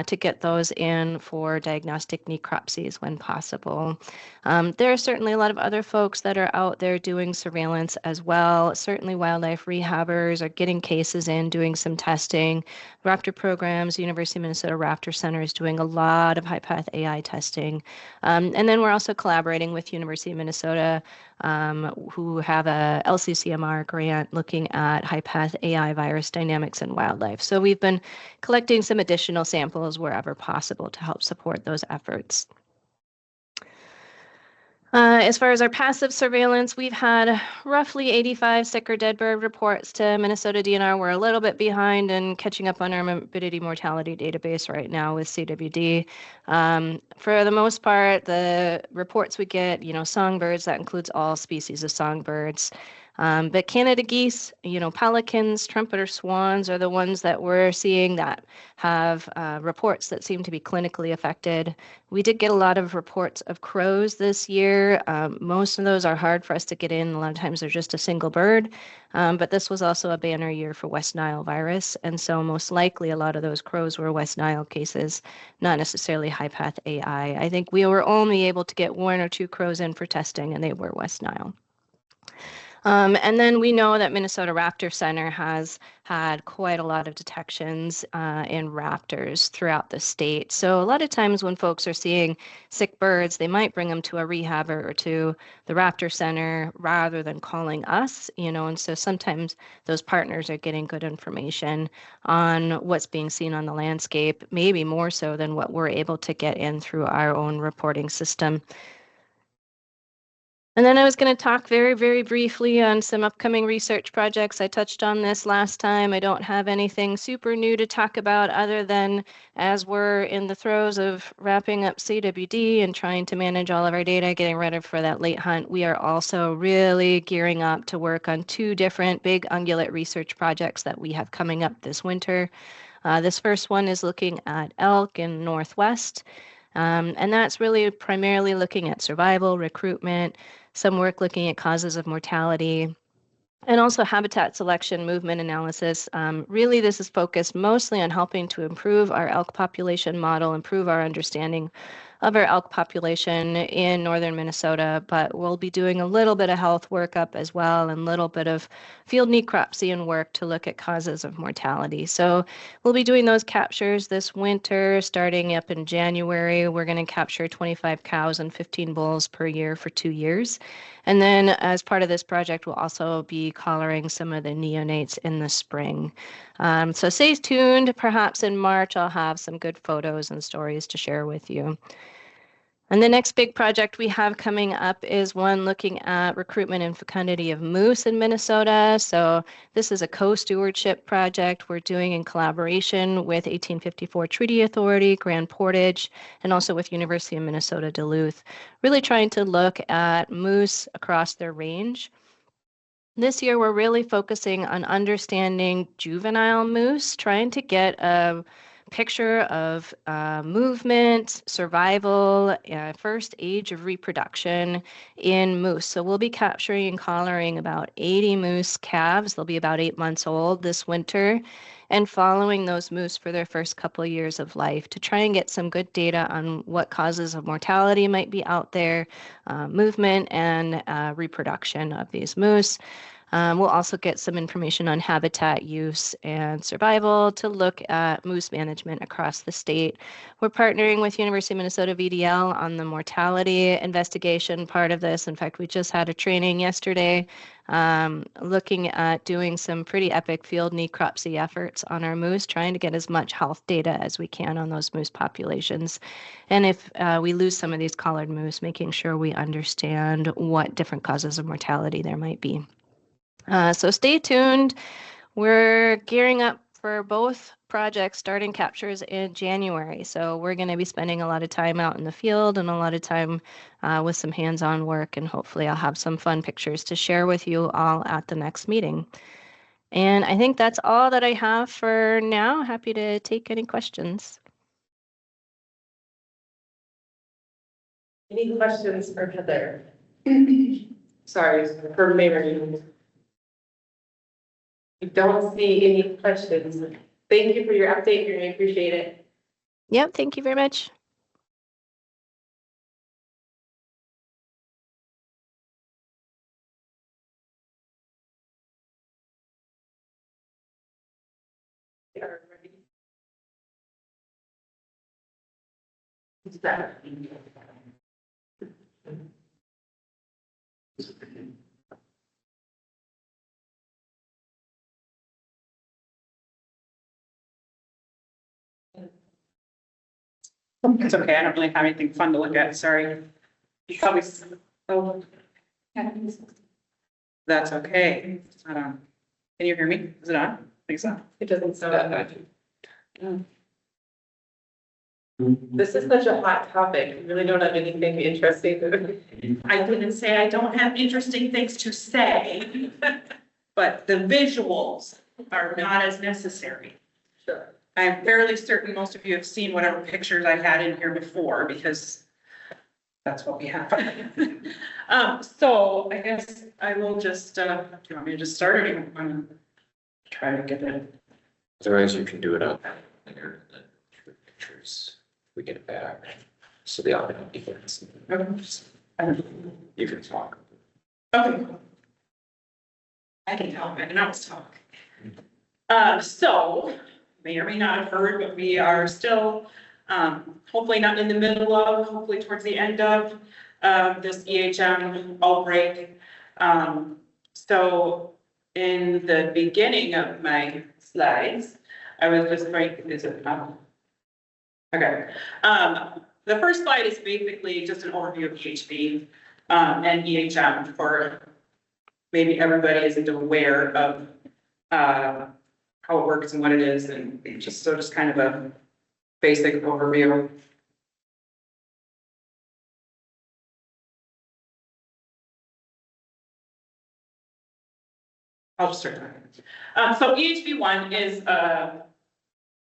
to get those in for diagnostic necropsies when possible. There are certainly a lot of other folks that are out there doing surveillance as well. Certainly wildlife rehabbers are getting cases in, doing some testing. Raptor programs, University of Minnesota Raptor Center is doing a lot of HPAI AI testing. And then we're also collaborating with University of Minnesota, who have a LCCMR grant looking at HPAI AI virus dynamics in wildlife. So we've been collecting some additional samples wherever possible to help support those efforts. As far as our passive surveillance, we've had roughly 85 sick or dead bird reports to Minnesota DNR. We're a little bit behind in catching up on our morbidity mortality database right now with CWD. For the most part, the reports we get, songbirds, that includes all species of songbirds. But Canada geese, pelicans, trumpeter swans are the ones that we're seeing that have reports that seem to be clinically affected. We did get a lot of reports of crows this year. Most of those are hard for us to get in. A lot of times they're just a single bird. But this was also a banner year for West Nile virus. And so most likely a lot of those crows were West Nile cases, not necessarily HPAI AI. I think we were only able to get 1 or 2 crows in for testing, and they were West Nile. And then we know that Minnesota Raptor Center has had quite a lot of detections in raptors throughout the state. So a lot of times when folks are seeing sick birds, they might bring them to a rehabber or to the Raptor Center rather than calling us, and so sometimes those partners are getting good information on what's being seen on the landscape, maybe more so than what we're able to get in through our own reporting system. And then I was going to talk very, very briefly on some upcoming research projects. I touched on this last time. I don't have anything super new to talk about other than as we're in the throes of wrapping up CWD and trying to manage all of our data, getting ready for that late hunt, we are also really gearing up to work on 2 different big ungulate research projects that we have coming up this winter. This first one is looking at elk in Northwest. And that's really primarily looking at survival, recruitment, some work looking at causes of mortality, and also habitat selection, movement analysis. Really, this is focused mostly on helping to improve our elk population model, improve our understanding of our elk population in northern Minnesota, but we'll be doing a little bit of health workup as well and a little bit of field necropsy work to look at causes of mortality. So we'll be doing those captures this winter, starting up in January. We're going to capture 25 cows and 15 bulls per year for 2 years. And then as part of this project, we'll also be collaring some of the neonates in the spring. So stay tuned. Perhaps in March, I'll have some good photos and stories to share with you. And the next big project we have coming up is one looking at recruitment and fecundity of moose in Minnesota. So this is a co-stewardship project we're doing in collaboration with 1854 Treaty Authority, Grand Portage, and also with University of Minnesota Duluth, really trying to look at moose across their range. This year, we're really focusing on understanding juvenile moose, trying to get a picture of movement, survival, first age of reproduction in moose. So we'll be capturing and collaring about 80 moose calves. They'll be about 8 months old this winter, and following those moose for their first couple of years of life to try and get some good data on what causes of mortality might be out there, movement and reproduction of these moose. We'll also get some information on habitat use and survival to look at moose management across the state. We're partnering with University of Minnesota VDL on the mortality investigation part of this. In fact, we just had a training yesterday looking at doing some pretty epic field necropsy efforts on our moose, trying to get as much health data as we can on those moose populations. And if we lose some of these collared moose, making sure we understand what different causes of mortality there might be. So stay tuned. We're gearing up for both projects, starting captures in January. So we're going to be spending a lot of time out in the field and a lot of time with some hands-on work. And hopefully I'll have some fun pictures to share with you all at the next meeting. And I think that's all that I have for now. Happy to take any questions. Any questions for Heather? Sorry, for Mary. I don't see any questions. Thank you for your update. We appreciate it. Yep, thank you very much. It's okay, I don't really have anything fun to look at, sorry. You probably, oh. That's okay, it's not on. Can you hear me? Is it on? I think so. It doesn't sound good. This is such a hot topic. You really don't have anything interesting. I didn't say I don't have interesting things to say, but the visuals are not as necessary. Sure. I'm fairly certain most of you have seen whatever pictures I had in here before, because that's what we have. So I guess I will just, do you want me to just start, or do you want to try to get it? Otherwise, you can do it on there, and then pictures, we get it back. So the audio difference. Okay. You can talk. Okay. I can help, I can always talk. So, may or may not have heard, but we are still, hopefully not in the middle of, hopefully towards the end of, this EHM outbreak. So in the beginning of my slides, I was just going, is it up? Okay. The first slide is basically just an overview of EHB, and EHM for maybe everybody isn't aware of, how it works and what it is, and just kind of a basic overview. I'll just start. So EHV1 is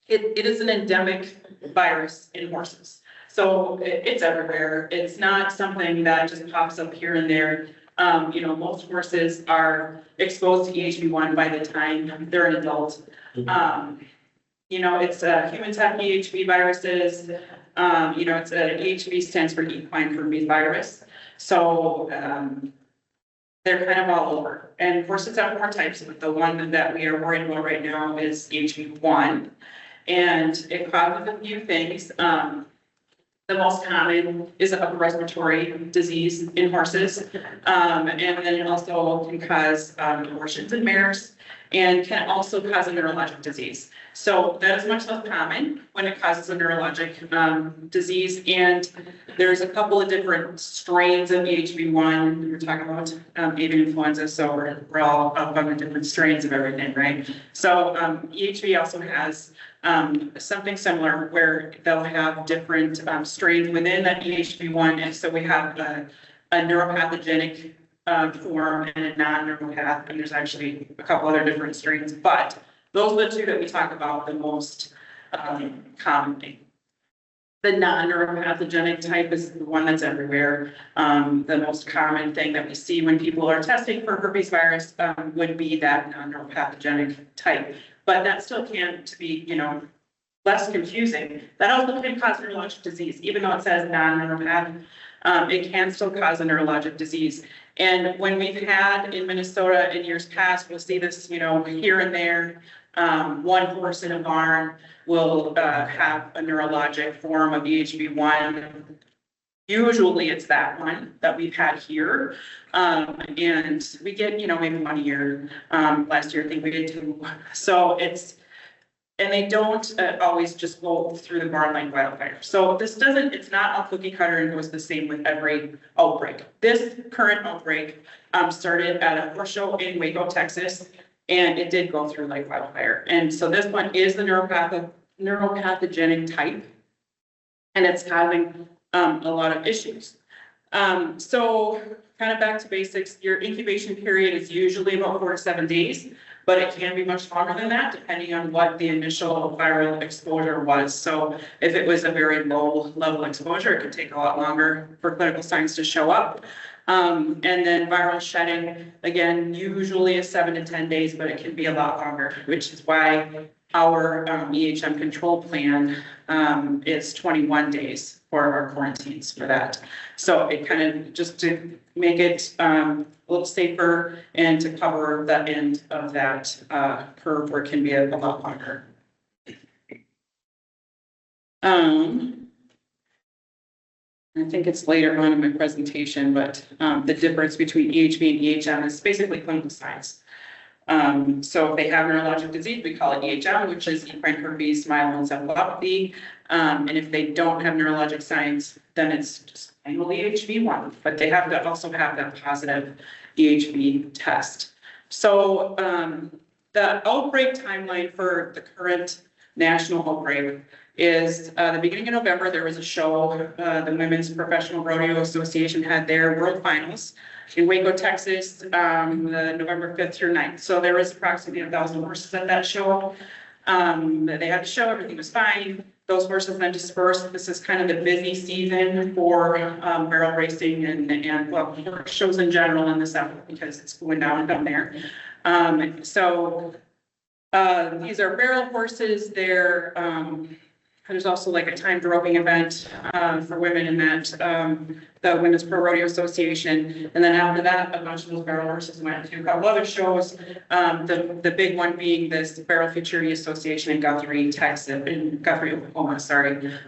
it is an endemic virus in horses. So it's everywhere. It's not something that just pops up here and there. You know, most horses are exposed to EHV1 by the time they're an adult. You know, it's humans have EHV viruses. You know, it's EHV stands for equine herpes virus. So they're kind of all over. And horses have more types, but the one that we are worried about right now is EHV1. And it causes a few things. The most common is an upper respiratory disease in horses. And then it also can cause abortions in mares and can also cause a neurologic disease. So that is much less common when it causes a neurologic disease. And there's a couple of different strains of EHV1. We were talking about avian influenza, so we're all up on the different strains of everything, right? So EHV also has something similar where they'll have different strains within that EHV1. And so we have a neuropathogenic form and a non-neuropath, and there's actually a couple other different strains, but those are the two that we talk about the most commonly. The non-neuropathogenic type is the one that's everywhere. The most common thing that we see when people are testing for herpes virus would be that non-neuropathogenic type. But that still can be, you know, less confusing. That also can cause neurologic disease, even though it says non-neuropath. It can still cause a neurologic disease. And when we've had in Minnesota in years past, we'll see this, you know, here and there. One horse in a barn will have a neurologic form of EHV1. Usually it's that one that we've had here. And we get, you know, maybe 1 year. Last year, I think we did 2. So and they don't always just go through the barn like wildfire. So this it's not all cookie cutter and goes the same with every outbreak. This current outbreak started at a horse show in Waco, Texas, and it did go through like wildfire. And so this one is the neuropathogenic type, and it's causing a lot of issues. So kind of back to basics, your incubation period is usually about 4 to 7 days. But it can be much longer than that, depending on what the initial viral exposure was. So if it was a very low level exposure, it could take a lot longer for clinical signs to show up. And then viral shedding, again, usually is 7 to 10 days, but it can be a lot longer, which is why our EHM control plan is 21 days for our quarantines for that. So it kind of just to make it a little safer and to cover the end of that curve where it can be a lot longer. I think it's later on in my presentation, but the difference between EHV and EHM is basically clinical signs. So if they have neurologic disease, we call it EHM, which is equine herpes myeloencephalopathy. And if they don't have neurologic signs, then it's just annual EHV1, but they have to also have that positive EHV test. So the outbreak timeline for the current national outbreak is the beginning of November. There was a show, the Women's Professional Rodeo Association had their World Finals in Waco, Texas, November 5th through 9th. So there was approximately 1,000 horses at that show. They had the show, everything was fine. Those horses then dispersed. This is kind of the busy season for barrel racing and well, shows in general in the south because it's going down there. So these are barrel horses. They're There's also like a timed roping event, for women in that, the Women's Pro Rodeo Association. And then after that, a bunch of those barrel horses went to a couple other shows. The big one being this Barrel Futurity Association in Guthrie, Oklahoma,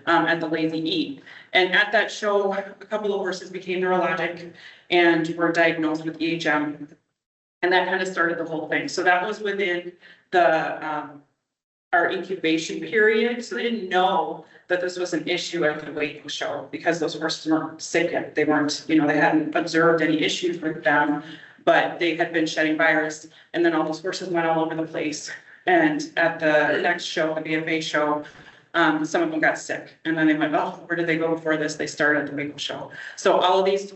at the Lazy E. And at that show, a couple of horses became neurologic and were diagnosed with EHM. And that kind of started the whole thing. So that was within the, our incubation period. So they didn't know that this was an issue at the Waco show because those horses weren't sick yet. They weren't, they hadn't observed any issues with them, but they had been shedding virus. And then all those horses went all over the place. And at the next show, the BFA show, some of them got sick. And then they went, oh, where did they go before this? They started at the Waco show. So all of these,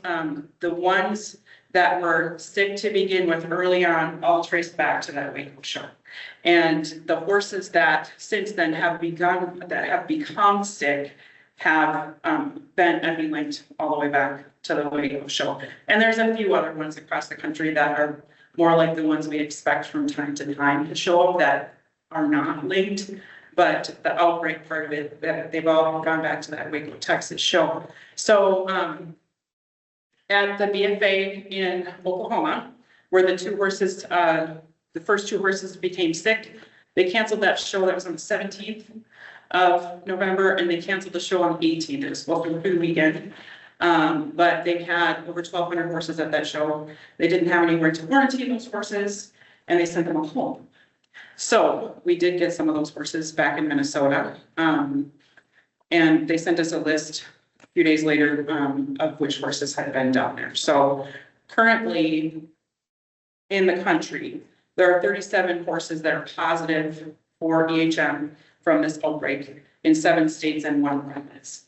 the ones that were sick to begin with early on, all traced back to that Waco show. And the horses that since then have become sick have been linked all the way back to the Waco show. And there's a few other ones across the country that are more like the ones we expect from time to time to show up that are not linked. But the outbreak part of it, they've all gone back to that Waco, Texas show. So at the BFA in Oklahoma, where the two horses, the first two horses became sick, they canceled that show. That was on the 17th of November, and they canceled the show on the 18th. It was supposed to be through the weekend. But they had over 1,200 horses at that show. They didn't have anywhere to quarantine those horses, and they sent them home. So we did get some of those horses back in Minnesota. And they sent us a list a few days later of which horses had been down there. So currently in the country, there are 37 horses that are positive for EHM from this outbreak in 7 states and 1 province.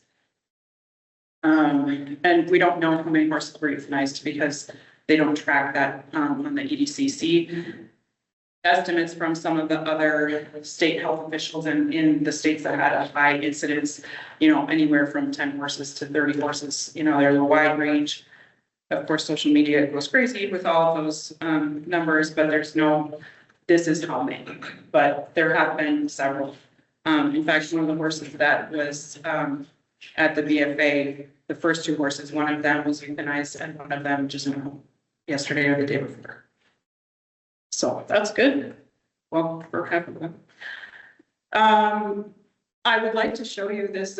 And we don't know how many horses were euthanized because they don't track that on the EDCC. Estimates from some of the other state health officials in the states that had a high incidence, anywhere from 10 horses to 30 horses, there's a wide range. Of course, social media goes crazy with all of those numbers, but there's no, this is how many, but there have been several. In fact, one of the horses that was at the BFA, the first 2 horses, one of them was euthanized and one of them just went home yesterday or the day before. So that's good. Well, we're happy with that. I would like to show you this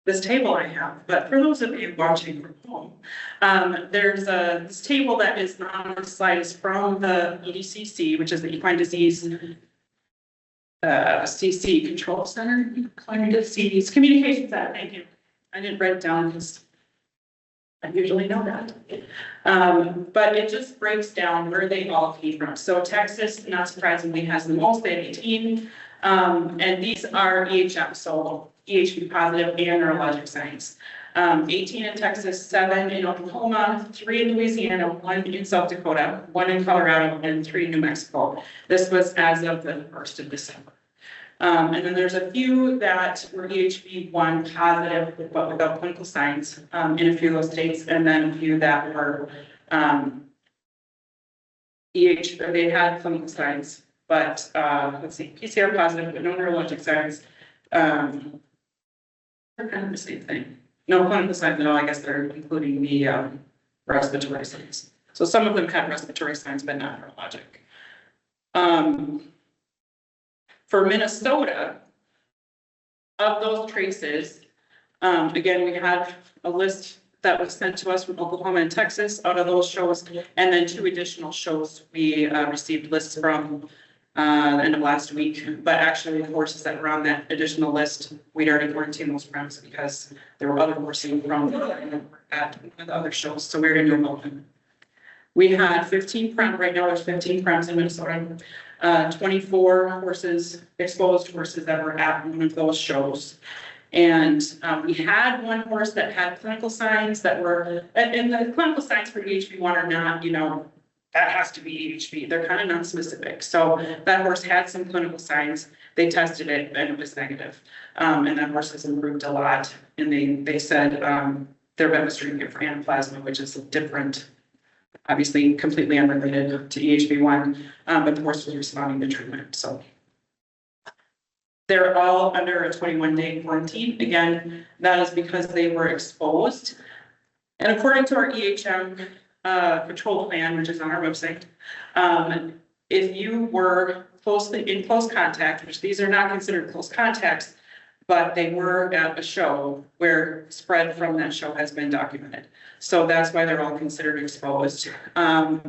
this table I have, but for those of you watching from home, there's this table that is on the slide is from the EDCC, which is the Equine Disease CC Control Center, Equine Disease Communication Center. Thank you. I didn't write it down because I usually know that. But it just breaks down where they all came from. So Texas, not surprisingly, has the most. They have 18. And these are EHM, so EHP positive and neurologic signs. 18 in Texas, 7 in Oklahoma, 3 in Louisiana, 1 in South Dakota, 1 in Colorado, and 3 in New Mexico. This was as of the 1st of December. And then there's a few that were EHP1 positive, but without clinical signs in a few of those states, and then a few that were they had clinical signs, but let's see, PCR positive, but no neurologic signs. They're kind of the same thing. No clinical signs at all. I guess they're including the respiratory signs. So some of them had respiratory signs, but not neurologic. For Minnesota, of those traces, again, we had a list that was sent to us from Oklahoma and Texas out of those shows, and then 2 additional shows we received lists from the end of last week. But actually, the horses that were on that additional list, we'd already quarantined those friends because there were other horses from at the other shows, so we already knew about them. We had 15 prems. Right now, there's 15 prems in Minnesota. 24 horses, exposed horses that were at one of those shows. And we had 1 horse that had clinical signs that were, and the clinical signs for EHP1 are not, that has to be EHP. They're kind of non-specific. So that horse had some clinical signs. They tested it and it was negative. And that horse has improved a lot. And they said they're administering it for anaplasma, which is a different, obviously completely unrelated to EHP1, but the horse was responding to treatment. So they're all under a 21-day quarantine. Again, that is because they were exposed. And according to our EHM control plan, which is on our website, if you were in close contact, which these are not considered close contacts, but they were at a show where spread from that show has been documented. So that's why they're all considered exposed. I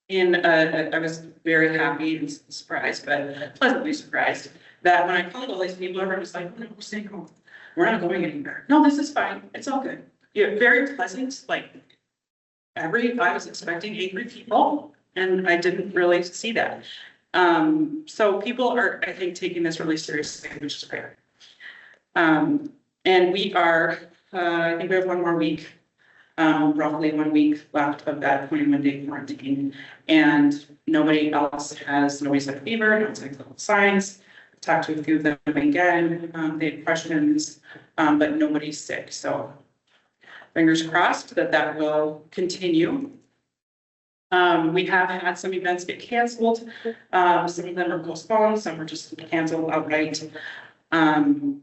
was very happy and surprised, but pleasantly surprised that when I called all these people, everyone was like, "No, we're staying home. We're not going anywhere. No, this is fine. It's all good." Yeah, very pleasant, like I was expecting angry people and I didn't really see that. So people are, I think, taking this really seriously, which is great. And we are, I think we have 1 more week, roughly 1 week left of that 21-day quarantine. And nobody's had a fever, no one's had clinical signs. Talked to a few of them again. They had questions, but nobody's sick. So fingers crossed that will continue. We have had some events get canceled. Some of them are postponed, some are just canceled outright.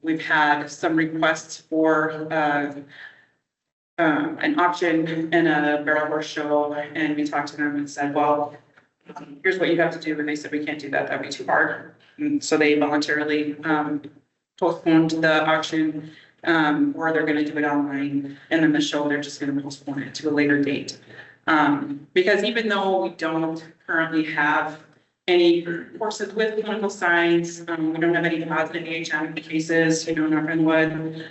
We've had some requests for an auction and a barrel horse show, and we talked to them and said, well, here's what you have to do. And they said, we can't do that. That'd be too hard. And so they voluntarily postponed the auction, or they're going to do it online. And then the show, they're just going to postpone it to a later date. Because even though we don't currently have any horses with clinical signs, we don't have any positive EHM cases, knock on wood.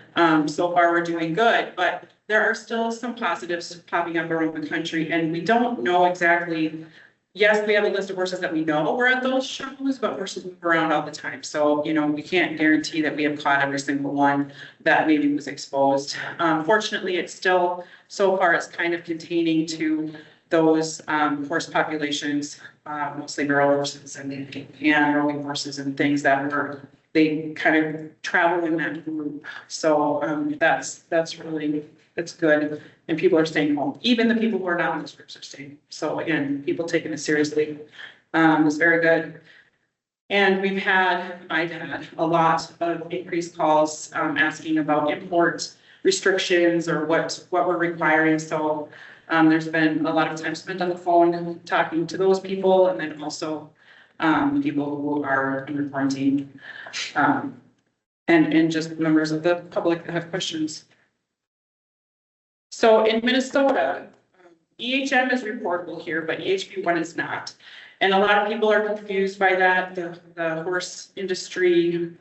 So far, we're doing good, but there are still some positives popping up around the country, and we don't know exactly. Yes, we have a list of horses that we know were at those shows, but horses move around all the time. So, we can't guarantee that we have caught every single one that maybe was exposed. Fortunately, it's still, so far, it's kind of containing to those horse populations, mostly barrel horses and rowing horses and things that they kind of travel in that group. So that's really, it's good. And people are staying home. Even the people who are not in those groups are staying. So again, people taking it seriously. It's very good. And I've had a lot of increased calls asking about import restrictions or what we're requiring. So there's been a lot of time spent on the phone talking to those people, and then also people who are under quarantine, and just members of the public that have questions. So in Minnesota, EHM is reportable here, but EHP1 is not. And a lot of people are confused by that. The horse industry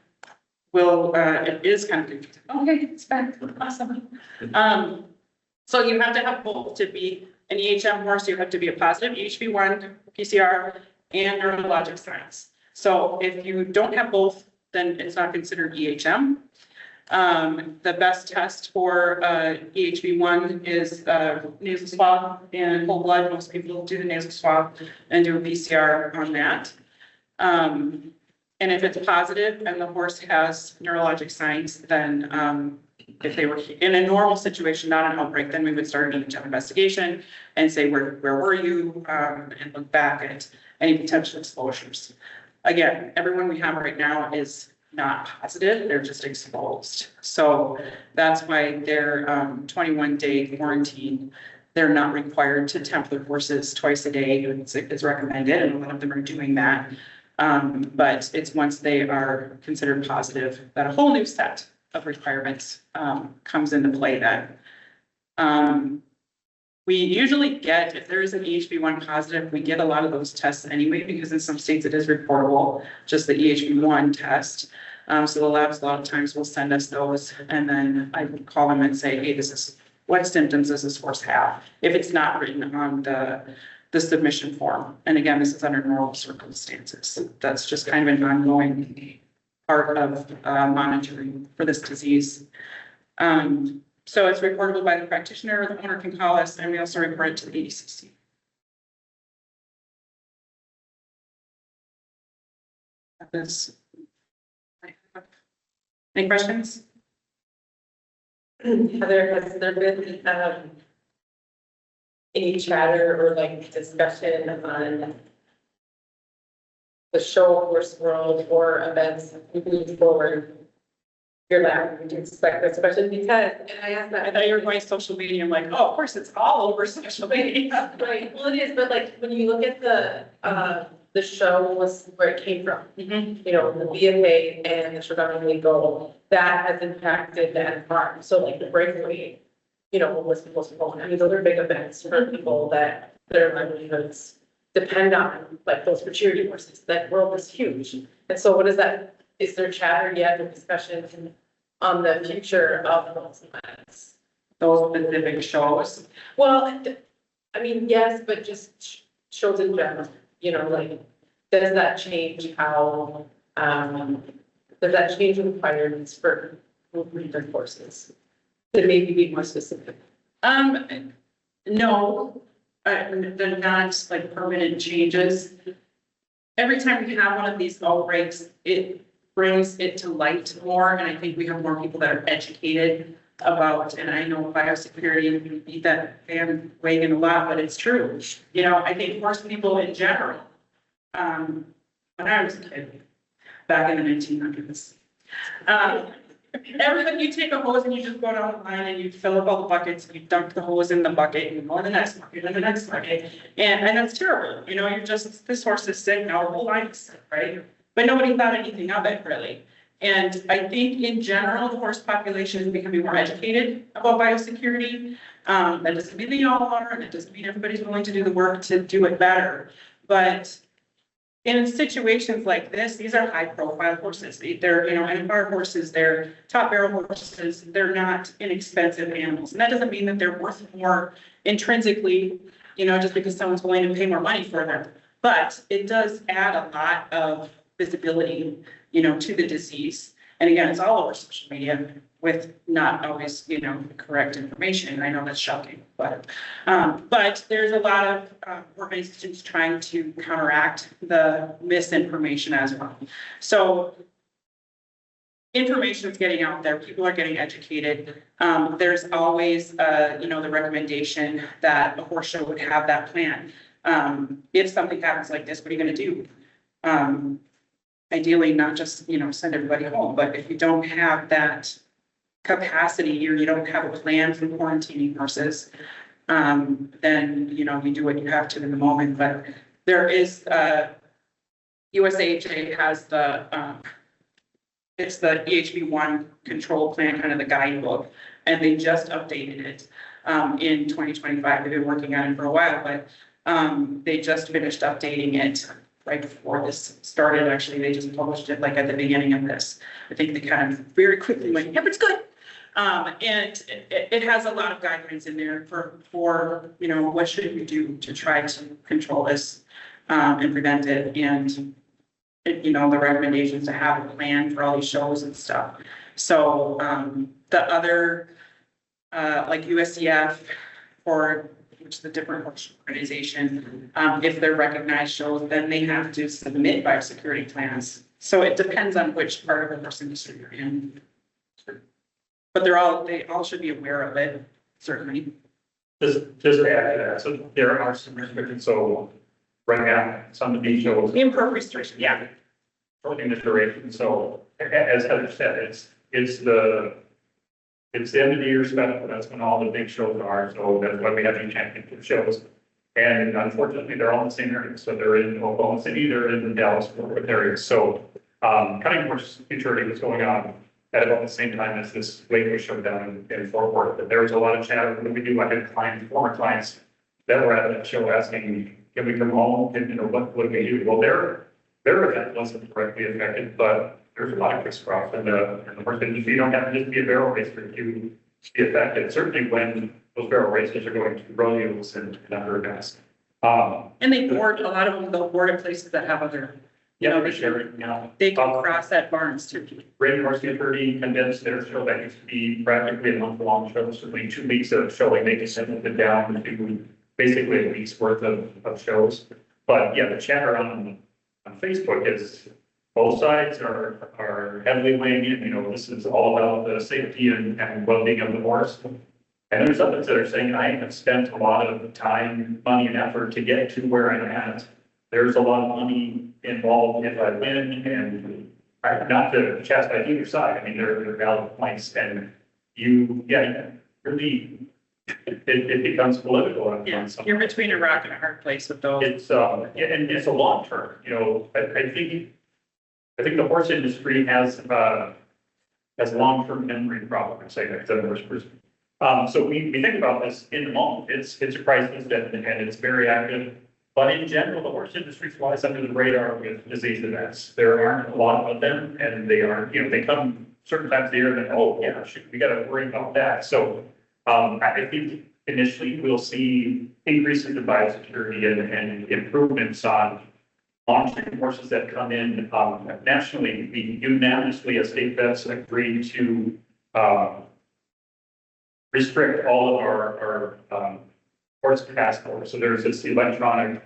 it is kind of confusing. Okay, it's back. Awesome. So you have to have both to be an EHM horse. You have to be a positive EHP1 PCR and neurologic signs. So if you don't have both, then it's not considered EHM. The best test for EHP1 is nasal swab and whole blood. Most people do the nasal swab and do a PCR on that. And if it's positive and the horse has neurologic signs, then if they were in a normal situation, not an outbreak, then we would start an EHM investigation and say, where were you? And look back at any potential exposures. Again, everyone we have right now is not positive, they're just exposed. So that's why their 21-day quarantine, they're not required to temp their horses twice a day. It's recommended, and a lot of them are doing that. But it's once they are considered positive that a whole new set of requirements comes into play then. We usually get, if there is an EHP1 positive, we get a lot of those tests anyway, because in some states it is reportable, just the EHP1 test. So the labs a lot of times will send us those, and then I would call them and say, hey, what symptoms does this horse have? If it's not written on the submission form. And again, this is under normal circumstances. That's just kind of an ongoing part of monitoring for this disease. So it's reportable by the practitioner, the owner can call us, and we also report it to the ADCC. Any questions? Heather, has there been any chatter or discussion on the show horse world or events moving forward, you're laughing to expect, especially because, and I asked that. I thought you were going social media. I'm like, oh, of course, it's all over social media. Right, well, it is, but like, when you look at the show was where it came from, you know, the BFA and the Chicago Gold, that has impacted that farm. So like the breakaway, you know, was postponed. I mean, those are big events for people that their livelihoods depend on, like those for charity horses. That world is huge. And so what is that? Is there chatter yet or discussions on the future of those events? Those specific shows. Well, I mean, yes, but just shows in general, you know, like, does that change how, does that change the requirements for movement horses? To maybe be more specific. No, they're not like permanent changes. Every time we have one of these outbreaks, it brings it to light more, and I think we have more people that are educated about, and I know biosecurity, we beat that bandwagon a lot, but it's true. You know, I think horse people in general, when I was a kid, back in the 1900s, everybody, you take a hose and you just go down the line and you fill up all the buckets, and you dunk the hose in the bucket, and you go in the next bucket, and the next bucket, and that's terrible. You know, you're just, this horse is sick, now the whole line is sick, right? But nobody thought anything of it, really. And I think in general, the horse population is becoming more educated about biosecurity. That doesn't mean they all are, and it doesn't mean everybody's willing to do the work to do it better. But in situations like this, these are high profile horses. They're, you know, NFR horses, they're top barrel horses, they're not inexpensive animals. And that doesn't mean that they're worth more intrinsically, you know, just because someone's willing to pay more money for them. But it does add a lot of visibility, you know, to the disease. And again, it's all over social media with not always, you know, correct information. I know that's shocking, but there's a lot of organizations trying to counteract the misinformation as well. So information is getting out there. People are getting educated. There's always, you know, the recommendation that a horse show would have that plan. If something happens like this, what are you going to do? Ideally, not just, you know, send everybody home, but if you don't have that capacity or you don't have a plan for quarantining horses, then, you know, you do what you have to in the moment. But there is, USAHA has the, it's the EHB1 control plan, kind of the guidebook, and they just updated it in 2025. They've been working on it for a while, but they just finished updating it right before this started. Actually, they just published it like at the beginning of this. I think they kind of very quickly went, yep, it's good. And it has a lot of guidelines in there for, you know, what should we do to try to control this and prevent it. And, you know, the recommendations to have a plan for all these shows and stuff. So the other, like USDF, or which is a different organization, if they're recognized shows, then they have to submit biosecurity plans. So it depends on which part of the horse industry you're in. But they all should be aware of it, certainly. Just to add to that, so there are some restrictions. So right now, some of these shows. Import restrictions, yeah. In the duration. So as Heather said, it's the end of the year special. That's when all the big shows are. So that's when we have the championship shows. And unfortunately, they're all in the same area. So they're in Oklahoma City, they're in the Dallas-Fort Worth area. So cutting horse futurity was going on at about the same time as this Lakeway show down in Fort Worth. But there was a lot of chatter. What do we do? I had former clients that were at that show asking, can we come home? And, you know, what do we do? Well, their event wasn't directly affected, but there's a lot of crisscross in the horse industry. You don't have to just be a barrel racer to be affected. Certainly when those barrel racers are going to rodeos and other events. And they board, a lot of them, they'll board at places that have other, you know, they can cross at barns too. Brady Horse Futurity condensed their show that used to be practically a month-long show, certainly 2 weeks of showing. They can send it down to basically a week's worth of shows. But yeah, the chatter on Facebook is both sides are heavily weighing in. You know, this is all about the safety and well-being of the horse. And there's others that are saying, I have spent a lot of time, money, and effort to get to where I'm at. there's a lot of money involved if I win, and not to chastise either side, I mean, they're valid points, and really, it becomes political. Yeah, you're between a rock and a hard place with those. It's, and it's a long term, I think the horse industry has long-term memory problems, say that, so we think about this in the moment, it's a crisis and it's very active. But in general, the horse industry flies under the radar with disease events. There aren't a lot of them, and they aren't, they come certain times of the year, and then, oh, yeah, shoot, we gotta worry about that. So, I think initially we'll see increases in biosecurity and improvements on launching horses that come in. Nationally, we unanimously as state vets agreed to, restrict all of our horse passports. So there's this electronic,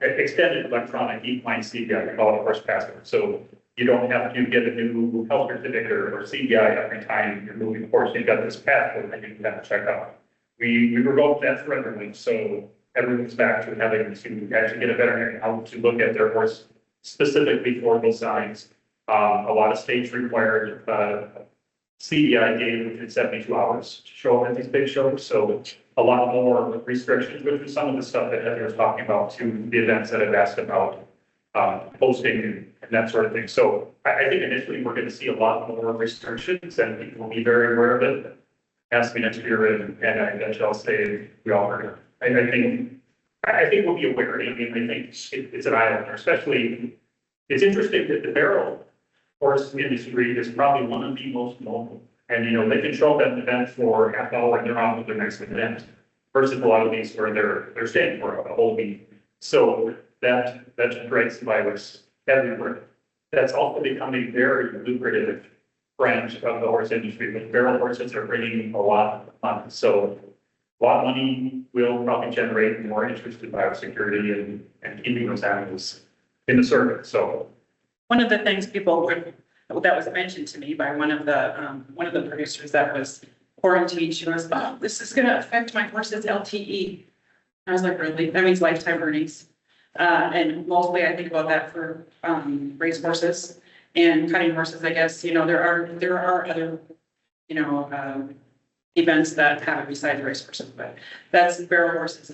extended electronic equine CBI called a horse passport. So you don't have to get a new health certificate or CBI every time you're moving a horse. You've got this passport that you can have to check out. We revoked that for everyone. So everyone's back to having to actually get a veterinarian out to look at their horse specifically for these signs. A lot of states required CBI data within 72 hours to show up at these big shows. So a lot more restrictions, which is some of the stuff that Heather was talking about to the events that I've asked about, posting and that sort of thing. So I think initially we're going to see a lot more restrictions and people will be very aware of it. Ask me next year and I bet you I'll say we all heard it. I think we'll be aware. I mean, I think it's an eye opener, especially it's interesting that the barrel horse industry is probably one of the most mobile. And, they can show up at an event for half an hour and they're on with their next event versus a lot of these where they're staying for a whole week. So that creates the virus everywhere. That's also become a very lucrative branch of the horse industry. The barrel horses are bringing a lot of money. So a lot of money will probably generate more interest in biosecurity and keeping those animals in the circuit. So one of the things that was mentioned to me by one of the producers that was quarantined, she was, oh, this is going to affect my horse's LTE. I was like, really? That means lifetime earnings. And mostly I think about that for race horses and cutting horses. I guess there are other events that happen besides race horses, but that's barrel horses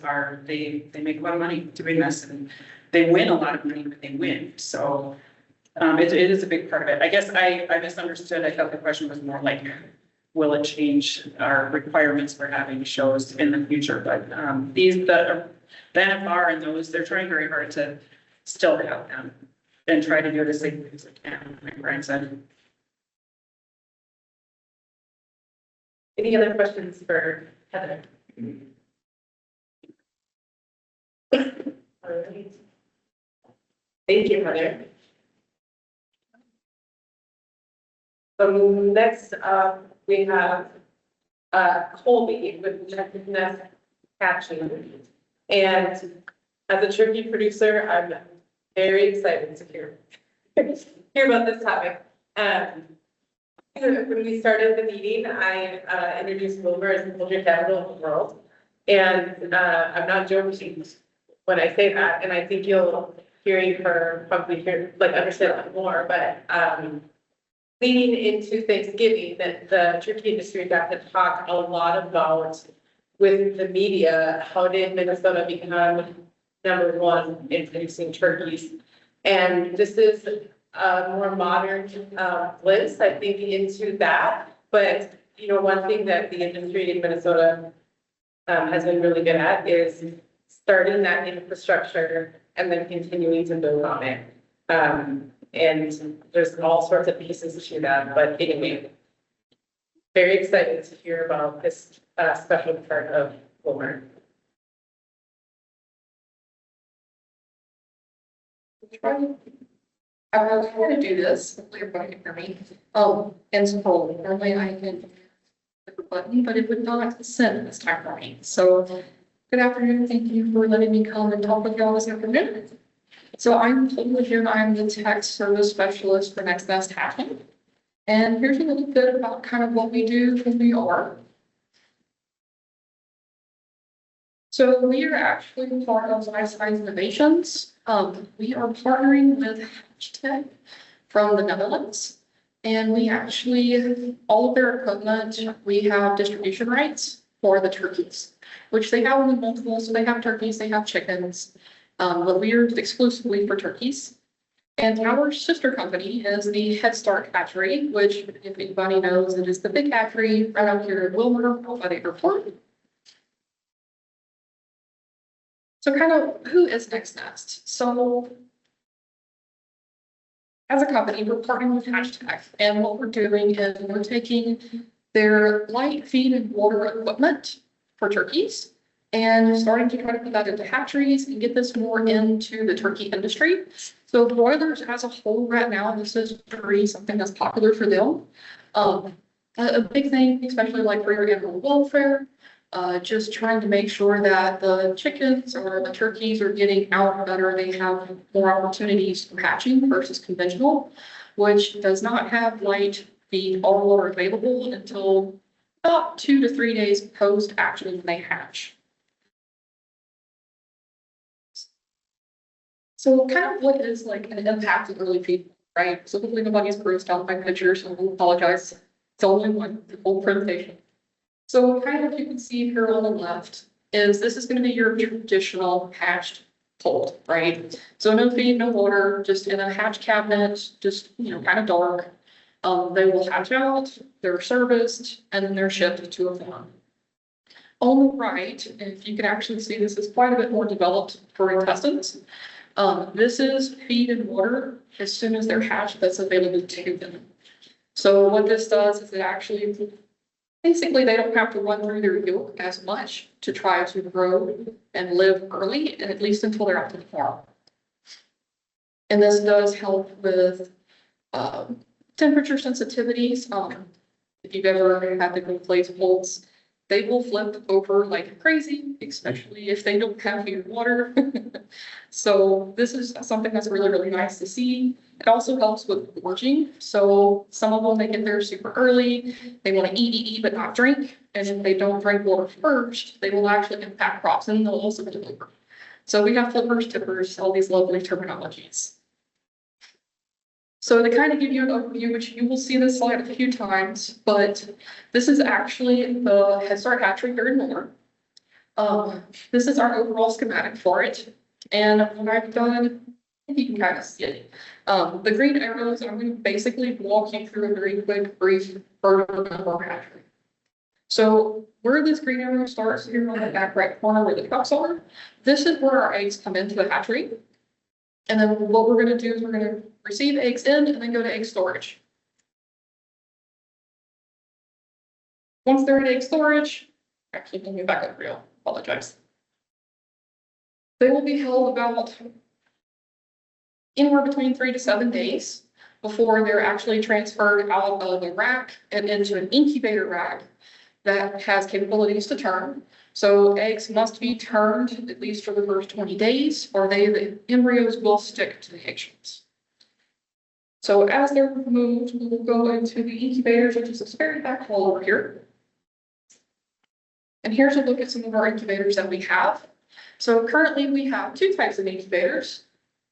they make a lot of money doing this, and they win a lot of money when they win. So. It is a big part of it. I guess I misunderstood. I thought the question was more like, will it change our requirements for having shows in the future? But the NFR and those, they're trying very hard to still have them and try to do it as safely as they can, like Brian said. Any other questions for Heather? All right. Thank you, Heather. So next up, we have Kolby with Nest Hatching. And as a turkey producer, I'm very excited to hear about this topic. When we started the meeting, I introduced Wilbur as the poultry capital of the world. And I'm not joking when I say that. And I think you'll, hearing her, probably understand that more. But leading into Thanksgiving, that the turkey industry got to talk a lot about with the media, how did Minnesota become #1 in producing turkeys? And this is a more modern glimpse, I think, into that. But, one thing that the industry in Minnesota has been really good at is starting that infrastructure and then continuing to build on it. And there's all sorts of pieces to that, but anyway, very excited to hear about this special part of Wilmer. I will try to do this, hopefully everybody can hear me. And so normally I can click the button, but it would not send this time for me. So good afternoon, thank you for letting me come and talk with y'all this afternoon. So I'm Kolby LeJeune, I'm the tech service specialist for Next Nest Hatching. And here's a little bit about kind of what we do, who we are. So we are actually part of Life Science Innovations. We are partnering with HPAI from the Netherlands. And we actually, all of their equipment, we have distribution rights for the turkeys, which they have only multiple. So they have turkeys, they have chickens, but we are exclusively for turkeys. And our sister company is the Head Start Hatchery, which if anybody knows, it is the big hatchery right out here in Wilmer by the airport. So kind of who is Next Nest? So as a company, we're partnering with HPAI, and what we're doing is we're taking their light feed and water equipment for turkeys and starting to try to put that into hatcheries and get this more into the turkey industry. So broilers as a whole right now, this is really something that's popular for them. A big thing, especially like for your animal welfare, just trying to make sure that the chickens or the turkeys are getting out better. They have more opportunities for hatching versus conventional, which does not have light feed or water available until about 2 to 3 days post actually when they hatch. So kind of what is like an impact of early feed, right? So hopefully nobody's grossed out by pictures, so we'll apologize. It's only one, the whole presentation. So kind of what you can see here on the left is this is going to be your traditional hatched poult, right? So no feed, no water, just in a hatch cabinet, just, you know, kind of dark. They will hatch out, they're serviced, and then they're shipped to a farm. On the right, if you can actually see, this is quite a bit more developed for intestines. This is feed and water as soon as they're hatched that's available to them. So what this does is it actually, basically they don't have to run through their yolk as much to try to grow and live early, and at least until they're out to the farm. And this does help with temperature sensitivities. If you've ever had to replace poults, they will flip over like crazy, especially if they don't have your water. So this is something that's really, really nice to see. It also helps with gorging. So some of them, they get there super early. They want to eat, but not drink. And if they don't drink water first, they will actually impact crops and they'll also deliver. So we have flippers, tippers, all these lovely terminologies. So to kind of give you an overview, which you will see this slide a few times, but this is actually the Head Start hatchery here in Miller. This is our overall schematic for it. And what I've done, if you can kind of see it, the green arrows, I'm going to basically walk you through a very quick, brief version of our hatchery. So where this green arrow starts here on the back right corner where the cups are, this is where our eggs come into the hatchery. And then what we're going to do is we're going to receive eggs in and then go to egg storage. Once they're in egg storage, actually, let me back up real, apologize. They will be held about anywhere between 3 to 7 days before they're actually transferred out of the rack and into an incubator rack that has capabilities to turn. So eggs must be turned at least for the first 20 days, or the embryos will stick to the eggshells. So as they're moved, we will go into the incubators, which is this very back hall over here. And here's a look at some of our incubators that we have. So currently we have 2 types of incubators.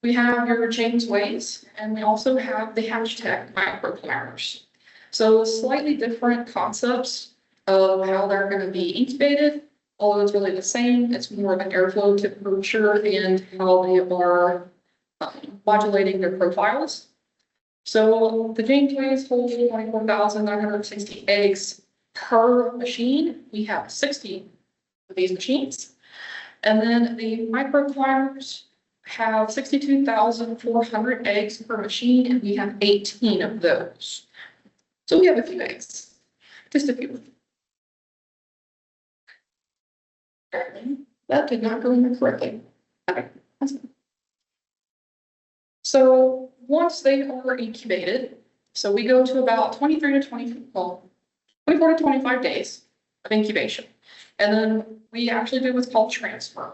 We have your James Ways, and we also have the HPAI microclimbers. So slightly different concepts of how they're going to be incubated, although it's really the same. It's more of an airflow temperature and how they are modulating their profiles. So the James Ways hold 24,960 eggs per machine. We have 60 of these machines. And then the microclimbers have 62,400 eggs per machine, and we have 18 of those. So we have a few eggs, just a few. That did not go in correctly. Okay. So once they are incubated, so we go to about 24 to 25 days of incubation. And then we actually do what's called transfer.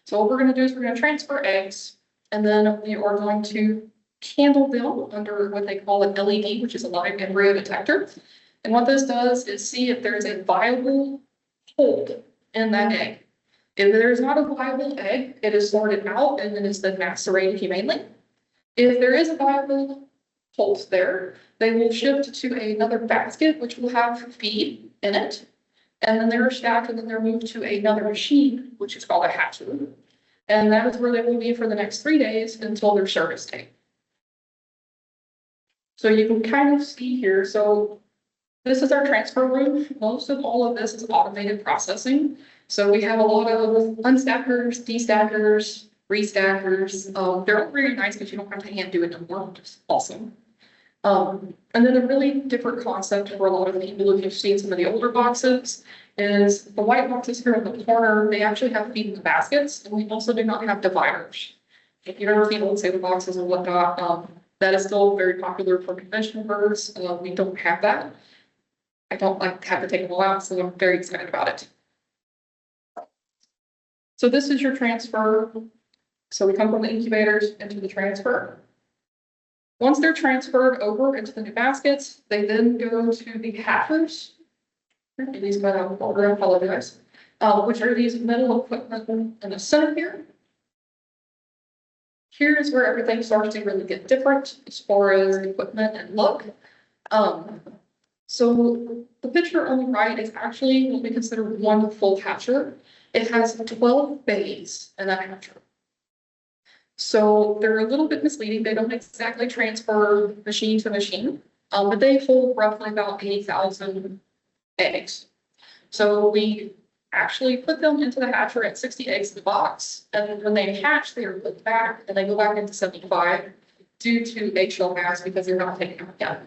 So what we're going to do is we're going to transfer eggs, and then we are going to candle them under what they call an LED, which is a live embryo detector. And what this does is see if there's a viable hold in that egg. If there is not a viable egg, it is sorted out and then is then macerated humanely. If there is a viable poult there, they will shift to another basket, which will have feed in it. And then they're stacked and then they're moved to another machine, which is called a hatchery. And that is where they will be for the next 3 days until their service day. So you can kind of see here, so this is our transfer room. Most of all of this is automated processing. So we have a lot of unstackers, destackers, restackers. They're all very nice because you don't have to hand do it anymore, which is awesome. And then a really different concept for a lot of people, if you've seen some of the older boxes, is the white boxes here in the corner, they actually have feed in the baskets, and we also do not have dividers. If you've ever seen old sailor boxes and whatnot, that is still very popular for conventional birds. We don't have that. I don't like to have to take them all out, so I'm very excited about it. So this is your transfer. So we come from the incubators into the transfer. Once they're transferred over into the new baskets, they then go to the hatchers. These got out of order, I apologize. Which are these metal equipment in the center here. Here is where everything starts to really get different as far as equipment and look. So the picture on the right is actually what we consider one full hatcher. It has 12 bays in that hatcher. So they're a little bit misleading. They don't exactly transfer machine to machine, but they hold roughly about 80,000 eggs. So we actually put them into the hatcher at 60 eggs in the box. And when they hatch, they are put back and they go back into 75 due to eggshell mass because they're not taken out yet.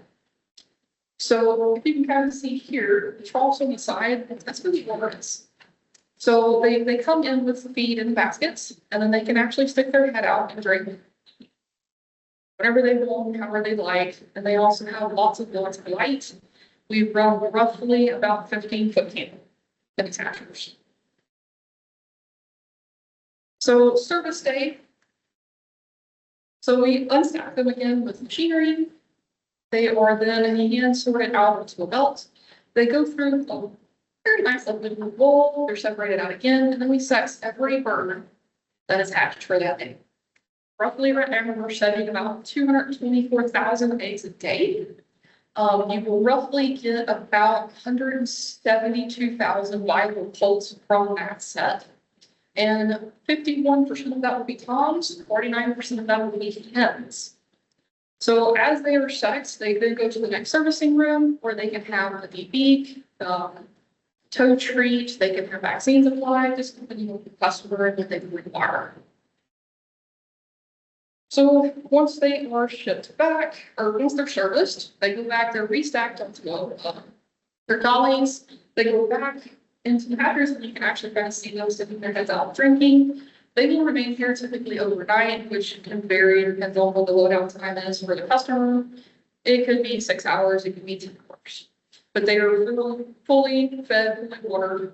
So if you can kind of see here, the troughs on the side, that's where the water is. So they come in with the feed in the baskets, and then they can actually stick their head out and drink whatever they want, however they like. And they also have lots of light. We run roughly about 15-foot candle in these hatchers. So service day. So we unstack them again with machinery. They are then hand sorted out into a belt. They go through a very nice little bowl. They're separated out again, and then we sex every bird that is hatched for that day. Roughly right now, we're setting about 224,000 eggs a day. You will roughly get about 172,000 viable poults from that set. And 51% of that will be toms, 49% of that will be hens. So as they are sexed, they then go to the next servicing room where they can have a beak, toe treat, they can have vaccines applied, just depending on the customer and what they require. So once they are shipped back, or once they're serviced, they go back, they're restacked onto their dollies, they go back into the hatchers, and you can actually kind of see them sticking their heads out drinking. They will remain here typically overnight, which can vary, depends on what the loadout time is for the customer. It could be 6 hours, it could be 10 hours. But they are fully fed and watered.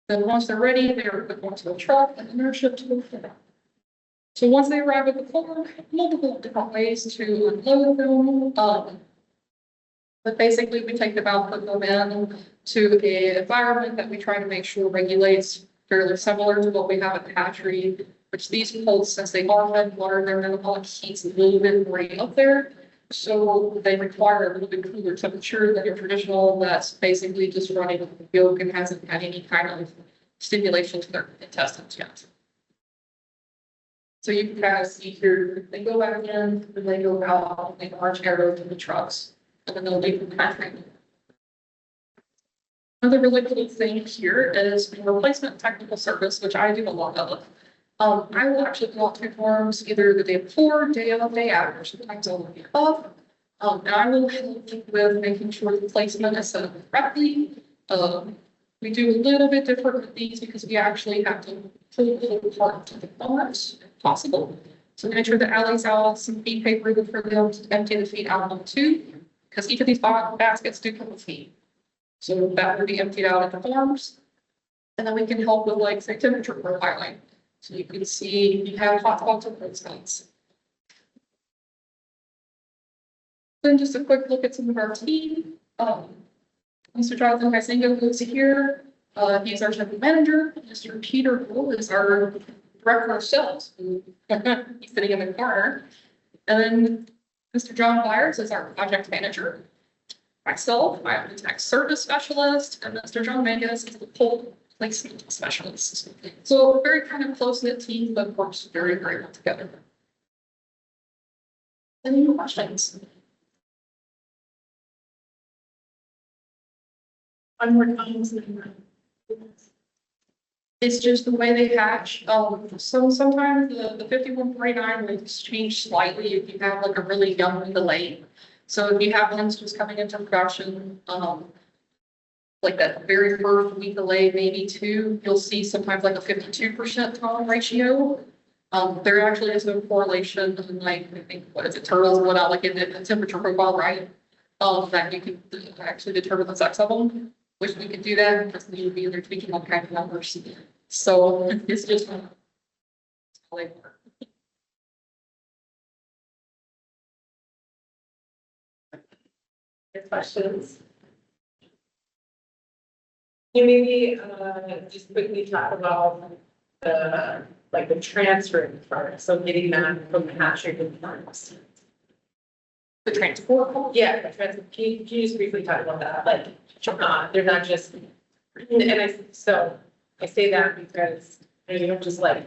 Then once they're ready, they are put onto the truck and then they're shipped to the farm. So once they arrive at the farm, multiple different ways to unload them. But basically we take them out, put them in to an environment that we try to make sure regulates fairly similar to what we have at the hatchery, which these poults, since they are fed water, their metabolic heat's a little bit more up there. So they require a little bit cooler temperature than your traditional that's basically just running with yolk and hasn't had any kind of stimulation to their intestines yet. So you can kind of see here, they go back in, then they go out, they march arrow to the trucks, and then they'll leave the country. Another really cool thing here is replacement technical service, which I do a lot of. I will actually go out to farms either the day before, day of, day after, sometimes all of the above. And I will help with making sure the placement is set up correctly. We do a little bit different with these because we actually have to pull the whole part to the farms if possible. So make sure the alley's out, some feed paper for them to empty the feed out on too, because each of these baskets do come with feed. So that will be emptied out at the farms. And then we can help with like say temperature profiling. So you can see you have hot spots and cold spots. Then just a quick look at some of our team. Mr. Jonathan Hysinga lives here. He's our general manager. Mr. Peter Bull is our director of sales. He's sitting in the corner. And then Mr. John Byers is our project manager. Myself, I'm the tech service specialist, and Mr. John Mangus is the poll placement specialist. So a very kind of close-knit team that works very, very well together. Any questions? One more time. It's just the way they hatch. So sometimes the 5149 will change slightly if you have like a really young delay. So if you have hens just coming into production, like that very first week delay, maybe two, you'll see sometimes like a 52% tone ratio. There actually is no correlation, like I think what is it, turtles, whatnot, like in the temperature profile, right? That you can actually determine the sex of them. Wish we could do that, because we would be either tweaking all kinds of numbers. So it's just how they work. Questions? Can you maybe just quickly talk about the like the transferring part, so getting that from the hatchery to the farms? The transport? Yeah, the transport. Can you just briefly talk about that? Like, they're not just, so I say that because you don't just like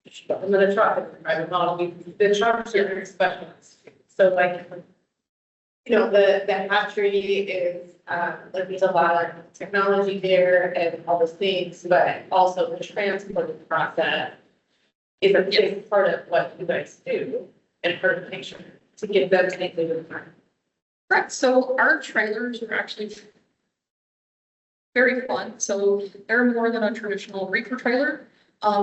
shove them in a truck in the private model. The trucks are very specialized. So like, you know, the hatchery is, there's a lot of technology there and all those things, but also the transport process is a big part of what you guys do and part of the picture to get them to make the farm. Right, so our trailers are actually very fun. So they're more than a traditional reefer trailer.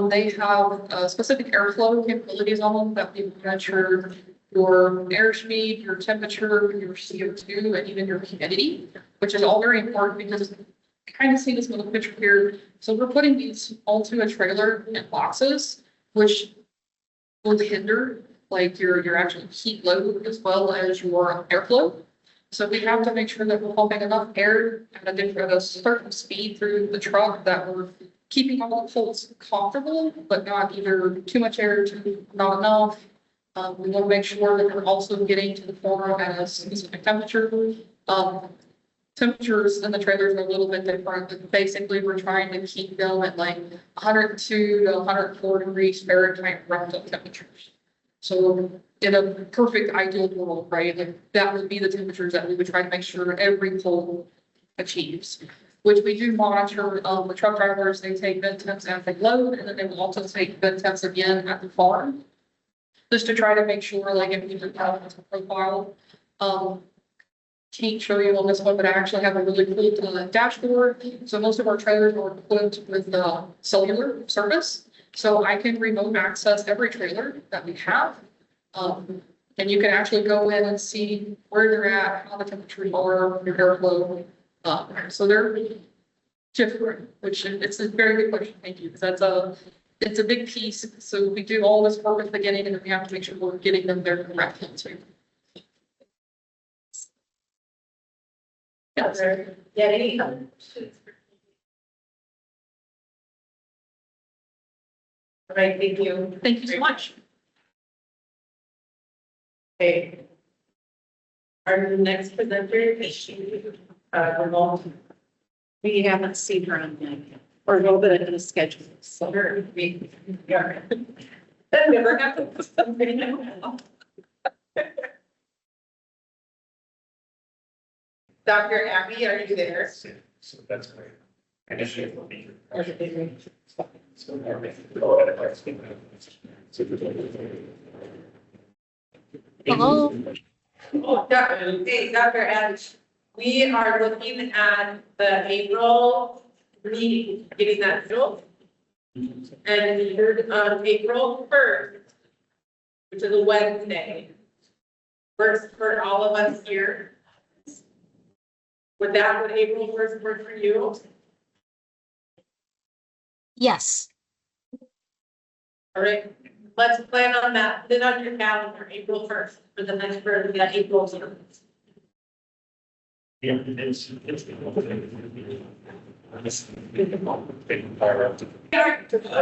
They have specific airflow capabilities on them that we monitor your airspeed, your temperature, your CO2, and even your humidity, which is all very important because you kind of see this little picture here. So we're putting these all to a trailer in boxes, which will hinder like your actual heat load as well as your airflow. So we have to make sure that we're pumping enough air at a certain speed through the truck that we're keeping all the holes comfortable, but not either too much air, not enough. We want to make sure that we're also getting to the farm at a specific temperature. Temperatures in the trailers are a little bit different, but basically we're trying to keep them at like 102 to 104 degrees Fahrenheit round-up temperatures. So in a perfect ideal world, right, like that would be the temperatures that we would try to make sure every pole achieves. Which we do monitor, the truck drivers, they take vent temps as they load, and then they will also take vent temps again at the farm. Just to try to make sure, like, if we do have a profile, can't show you on this one, but I actually have a really cool dashboard. So most of our trailers are equipped with cellular service. So I can remote access every trailer that we have. And you can actually go in and see where they're at, how the temperatures are, your airflow. So they're different, which it's a very good question. Thank you. Because it's a big piece. So we do all this work at the beginning, and then we have to make sure we're getting them there correctly too. Yes. Yeah, any other questions? All right, thank you. Thank you so much. Okay. Our next presenter is remote. We haven't seen her on yet, or a little bit in the schedule, so we are. That never happens. Dr. Abby, are you there? So that's great. I guess you will be. Hello. Oh, hey, Dr. Abby, we are looking at the April meeting, getting that filled. And April 1st, which is a Wednesday, works for all of us here. Would April 1st work for you? Yes. All right, let's plan on that. Put it on your calendar, April 1st for the next, for the April. Yeah, it's. We're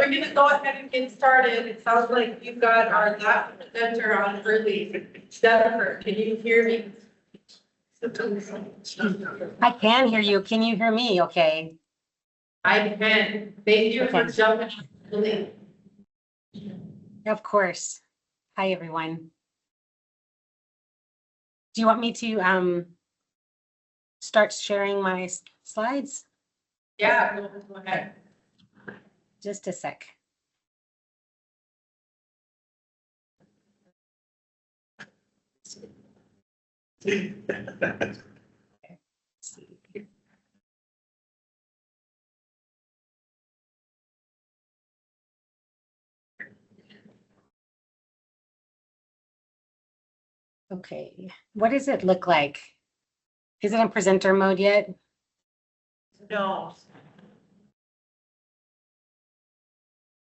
gonna go ahead and get started. It sounds like you've got our last presenter on early. Jennifer, can you hear me? I can hear you. Can you hear me? Okay. I can. Thank you for jumping on early. Of course. Hi, everyone. Do you want me to start sharing my slides? Yeah, go ahead. Just a sec. Okay, what does it look like? Is it in presenter mode yet? No.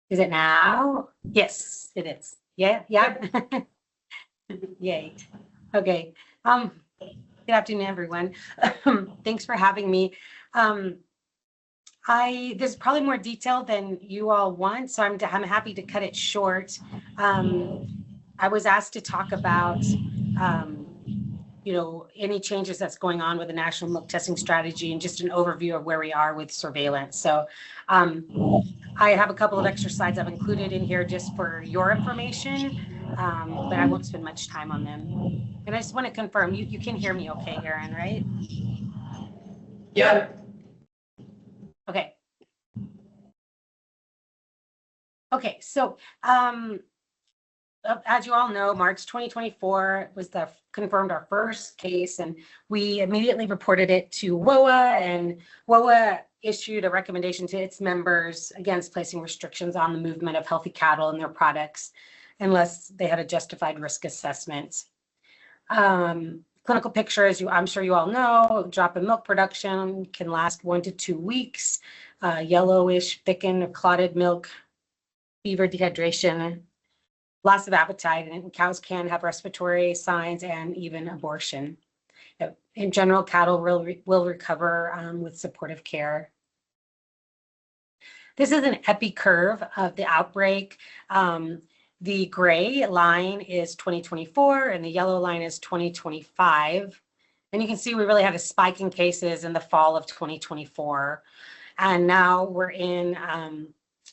Is it now? Yes, it is. Yeah, yeah. Yay. Okay. Good afternoon, everyone. Thanks for having me. This is probably more detailed than you all want, so I'm happy to cut it short. I was asked to talk about any changes that's going on with the national milk testing strategy and just an overview of where we are with surveillance. So I have a couple of extra slides I've included in here just for your information, but I won't spend much time on them. And I just want to confirm, you can hear me okay, Erin, right? Yeah. Okay. Okay, so as you all know, March 2024 was confirmed our first case, and we immediately reported it to WOA, and WOA issued a recommendation to its members against placing restrictions on the movement of healthy cattle and their products unless they had a justified risk assessment. Clinical picture, as I'm sure you all know, drop in milk production can last 1 to 2 weeks, yellowish, thickened, or clotted milk, fever, dehydration, loss of appetite, and cows can have respiratory signs and even abortion. In general, cattle will recover with supportive care. This is an epi curve of the outbreak. The gray line is 2024 and the yellow line is 2025. And you can see we really had a spike in cases in the fall of 2024. And now we're in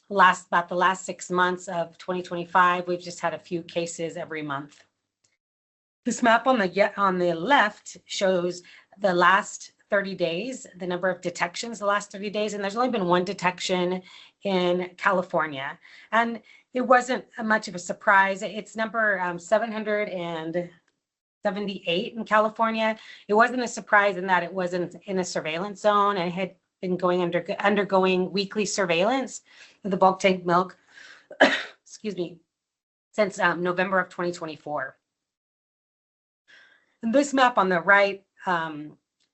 about the last 6 months of 2025, we've just had a few cases every month. This map on the left shows the last 30 days, the number of detections the last 30 days, and there's only been one detection in California. And it wasn't much of a surprise. It's number 778 in California. It wasn't a surprise in that it wasn't in a surveillance zone and it had been undergoing weekly surveillance of the bulk tank milk, excuse me, since November of 2024. And this map on the right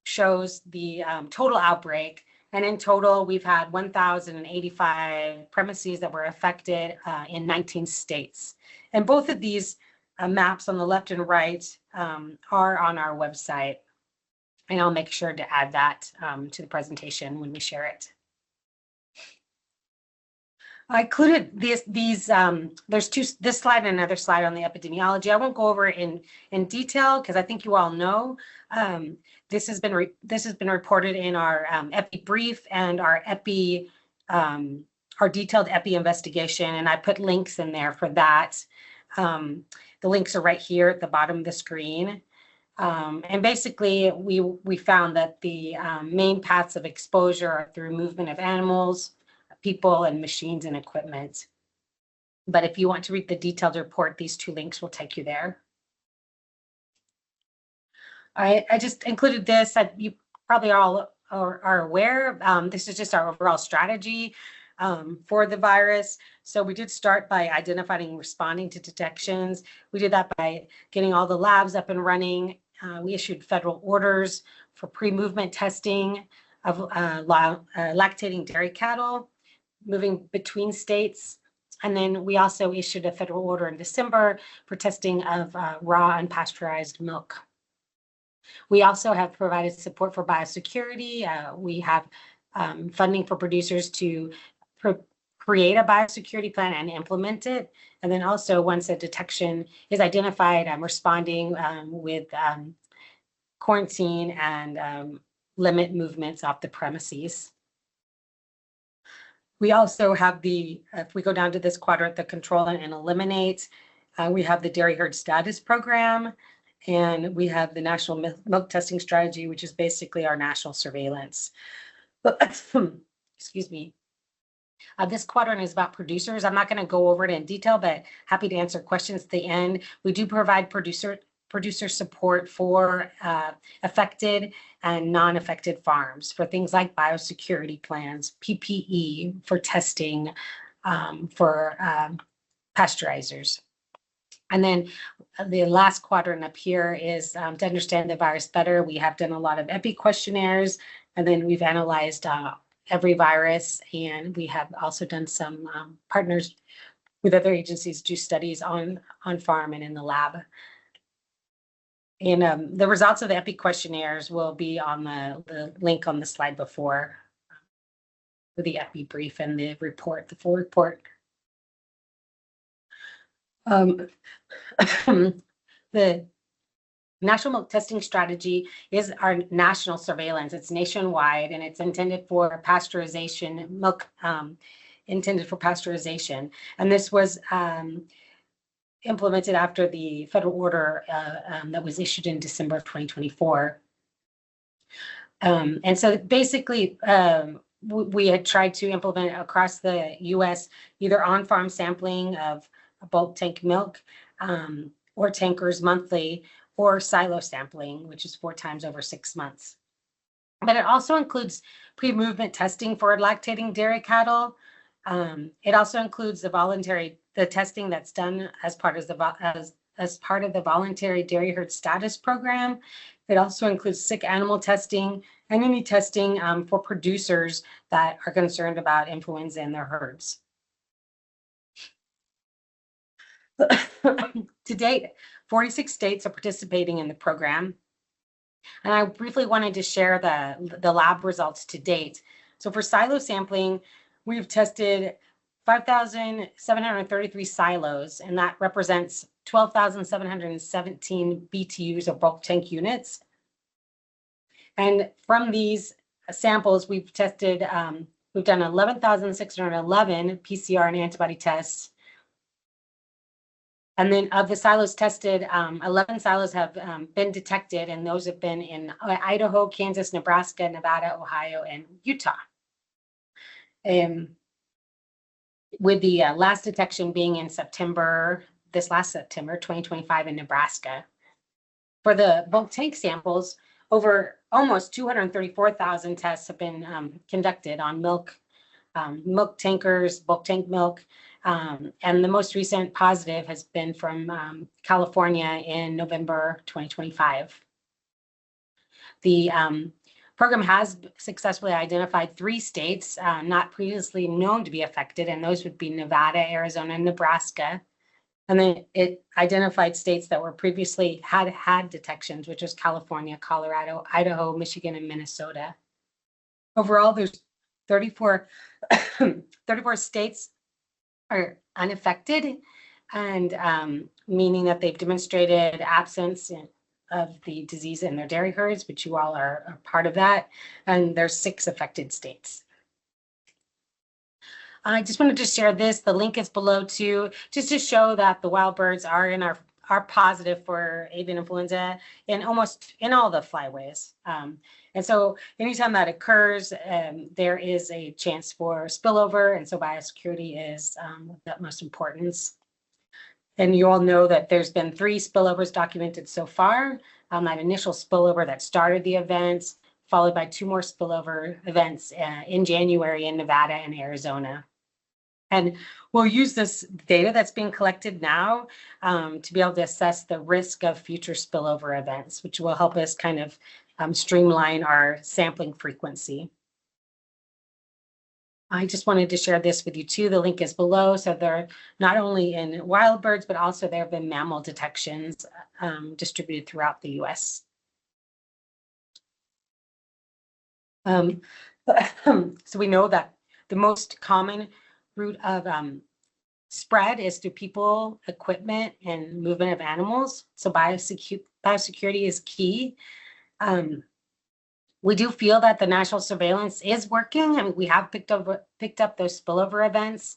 shows the total outbreak. And in total, we've had 1,085 premises that were affected in 19 states. And both of these maps on the left and right are on our website. And I'll make sure to add that to the presentation when we share it. I included there's this slide and another slide on the epidemiology. I won't go over it in detail because I think you all know. This has been reported in our epi brief and our detailed epi investigation, and I put links in there for that. The links are right here at the bottom of the screen. And basically, we found that the main paths of exposure are through movement of animals, people, and machines and equipment. But if you want to read the detailed report, these two links will take you there. I just included this. You probably all are aware. This is just our overall strategy for the virus. So we did start by identifying and responding to detections. We did that by getting all the labs up and running. We issued federal orders for pre-movement testing of lactating dairy cattle, moving between states. And then we also issued a federal order in December for testing of raw unpasteurized milk. We also have provided support for biosecurity. We have funding for producers to create a biosecurity plan and implement it. And then also once a detection is identified, responding with quarantine and limit movements off the premises. We also have if we go down to this quadrant, the control and eliminate, we have the dairy herd status program, and we have the national milk testing strategy, which is basically our national surveillance. Excuse me. This quadrant is about producers. I'm not going to go over it in detail, but happy to answer questions at the end. We do provide producer support for affected and non-affected farms for things like biosecurity plans, PPE for testing, for pasteurizers. And then the last quadrant up here is to understand the virus better. We have done a lot of EPI questionnaires, and then we've analyzed every virus, and we have also done some partners with other agencies do studies on farm and in the lab. And the results of the EPI questionnaires will be on the link on the slide before with the EPI brief and the report, the full report. The National Milk Testing Strategy is our national surveillance. It's nationwide, and it's intended for pasteurization, milk intended for pasteurization. And this was implemented after the federal order that was issued in December of 2024. And so basically, we had tried to implement across the US either on-farm sampling of bulk tank milk or tankers monthly, or silo sampling, which is 4 times over 6 months. But it also includes pre-movement testing for lactating dairy cattle. It also includes the testing that's done as part of the voluntary dairy herd status program. It also includes sick animal testing and any testing for producers that are concerned about influenza in their herds. To date, 46 states are participating in the program. And I briefly wanted to share the lab results to date. So for silo sampling, we've tested 5,733 silos, and that represents 12,717 BTUs of bulk tank units. And from these samples, we've tested, we've done 11,611 PCR and antibody tests. And then of the silos tested, 11 silos have been detected, and those have been in Idaho, Kansas, Nebraska, Nevada, Ohio, and Utah. With the last detection being in this last September, 2025 in Nebraska. For the bulk tank samples, over almost 234,000 tests have been conducted on milk tankers, bulk tank milk, and the most recent positive has been from California in November 2025. The program has successfully identified 3 states not previously known to be affected, and those would be Nevada, Arizona, and Nebraska. And then it identified states that were previously had detections, which was California, Colorado, Idaho, Michigan, and Minnesota. Overall, there's 34 states are unaffected, and meaning that they've demonstrated absence of the disease in their dairy herds, which you all are a part of that. And there's 6 affected states. I just wanted to share this. The link is below too, just to show that the wild birds are positive for avian influenza in almost all the flyways. And so anytime that occurs, there is a chance for spillover, and so biosecurity is of the utmost importance. And you all know that there's been 3 spillovers documented so far. That initial spillover that started the events, followed by 2 more spillover events in January in Nevada and Arizona. And we'll use this data that's being collected now to be able to assess the risk of future spillover events, which will help us kind of streamline our sampling frequency. I just wanted to share this with you too. The link is below. So they're not only in wild birds, but also there have been mammal detections distributed throughout the US. Um, so we know that the most common route of spread is through people, equipment, and movement of animals. So biosecurity is key. We do feel that the national surveillance is working. I mean, we have picked up those spillover events.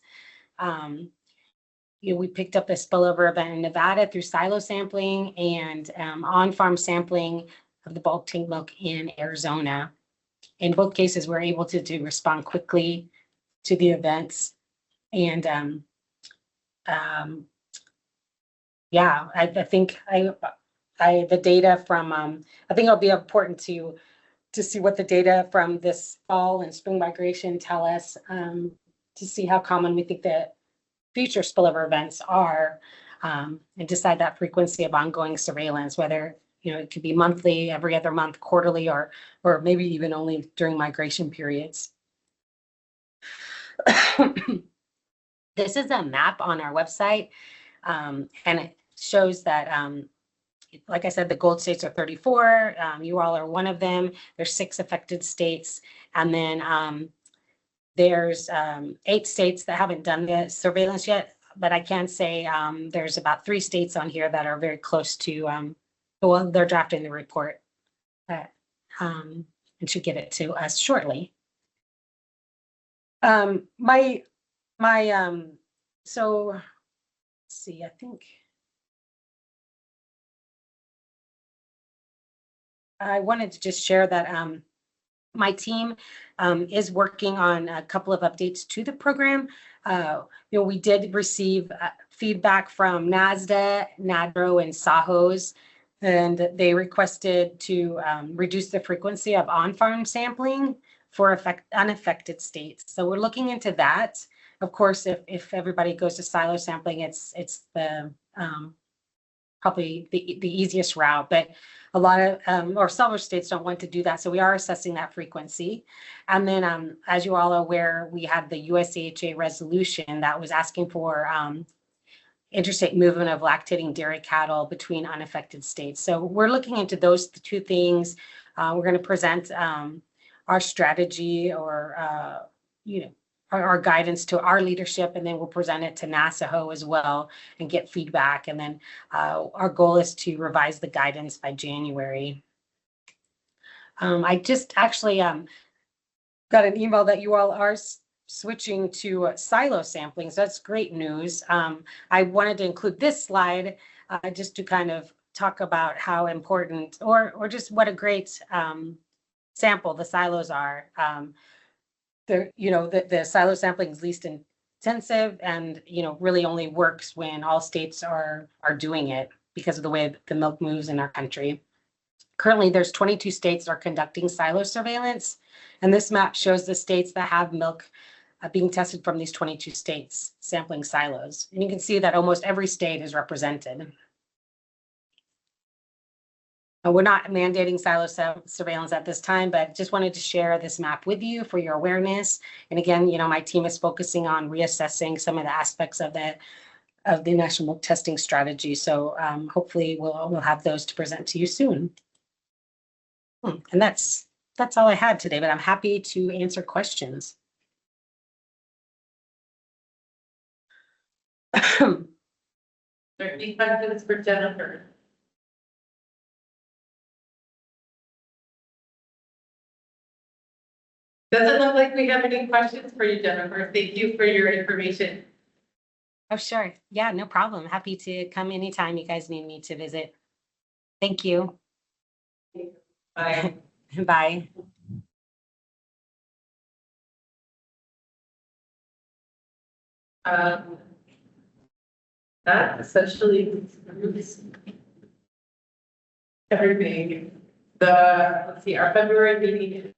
We picked up a spillover event in Nevada through silo sampling and on-farm sampling of the bulk tank milk in Arizona. In both cases, we're able to respond quickly to the events. And yeah, I think the data from, I think it'll be important to see what the data from this fall and spring migration tell us, to see how common we think that future spillover events are, and decide that frequency of ongoing surveillance, whether it could be monthly, every other month, quarterly, or maybe even only during migration periods. This is a map on our website, and it shows that, like I said, the gold states are 34. You all are one of them. There's 6 affected states, and then there's 8 states that haven't done the surveillance yet. But I can say there's about 3 states on here that are very close to. Well, they're drafting the report, and should get it to us shortly. So let's see, I think I wanted to just share that my team is working on a couple of updates to the program. We did receive feedback from NASDA, NADRO, and SAHOS, and they requested to reduce the frequency of on-farm sampling for unaffected states. So we're looking into that. Of course, if everybody goes to silo sampling, it's the probably the easiest route, but a lot of or several states don't want to do that. So we are assessing that frequency. And then as you all are aware, we had the USAHA resolution that was asking for interstate movement of lactating dairy cattle between unaffected states. So we're looking into those 2 things. We're going to present our strategy or our guidance to our leadership, and then we'll present it to NASAHO as well and get feedback. And then our goal is to revise the guidance by January. I just actually got an email that you all are switching to silo sampling, so that's great news. I wanted to include this slide just to kind of talk about how important or just what a great sample the silos are. The silo sampling is least intensive and really only works when all states are doing it because of the way the milk moves in our country. Currently, there's 22 states that are conducting silo surveillance, and this map shows the states that have milk being tested from these 22 states sampling silos. And you can see that almost every state is represented. We're not mandating silo surveillance at this time, but just wanted to share this map with you for your awareness. And again, my team is focusing on reassessing some of the aspects of the national milk testing strategy. So hopefully we'll have those to present to you soon. And that's all I had today, but I'm happy to answer questions. Are there any questions for Jennifer? Doesn't look like we have any questions for you, Jennifer. Thank you for your information. Oh, sure. Yeah, no problem. Happy to come anytime you guys need me to visit. Thank you. Bye. Bye. That essentially everything. Let's see, our February meeting